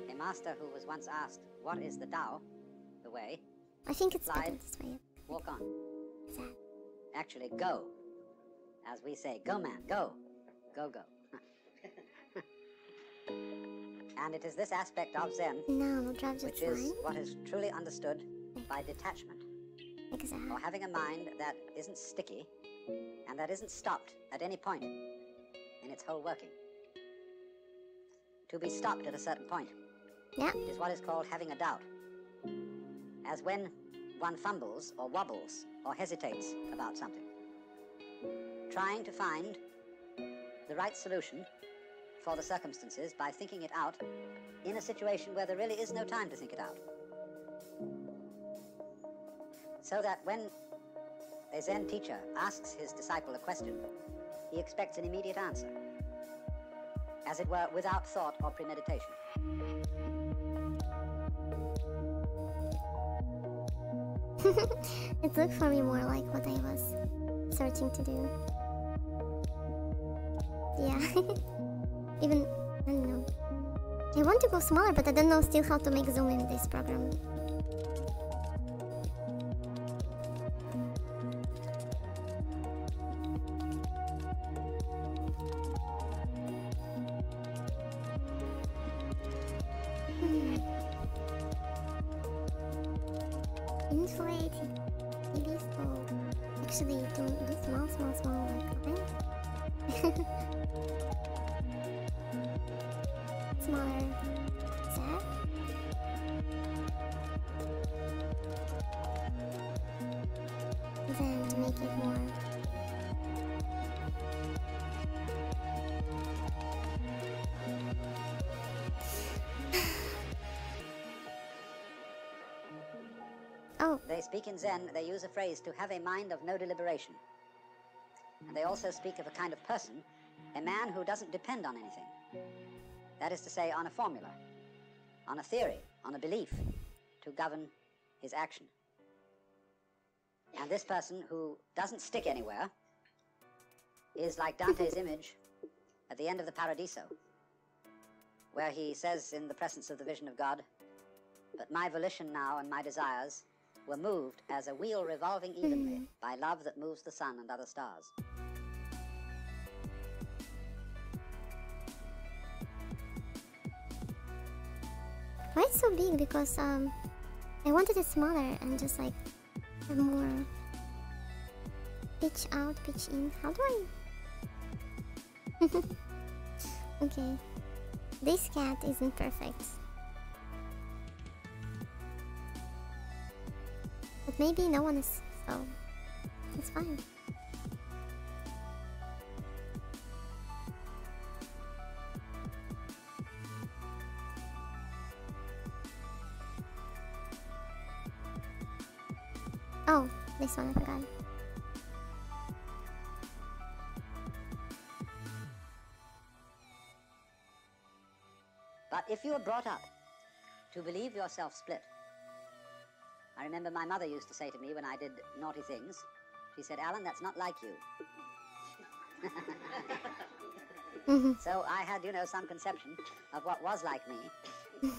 A master who was once asked, "What is the Tao?" The way. I think it's better Slide. this way. Walk on. Exactly. Actually, go. As we say, go man, go. Go, go. And it is this aspect of Zen Now we'll drive which this is line. what is truly understood by detachment, Exactly. or having a mind that isn't sticky and that isn't stopped at any point in its whole working. To be stopped at a certain point Yeah. is what is called having a doubt. As when one fumbles or wobbles or hesitates about something, trying to find the right solution for the circumstances by thinking it out in a situation where there really is no time to think it out. So that when a Zen teacher asks his disciple a question, he expects an immediate answer, as it were, without thought or premeditation. It looked for me more like what I was searching to do. Yeah. Even, I don't know. I want to go smaller, but I don't know still how to make zoom in this program. Inflate. Maybe so. Actually, do small, like, okay? Smaller. That. Then to make it more. Oh, They speak in Zen, they use a phrase to have a mind of no deliberation. And they also speak of a kind of person, a man who doesn't depend on anything. That is to say, on a formula, on a theory, on a belief to govern his action. And this person who doesn't stick anywhere is like Dante's image at the end of the Paradiso, where he says in the presence of the vision of God, "But my volition now and my desires were moved as a wheel revolving evenly by love that moves the sun and other stars." why it's so big? Because I wanted it smaller and just like have more pitch out, pitch in. How do I? Okay, this cat isn't perfect, but maybe no one is, so it's fine. Oh, this one I forgot. But if you are brought up to believe yourself split, I remember my mother used to say to me when I did naughty things, she said, "Alan, that's not like you." So I had, some conception of what was like me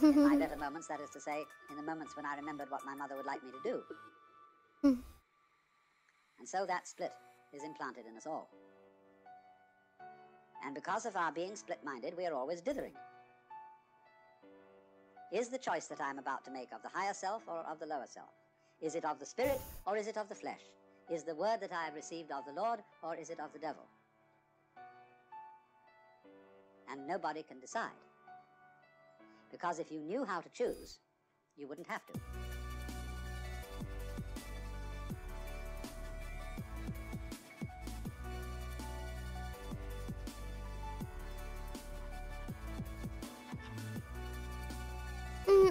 in my better moments, that is to say, in the moments when I remembered what my mother would like me to do. And so that split is implanted in us all. And because of our being split-minded, we are always dithering. Is the choice that I'm about to make of the higher self or of the lower self? Is it of the spirit or is it of the flesh? Is the word that I have received of the Lord or is it of the devil? And nobody can decide. Because if you knew how to choose, you wouldn't have to.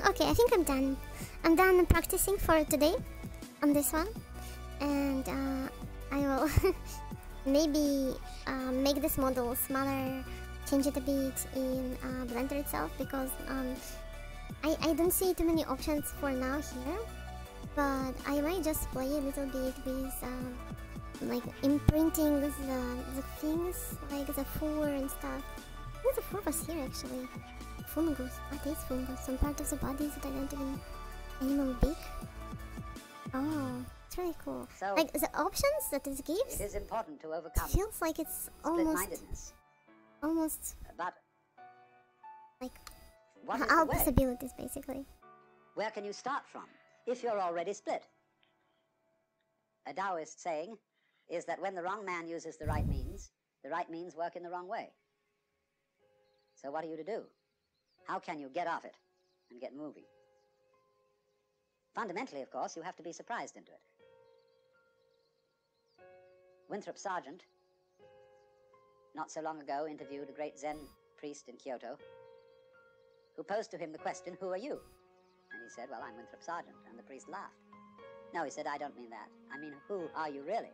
Okay, I think I'm done. I'm done practicing for today on this one. And I will maybe make this model smaller, change it a bit in Blender itself, because I don't see too many options for now here. But I might just play a little bit with like imprinting the things, like the fur and stuff. I think the fur was here actually. Fungus. What is fungus? Some part of the body that I don't even animal beak. Oh, it's really cool. So, like the options that it gives. It is important to overcome. Feels like it's almost but like what is all the way? possibilities basically. Where can you start from if you're already split? A Taoist saying is that when the wrong man uses the right means work in the wrong way. So what are you to do? How can you get off it and get moving? Fundamentally, of course, you have to be surprised into it. Winthrop Sargent, not so long ago, interviewed a great Zen priest in Kyoto, who posed to him the question, "Who are you?" And he said, "Well, I'm Winthrop Sargent." And the priest laughed. "No," he said, "I don't mean that. I mean, who are you really?"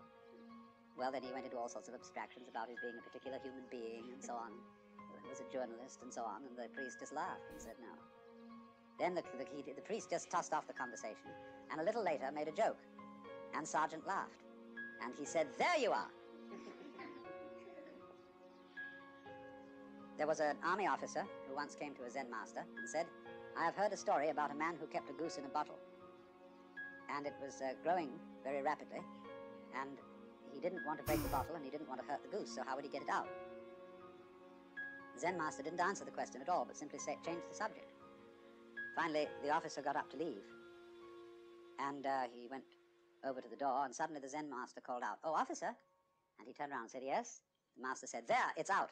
Well, then he went into all sorts of abstractions about his being a particular human being and so on. He was a journalist and so on, and the priest just laughed and said no. Then the priest just tossed off the conversation, and a little later made a joke, and Sargent laughed. And he said, "There you are." There was an army officer who once came to a Zen master and said, "I have heard a story about a man who kept a goose in a bottle. And it was growing very rapidly, and he didn't want to break the bottle and he didn't want to hurt the goose, so how would he get it out?" The Zen master didn't answer the question at all, but simply changed the subject. Finally, the officer got up to leave, and he went over to the door, and suddenly the Zen master called out, "Oh, officer!" And he turned around and said, "Yes?" The master said, "There, it's out."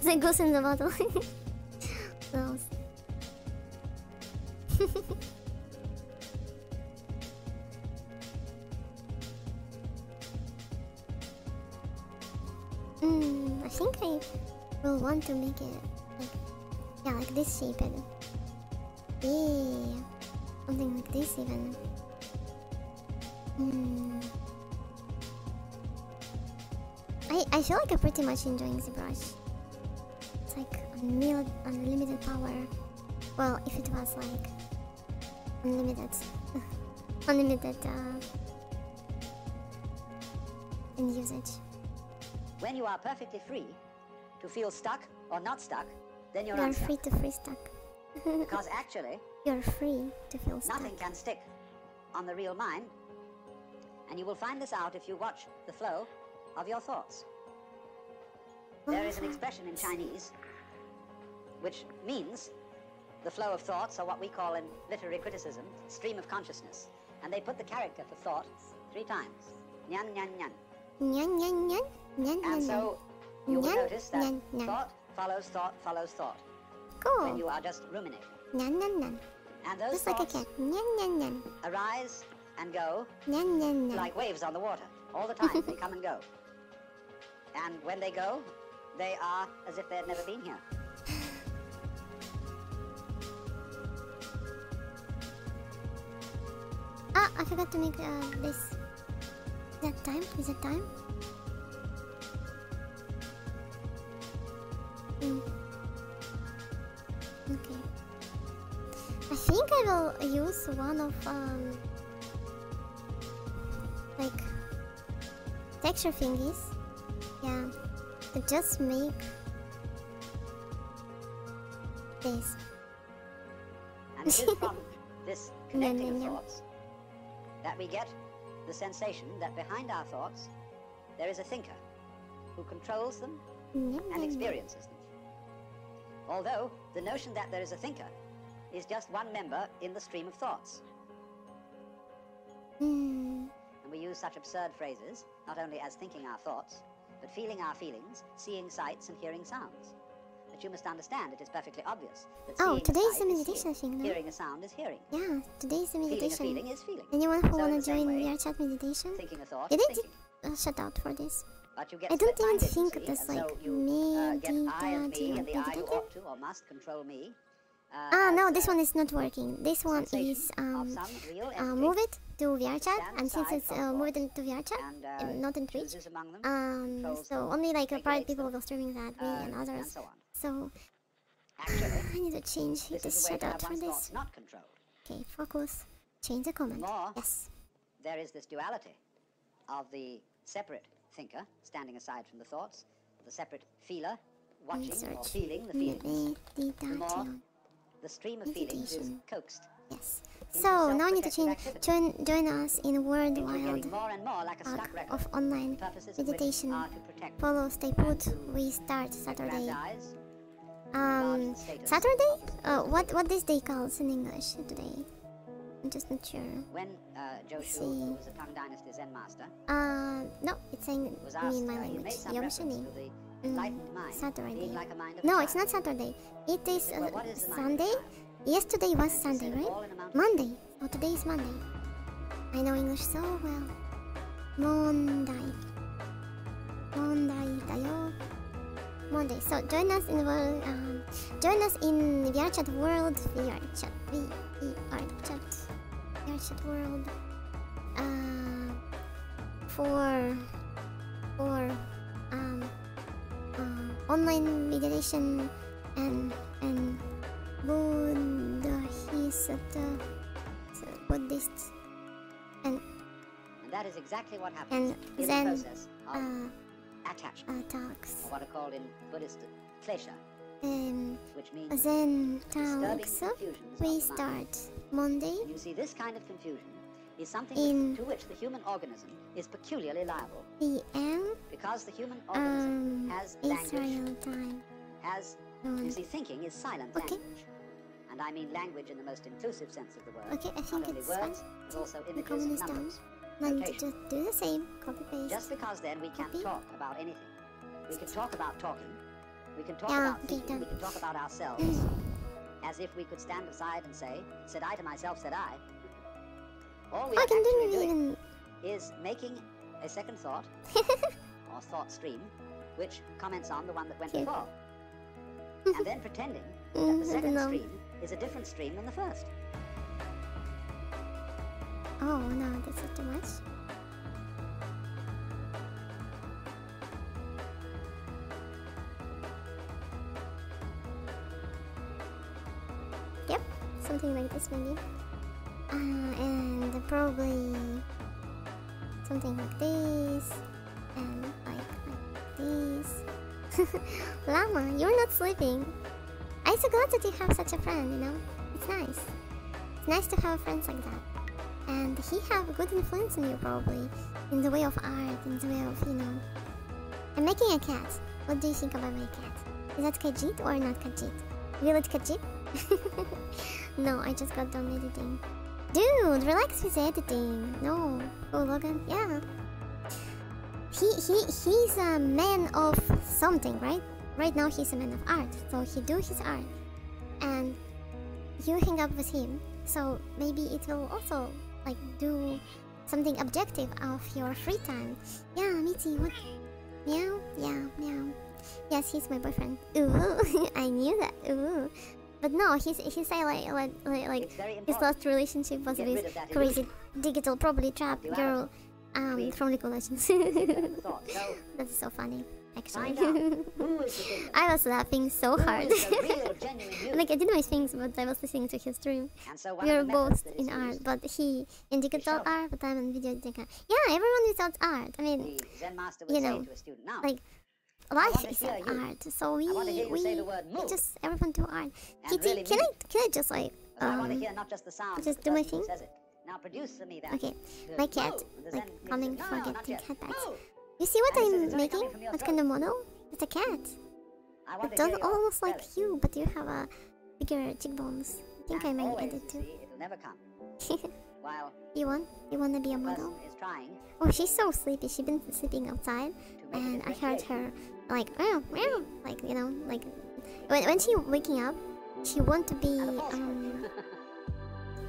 The goose in the bottle. Gross. I think I will want to make it like this shape and something like this even. I feel like I'm pretty much enjoying the brush. It's like unlimited power. Well, if it was like unlimited in usage. When you are perfectly free to feel stuck or not stuck, then you're You're unstuck. free to free stuck. Because actually, you're free to feel stuck. nothing can stick on the real mind, and you will find this out if you watch the flow of your thoughts. There is an expression in Chinese which means the flow of thoughts, or what we call in literary criticism, stream of consciousness. And they put the character for thought 3 times. Nyan, nyan, nyan. Nyan, nyan, nyan. Nyan, And nyan, so you will nyan, notice that nyan, nyan. thought follows thought follows thought. Cool. When you are just ruminating. Nyan, nyan, nyan. And those Just like a thoughts cat. Nyan, nyan, nyan. arise and go Nyan, nyan, nyan. like waves on the water. All the time, they come and go. And when they go, they are as if they had never been here. Ah, I forgot to make this. Is that time? Is it time? Okay. I think I will use one of like texture thingies. Yeah, to just make this. And it is from this connecting of thoughts that we get the sensation that behind our thoughts there is a thinker who controls them and experiences them. Although the notion that there is a thinker is just one member in the stream of thoughts. And we use such absurd phrases, not only as thinking our thoughts, but feeling our feelings, seeing sights and hearing sounds. But you must understand, it is perfectly obvious that Oh, seeing today's sight the is meditation seeing, thing, no? hearing a sound is hearing. Yeah, today's the meditation. Feeling a feeling is feeling. Anyone who So in wanna the same join way, VR chat meditation? thinking a thought You is did thinking. shut out for this. But you get I don't even split-minded, you think see, that's and like so you me, get I and me, and the I who ought to or must control me. no, this one is not working. This one is move it to VR chat, and since it's move it into VR chat, not in Twitch, so only like private people will streaming that, me and others. So Actually, I need to change this the is the way to setup have for one's this. thoughts not controlled. Okay, focus. Change the comment. More. Yes. There is this duality of the separate thinker standing aside from the thoughts, the separate feeler watching or feeling the feelings. The more the stream of feelings is Meditation. coaxed. Yes. So now I need to change. Join us in World Into Wild getting more and more like a stuck record. of online Purposes of which meditation. are to protect Follow, stay put. We start Saturday. Saturday? What this day calls in English today? I'm just not sure. When Joshu, who was a Tang Dynasty Zen master, no, it's saying was me asked, in my you language. made some reference Yomshini. to the enlightened mind Saturday. being like a mind of No, a it's not child. Saturday. It is Well, what is the mind of a Sunday. child? Yesterday was They Sunday, said right? all in a mountain. Monday. Oh, today is Monday. I know English so well. Monday. Monday, dayo. Monday. So join us in world. Join us in VR Chat World. VR Chat. VR Chat. VR Chat World. For online meditation and Buddhists and that is exactly what happens in Zen the process of attachment, talks. or what are called in Buddhist klesha, which means Zen disturbing talks. confusions We of the mind. start Monday. You see, this kind of confusion is something In to which the human organism is peculiarly liable, PM because the human organism has language, Israel time. has, you see, thinking is silent Okay. language. And I mean language in the most inclusive sense of the word. Okay, I think Not only it's words, fine. but also The images comment and is done. numbers. Now I need to Location. just do the same. Copy paste. Just because then we can't Copy. talk about anything. We can talk about talking. We can talk Yeah, about okay, thinking. We done. can talk about ourselves. As if we could stand aside and say, said I to myself, said I. All we I are can actually do doing even. is making a second thought, or thought stream, which comments on the one that went Here. before. And then pretending that the I don't second know. stream is a different stream than the first. Oh no, that's not too much. Yep, something like this maybe. And probably something like this, and like this. Llama, you're not sleeping. I'm so glad that you have such a friend, you know? It's nice. It's nice to have friends like that. And he have a good influence on you probably, in the way of art, in the way of, you know. I'm making a cat. What do you think about my cat? Is that Kajit or not Kajit? Will it Kajit? No, I just got done editing. Dude, relax with editing. No. Oh, Logan? Yeah. He's a man of something, right? Right now he's a man of art, so he do his art. And you hang up with him, so maybe it will also like do something objective of your free time. Yeah, Mitzi, what? Meow? Yeah, meow. Yes, he's my boyfriend. Ooh, I knew that. Ooh. But no, he say like It's very his important. last relationship was Get with rid of that crazy digital, probably trap Duality. girl Create from League of Legends. thought. So That's so funny, actually. find out who is the thinker. I was laughing so Who hard. is the real, genuine you? Like I did my things, but I was listening to his stream. And so one We of are the methods both that is in art, used, but he in digital show. art, but I'm in video editing. Yeah, everyone without art. I mean, the Zen master would you say know, to a student, now, like want life to is hear an you. art. So we I want to hear you say the word move. just everyone do art. And Kitty, really can mean I just like but I want to hear not just the sound, just but do the my person who thing? says it. Now produce for me that. Okay, Good. my cat Move. And the like Zen leader calling says, for no, not getting yet. cat bites. Move. You see what And he says, I'm it's only making? coming from your What throat. kind of model? It's a cat. I want It to hear does your almost like belly. you, but you have a bigger cheekbones. I think I And might always, edit you too. see, it'll never come. While You wanna be a the model? person is trying Oh, she's so sleepy. She's been sleeping outside, to make and a I heard differentiation. her like meow, meow, like you know, like when she waking up, she want to be And a false one.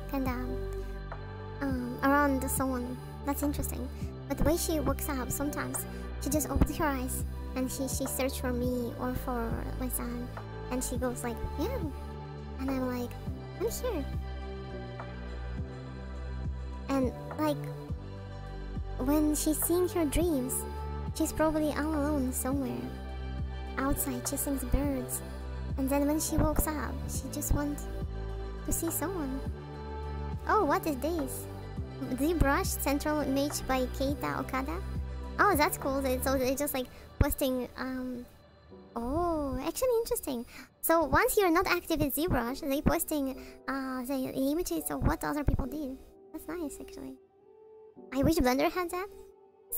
kind of around someone. That's interesting. But the way she wakes up, sometimes she just opens her eyes and she searches for me or for my son, and she goes like, yeah, and I'm like, I'm here. And like, when she's seeing her dreams, she's probably all alone somewhere outside chasing the birds, and then when she wakes up, she just wants to see someone. Oh, what is this? ZBrush central image by Keita Okada. Oh, that's cool. So they're just like posting. Oh, actually interesting. So once you're not active in ZBrush, they posting the images of what other people did. That's nice, actually. I wish Blender had that.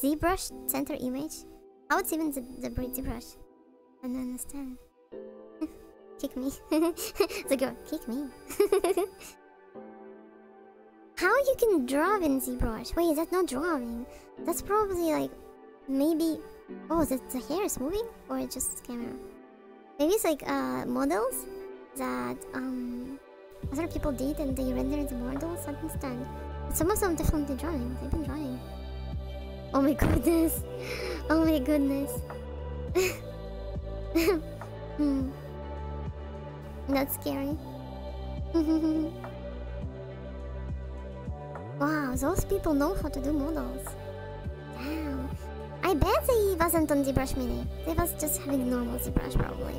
ZBrush center image. How it's even the ZBrush? I don't understand. Kick me. The girl, kick me. How you can draw in ZBrush? Wait, that's not drawing. That's probably like, maybe... Oh, the hair is moving? Or it's just camera? Maybe it's like models that other people did and they rendered the models. I don't understand. But some of them definitely drawing. They've been drawing. Oh my goodness. Oh my goodness. That's scary. Wow, those people know how to do models. Damn. I bet they wasn't on ZBrush Mini. They was just having normal ZBrush probably.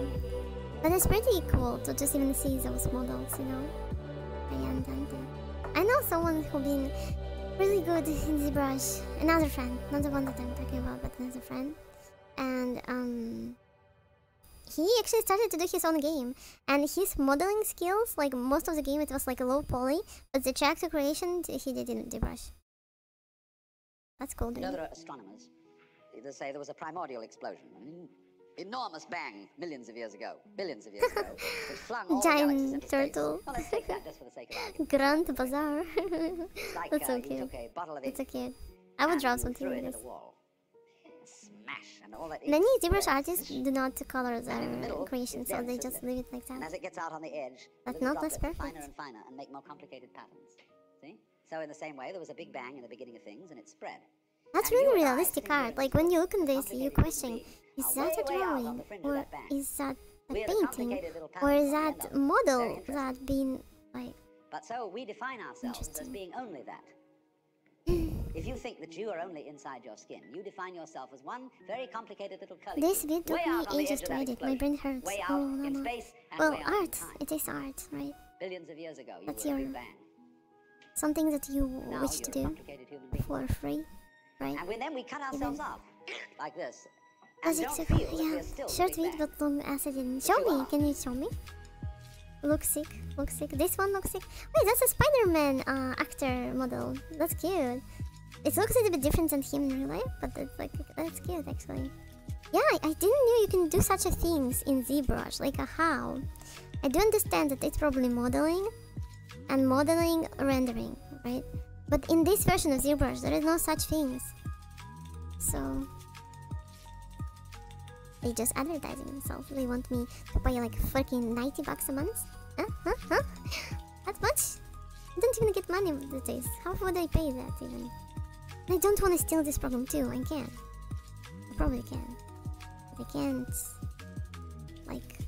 But it's pretty cool to just even see those models, you know? I know someone who been really good in ZBrush. Another friend, not the one that I'm talking about, but another friend. And he actually started to do his own game, and his modeling skills, like most of the game, it was like a low poly, but the character creation he did in ZBrush. That's cool, dude. You know, there are astronomers. They say there was a primordial explosion, an enormous bang millions of years ago, billions of years ago, which flung all galaxies into turtle. Space. Well, let's take that just for the sake of argument. Grand Bazaar. Like, That's so you cute. took a bottle of It's ink so cute. I would draw and something threw like it at this. a wall. Smash, and all that ink Many ZBrush spread. artists do not color And in the their middle, creation, it's so dense, they isn't just it? leave it like And that. as it gets out on the edge, But little not less droplets perfect. finer and finer and make more complicated patterns. See? So in the same way, there was a big bang in the beginning of things, and it spread. That's And you really and I, realistic sitting here art. in Like this when you little look at this, you complicated question, human being, is are that a way out on drawing? the fringe of Or that bang. is that a We're the painting? complicated little Or is patterns on the that end of it. model Very interesting. that been like... But so we define ourselves as Interesting. being only that. If you think that you are only inside your skin, you define yourself as one very complicated little curly This cube, bit took way me out on the ages edge of to that edit. My explosion, brain hurts. way Oh, out no, in no. space and Well, way out in art. time. It is art, right? Billions of years ago, you That's were a your- big bang. Something that you Now wish to you're a do complicated human being. for free, right? And then we cut ourselves off, like this. Does And it don't so feel that yeah, we're still the short big video bang. but long as I didn't. Show you me, are. can you show me? Looks sick, looks sick. This one looks sick. Wait, that's a Spider-Man actor model. That's cute. It looks a little bit different than him in real life, but it's like, that's cute actually. Yeah, I didn't know you can do such a things in ZBrush, like how. I do understand that it's probably modeling and modeling rendering, right? But in this version of ZBrush, there is no such things. So they just advertising themselves. They want me to pay like fucking $90 a month? Huh? That much? I don't even get money these days. How would I pay that even? I don't want to steal this program too. I can. I probably can. But I can't. Like,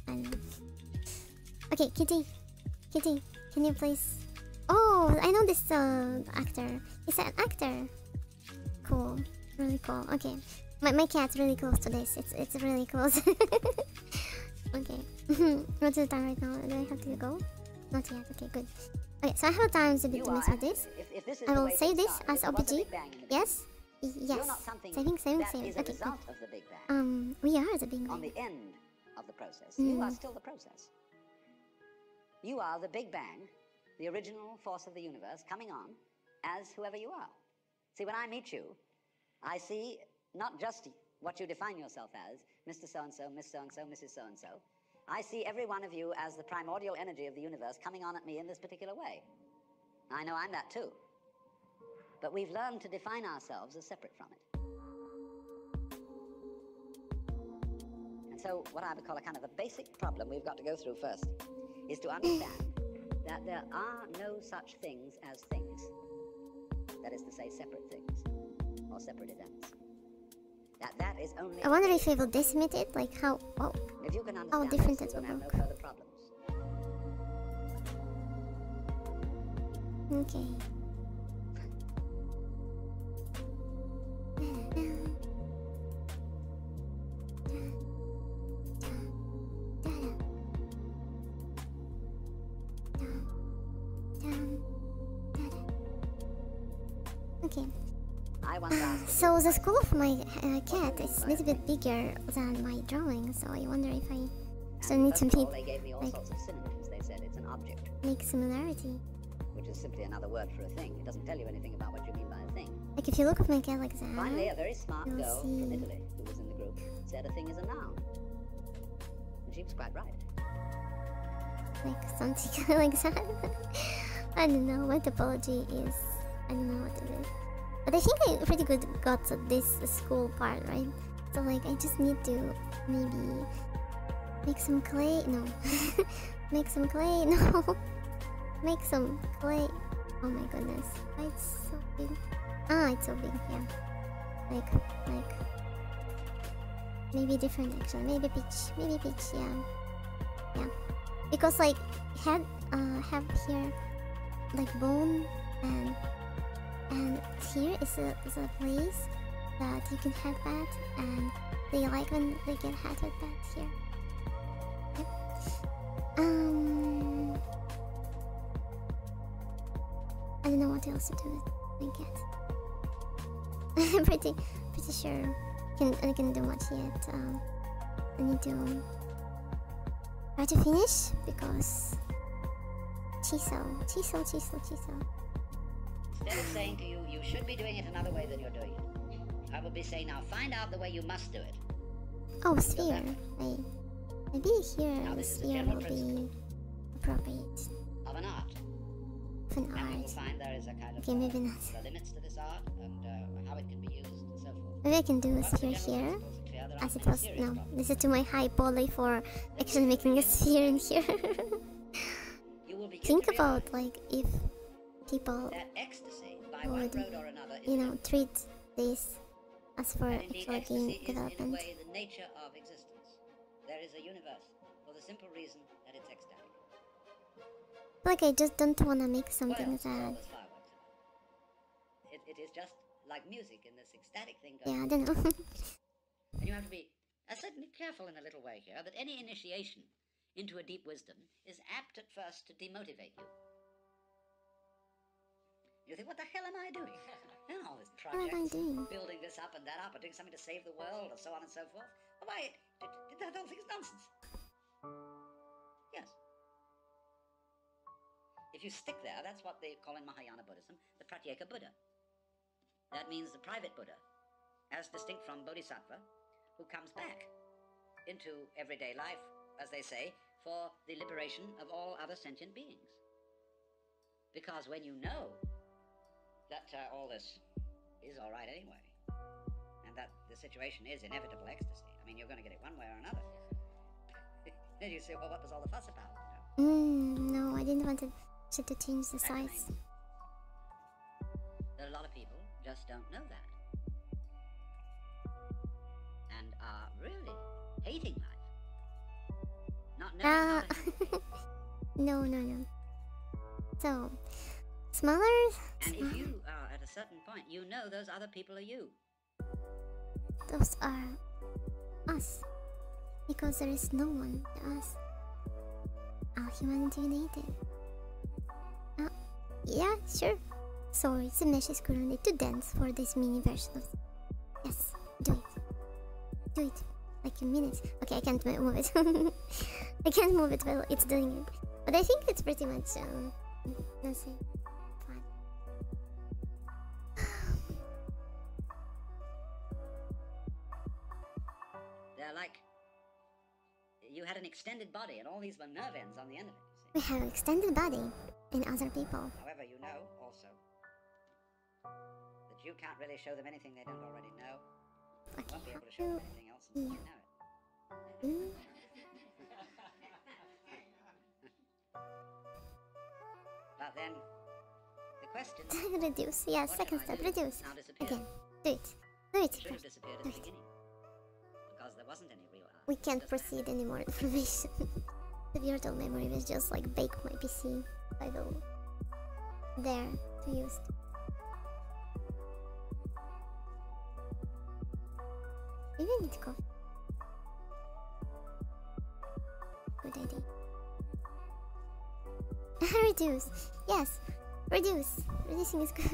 I don't know. Okay, Kitty. Kitty, can you please? Oh, I know this actor. He's an actor. Cool. Really cool. Okay. My cat's really close to this. It's really close. Okay. What's the time right now? Do I have to go? Not yet. Okay, good. Okay, so I have time to mess with this. If this is I the will way save things this started, as if there was a OBG. Big Bang in the beginning, Yes? You're Yes. not something Saving. that is a Okay, good. result of the Big Bang. We are the Big On Bang. the end of the process, you are Mm. still the process. You are the Big Bang, the original force of the universe, coming on as whoever you are. See, when I meet you, I see not just what you define yourself as, Mr. So-and-so, Miss So-and-so, Mrs. So-and-so. I see every one of you as the primordial energy of the universe coming on at me in this particular way. I know I'm that too. But we've learned to define ourselves as separate from it. And so what I would call a kind of a basic problem we've got to go through first is to understand that there are no such things as things. That is to say, separate things, or separate events. That is only... I wonder if it will decimate it, like how... Oh, if you can how understand different this, it you will will have look. no further problems. Okay. Okay. I once asked So the skull of my cat is a little bit bigger than my drawing, so I wonder if I still need to first of all, they make, gave me all like, sorts of synonyms. They said it's an object, make similarity. which is simply another word for a thing. It doesn't tell you anything about what you mean by a thing. Like if you look at my cat like that, Finally, a very smart you'll girl see- from Italy who was in the group said a thing is a noun. And she was quite right. like something like that. I don't know. My topology is, I don't know what it is. But I think I pretty good got to this school part, right? So like I just need to maybe make some clay. No. Make some clay. No. Make some clay. Oh my goodness. Why it's so big? Ah, it's so big, yeah. Like maybe different actually. Maybe peach, yeah. Yeah. Because like have here like bone and here is a place that you can headbutt, and they like when they get headbutt here. Yep. I don't know what else to do with my cat. I'm pretty sure I can do much yet. I need to try to finish because chisel. Instead of saying to you, you should be doing it another way than you're doing it, I will be saying, now find out the way you must do it. Oh, sphere. Maybe here Now, the this is a sphere general will be principle. appropriate. Of an art. Of an And you will art. find there is a kind of Okay, maybe not. the limits to this art and how it can be used and so forth. Maybe I can do a Once the sphere general here. principles are clear, there As aren't it many was. serious No, problems. this is to my high poly for actually making a sphere in here. You will begin Think to about realize like if people that ecstasy, by one would, road or another, is you know, treat this as for and indeed, actual game ecstasy is in a development. way the nature of existence. There is a universe for the simple reason that it's ecstatic. Like I just don't wanna make What something else is all that, this fireworks about? It is just like music in this ecstatic thing yeah, going I on. don't know. And you have to be certainly careful in a little way here that any initiation into a deep wisdom is apt at first to demotivate you. You think, what the hell am I doing? And all this What am I projects, doing? building this up and that up, or doing something to save the world, or so on and so forth. Oh, why, that whole thing's nonsense. Yes. If you stick there, that's what they call in Mahayana Buddhism the Pratyeka Buddha. That means the private Buddha, as distinct from Bodhisattva, who comes back into everyday life, as they say, for the liberation of all other sentient beings. Because when you know that all this is all right anyway, and that the situation is inevitable ecstasy, I mean, you're going to get it one way or another. Then you say, well, what was all the fuss about? You know? No, I didn't want to change the Happening. size. That a lot of people just don't know that. And are really hating life. Not knowing how to handle it. No. So, smaller. And if you are at a certain point, you know those other people are you. Those are us. Because there is no one to us. All humanity united. Yeah, sure. Sorry, the mesh is currently too dense for this mini version of. Yes, do it. Do it. Like a minute. Okay, I can't move it. I can't move it while it's doing it. But I think it's pretty much, let's say, fine. They're like, you had an extended body and all these were nerve ends on the end of it, you We see. have extended body in other people. However, you know also that you can't really show them anything they don't already know. You Okay, won't be able to how show them to- anything else until you know it. Mm, But then, the question Reduce. Yeah, What second did I step. do? Reduce. Now disappeared. Again. Do it. Do it. It should have First. disappeared at Do the it. beginning. Because there wasn't any real art. We can't Just proceed any more information. The virtual memory was just like bake my PC title there to use. Maybe I need coffee. Good idea. Reduce. Yes. Reduce. Reducing is good.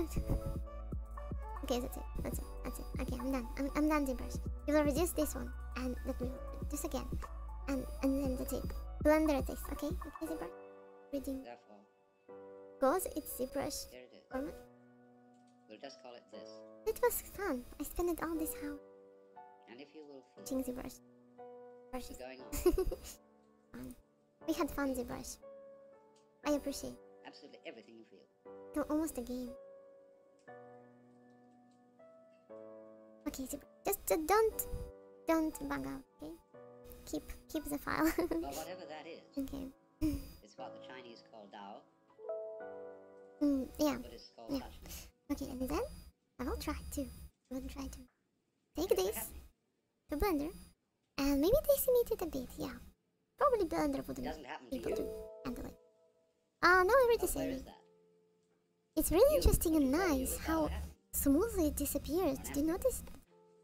Okay, that's it. That's it. That's it. Okay, I'm done. I'm done, ZBrush. You will reduce this one, and let me reduce again, and then that's it. Blender this. Okay. Okay, ZBrush. Reading. Therefore, Goes. It's ZBrush here it is. format. We'll just call it this. It was fun. I spent it all this house And if you will feel watching ZBrush. Brushes. going on, Fun. We had fun, ZBrush. I appreciate. absolutely everything you feel. No, almost a game. Okay, ZBrush. Just don't bug out. Okay. Keep the file. Well, whatever that is, Okay. it's what the Chinese call Tao, Yeah. Buddhists call Yeah. suchness. Okay, and then I will try to take What's this happening? to Blender and maybe decimate it a bit. Yeah. Probably Blender It wouldn't doesn't happen be to able to you. handle it. No, I already Well, where saved is it. that? It's really You- interesting and you tell you nice it's how not happening. smoothly it disappears. Did you notice that?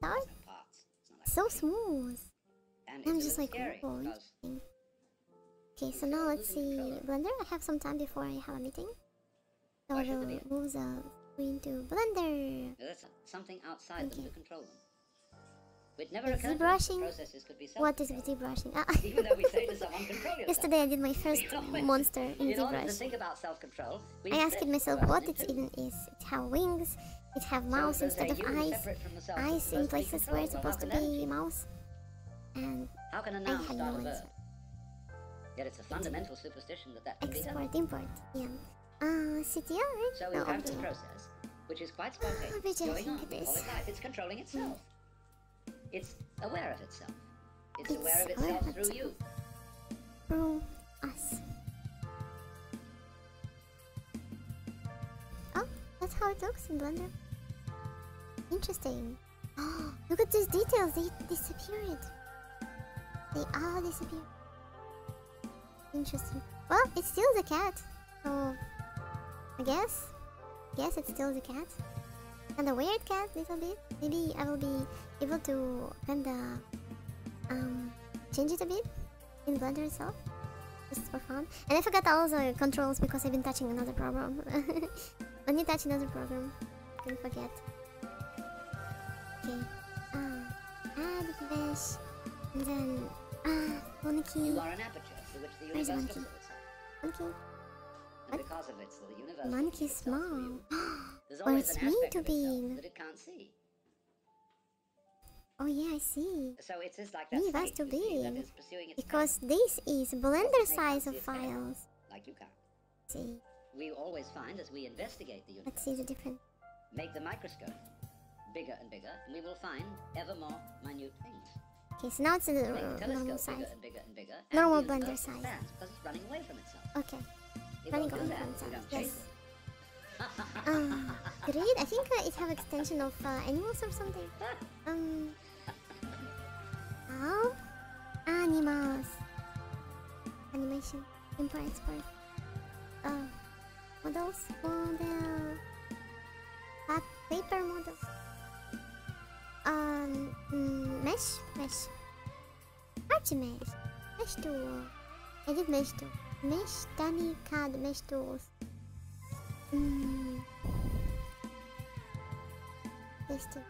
There's no parts. It's not like So that. smooth. And I'm it's a just little like, scary oh, because interesting. Okay, so now let's see Blender. I have some time before I have a meeting. So Why I should will there be? move the screen to Blender. there's something outside them Okay. to control them. It never Is occurred to us that ZBrushing? processes could be What is self-controlled. ZBrushing? Even though we say to someone, control yourself. Yesterday I did my first monster in In order to ZBrush. think about self-control, we I asked split myself the what person it in two. even is. It have wings, it have So mouse there's instead a of you eyes, separate from the self that's eyes in supposed to be places where it's controlled. Well, supposed to how can that be mouse. And How can a I noun had start no a verb? answer. Yet it's a fundamental superstition that can be done. Export, import, yeah. CTR, So we no have this object. process, which is quite spontaneous, Rejecting going on this. all its life. It's controlling itself. It's aware of itself. It's It's aware of aware itself of through you. Through us. Oh, that's how it looks in Blender. Interesting. Oh, look at these details. They disappeared. They all disappeared. Interesting. Well, it's still the cat. So, I guess it's still the cat. And a weird cat, little bit. Maybe I will be able to kinda change it a bit in Blender itself, just for fun. And I forgot all the controls because I've been touching another program. When you touch another program, you can forget. Okay. Add mesh, and then monkey. You are an aperture through which the Where's universe monkey? looks at itself. Monkey. And because of it, so the universe Monkey looks at itself through small. you. There's Or always it's an meant aspect to of itself be. that it can't see. Oh yeah, I see. So it is like that Me, that's snake, too you see, that big. is pursuing its Because prey, this is Blender snake size can't of see its prey. files. like you can't. See, We always find as we investigate the universe, let's see the difference. make the microscope bigger and bigger, and we will find ever more minute things. Okay, so now it's a Make the normal telescope size. bigger and bigger and bigger. Normal and the Blender universe size. expands because it's running away from itself. Okay, It running won't on do that from if we size. don't chase Yes. it. Great. I think it have extension of animals or something. Oh, animals. Animation. Import, export. Models. Model. Paper model. Mesh. Arch mesh. Mesh tool. Edit mesh tool. Mesh dummy CAD mesh tools. This too.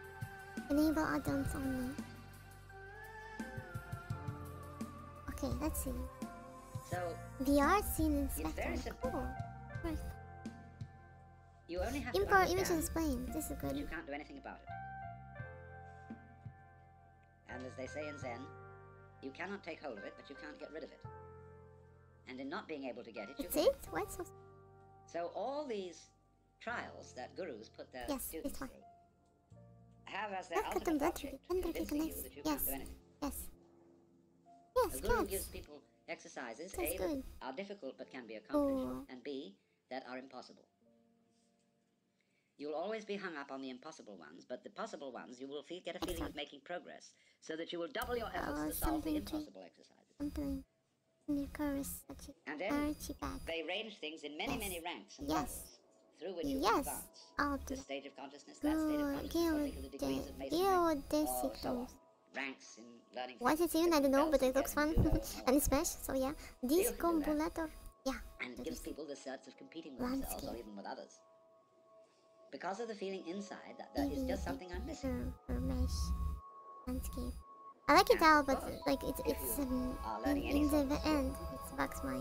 Enable add-ons only. Okay, let's see. So VR scene very inspector. simple. Cool. Right. you only have to Import image understand explain. This is that good. you can't do anything about it. And as they say in Zen, you cannot take hold of it, but you can't get rid of it. And in not being able to get it, you That's can. it? Why so? So all these trials that gurus put their Yes, students this one. through have as their Let's cut them ultimate that object Blender convincing connects. you that you Yes. can't do anything. Yes. A Yes, guru cats. gives people exercises, That's A, good. that are difficult but can be accomplished, Oh. and B, that are impossible. You'll always be hung up on the impossible ones, but the possible ones you will get a feeling of making progress, so that you will double your efforts to solve the impossible exercises. Something in your chorus, and then they range things in many, many ranks and levels, through which you can advance. This state of consciousness, that state of consciousness, particular degrees of masonry, or so on. Ranks in learning. What is it even? I don't know, but it looks fun. And it's Smash, so yeah. Discombulator. Yeah. And it gives people the sense of competing with themselves or even with others. Because of the feeling inside that there is just something I'm missing. Mesh. Landscape. I like it all, but like it's in the end, it bugs my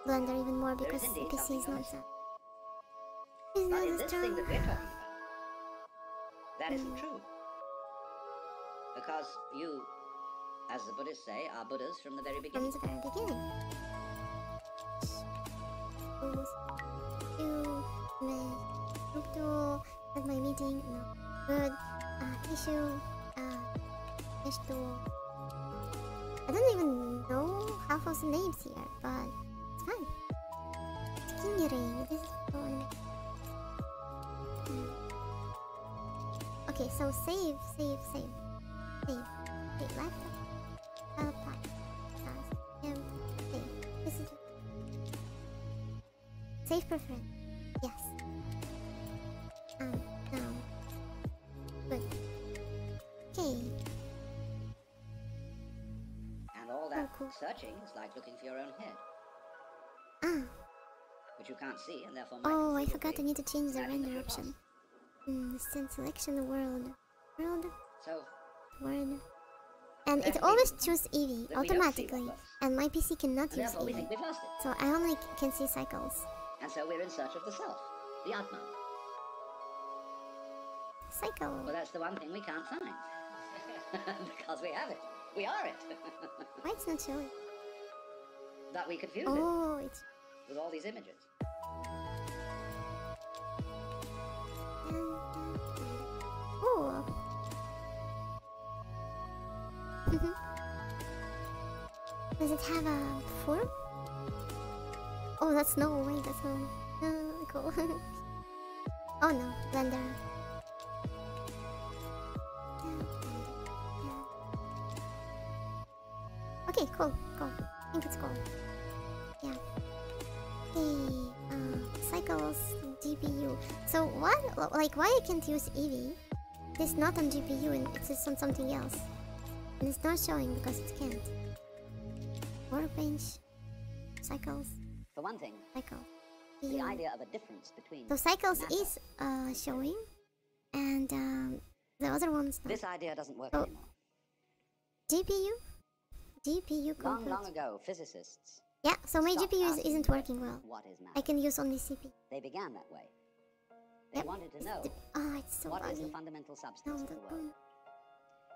Blender even more because the PC is not that. But in this thing that we're talking about, that isn't true. Because you, as the Buddhists say, are Buddhas from the very beginning. From the very beginning. Group tool at my meeting. No. Good. Issue. Fish tool. I don't even know half of the names here, but it's fine. Skinny ring. This is fun. Okay, so save. Save left. Apart. Save. This is save preference. Yes. Now. Good. Okay. And all that searching is like looking for your own head. Which you can't see and therefore I forgot I need to change the render option. Send selection world. Word. And it always chooses Eevee automatically, and my PC cannot use Eevee. So I only can see cycles. And so we're in search of the self, the Atma. Cycle. Well, that's the one thing we can't find. Because we have it. We are it. Why it's not showing? That we confuse it with all these images. Oh. Does it have a form? Oh, that's no way. That's no cool. Oh no, Blender. Okay, cool. I think it's cool. Yeah. Okay. Cycles GPU. So what? Like, why I can't use Eevee? It's not on GPU and it's on something else, and it's not showing because it can't. Workbench. Cycles. For one thing, cycle. The idea of a difference between so cycles is showing, and the other ones not. This idea doesn't work anymore. GPU long ago, physicists. Yeah, so my GPU isn't working well. What is matter? I can use only CPU. They began that way. They wanted to know what is the fundamental substance of the world.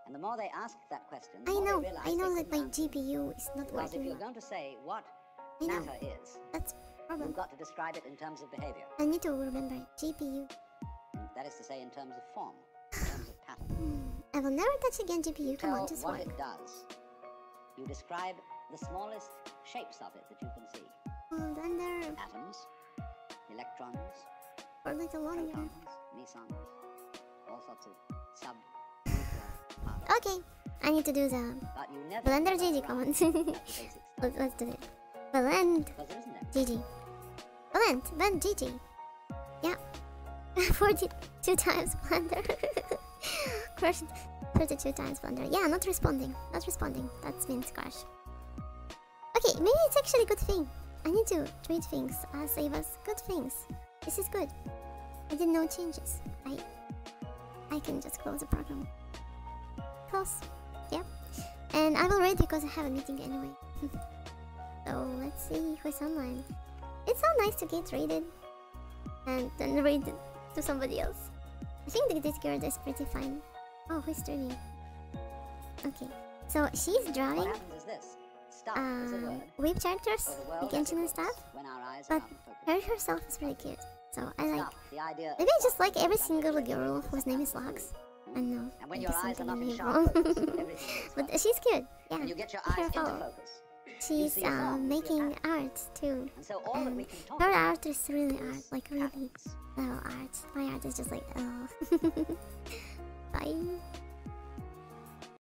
And the more they asked that question, the more they realized I know that my GPU is not working. Because if you're going to say what matter is, that's problem. You've got to describe it in terms of behavior. I need to remember it. GPU. That is to say, in terms of form, in terms of pattern. I will never touch again GPU. Come on, just what it does. You describe the smallest shapes of it that you can see. Blender. Atoms, electrons, protons, mesons, all sorts of sub. Okay, I need to do the Blender GG command. Let's do it. Blend GG. Blend GG. Yeah. 42 times Blender. Crushed 32 times Blender. Yeah, not responding. That means crash. Okay, maybe it's actually a good thing. I need to treat things save us good things. This is good. I did no changes. I can just close the program. Close. Yep. And I will read because I have a meeting anyway. So let's see who's online. It's so nice to get raided and then raid to somebody else. I think the Discord is pretty fine. Oh, who's streaming? Okay, so she's drawing what happens is this. Stuff is a word. Web characters, like Genshin and stuff. But her herself is really cute. So I like. Maybe I just like every single girl whose name is Lux. I know. And when your eyes are not wrong. focus, but she's cute. Yeah. And you get your eyes into focus. She's making art too. And so all that we can talk Her about art is really art, like really happens. little art. My art is just like, oh. Bye.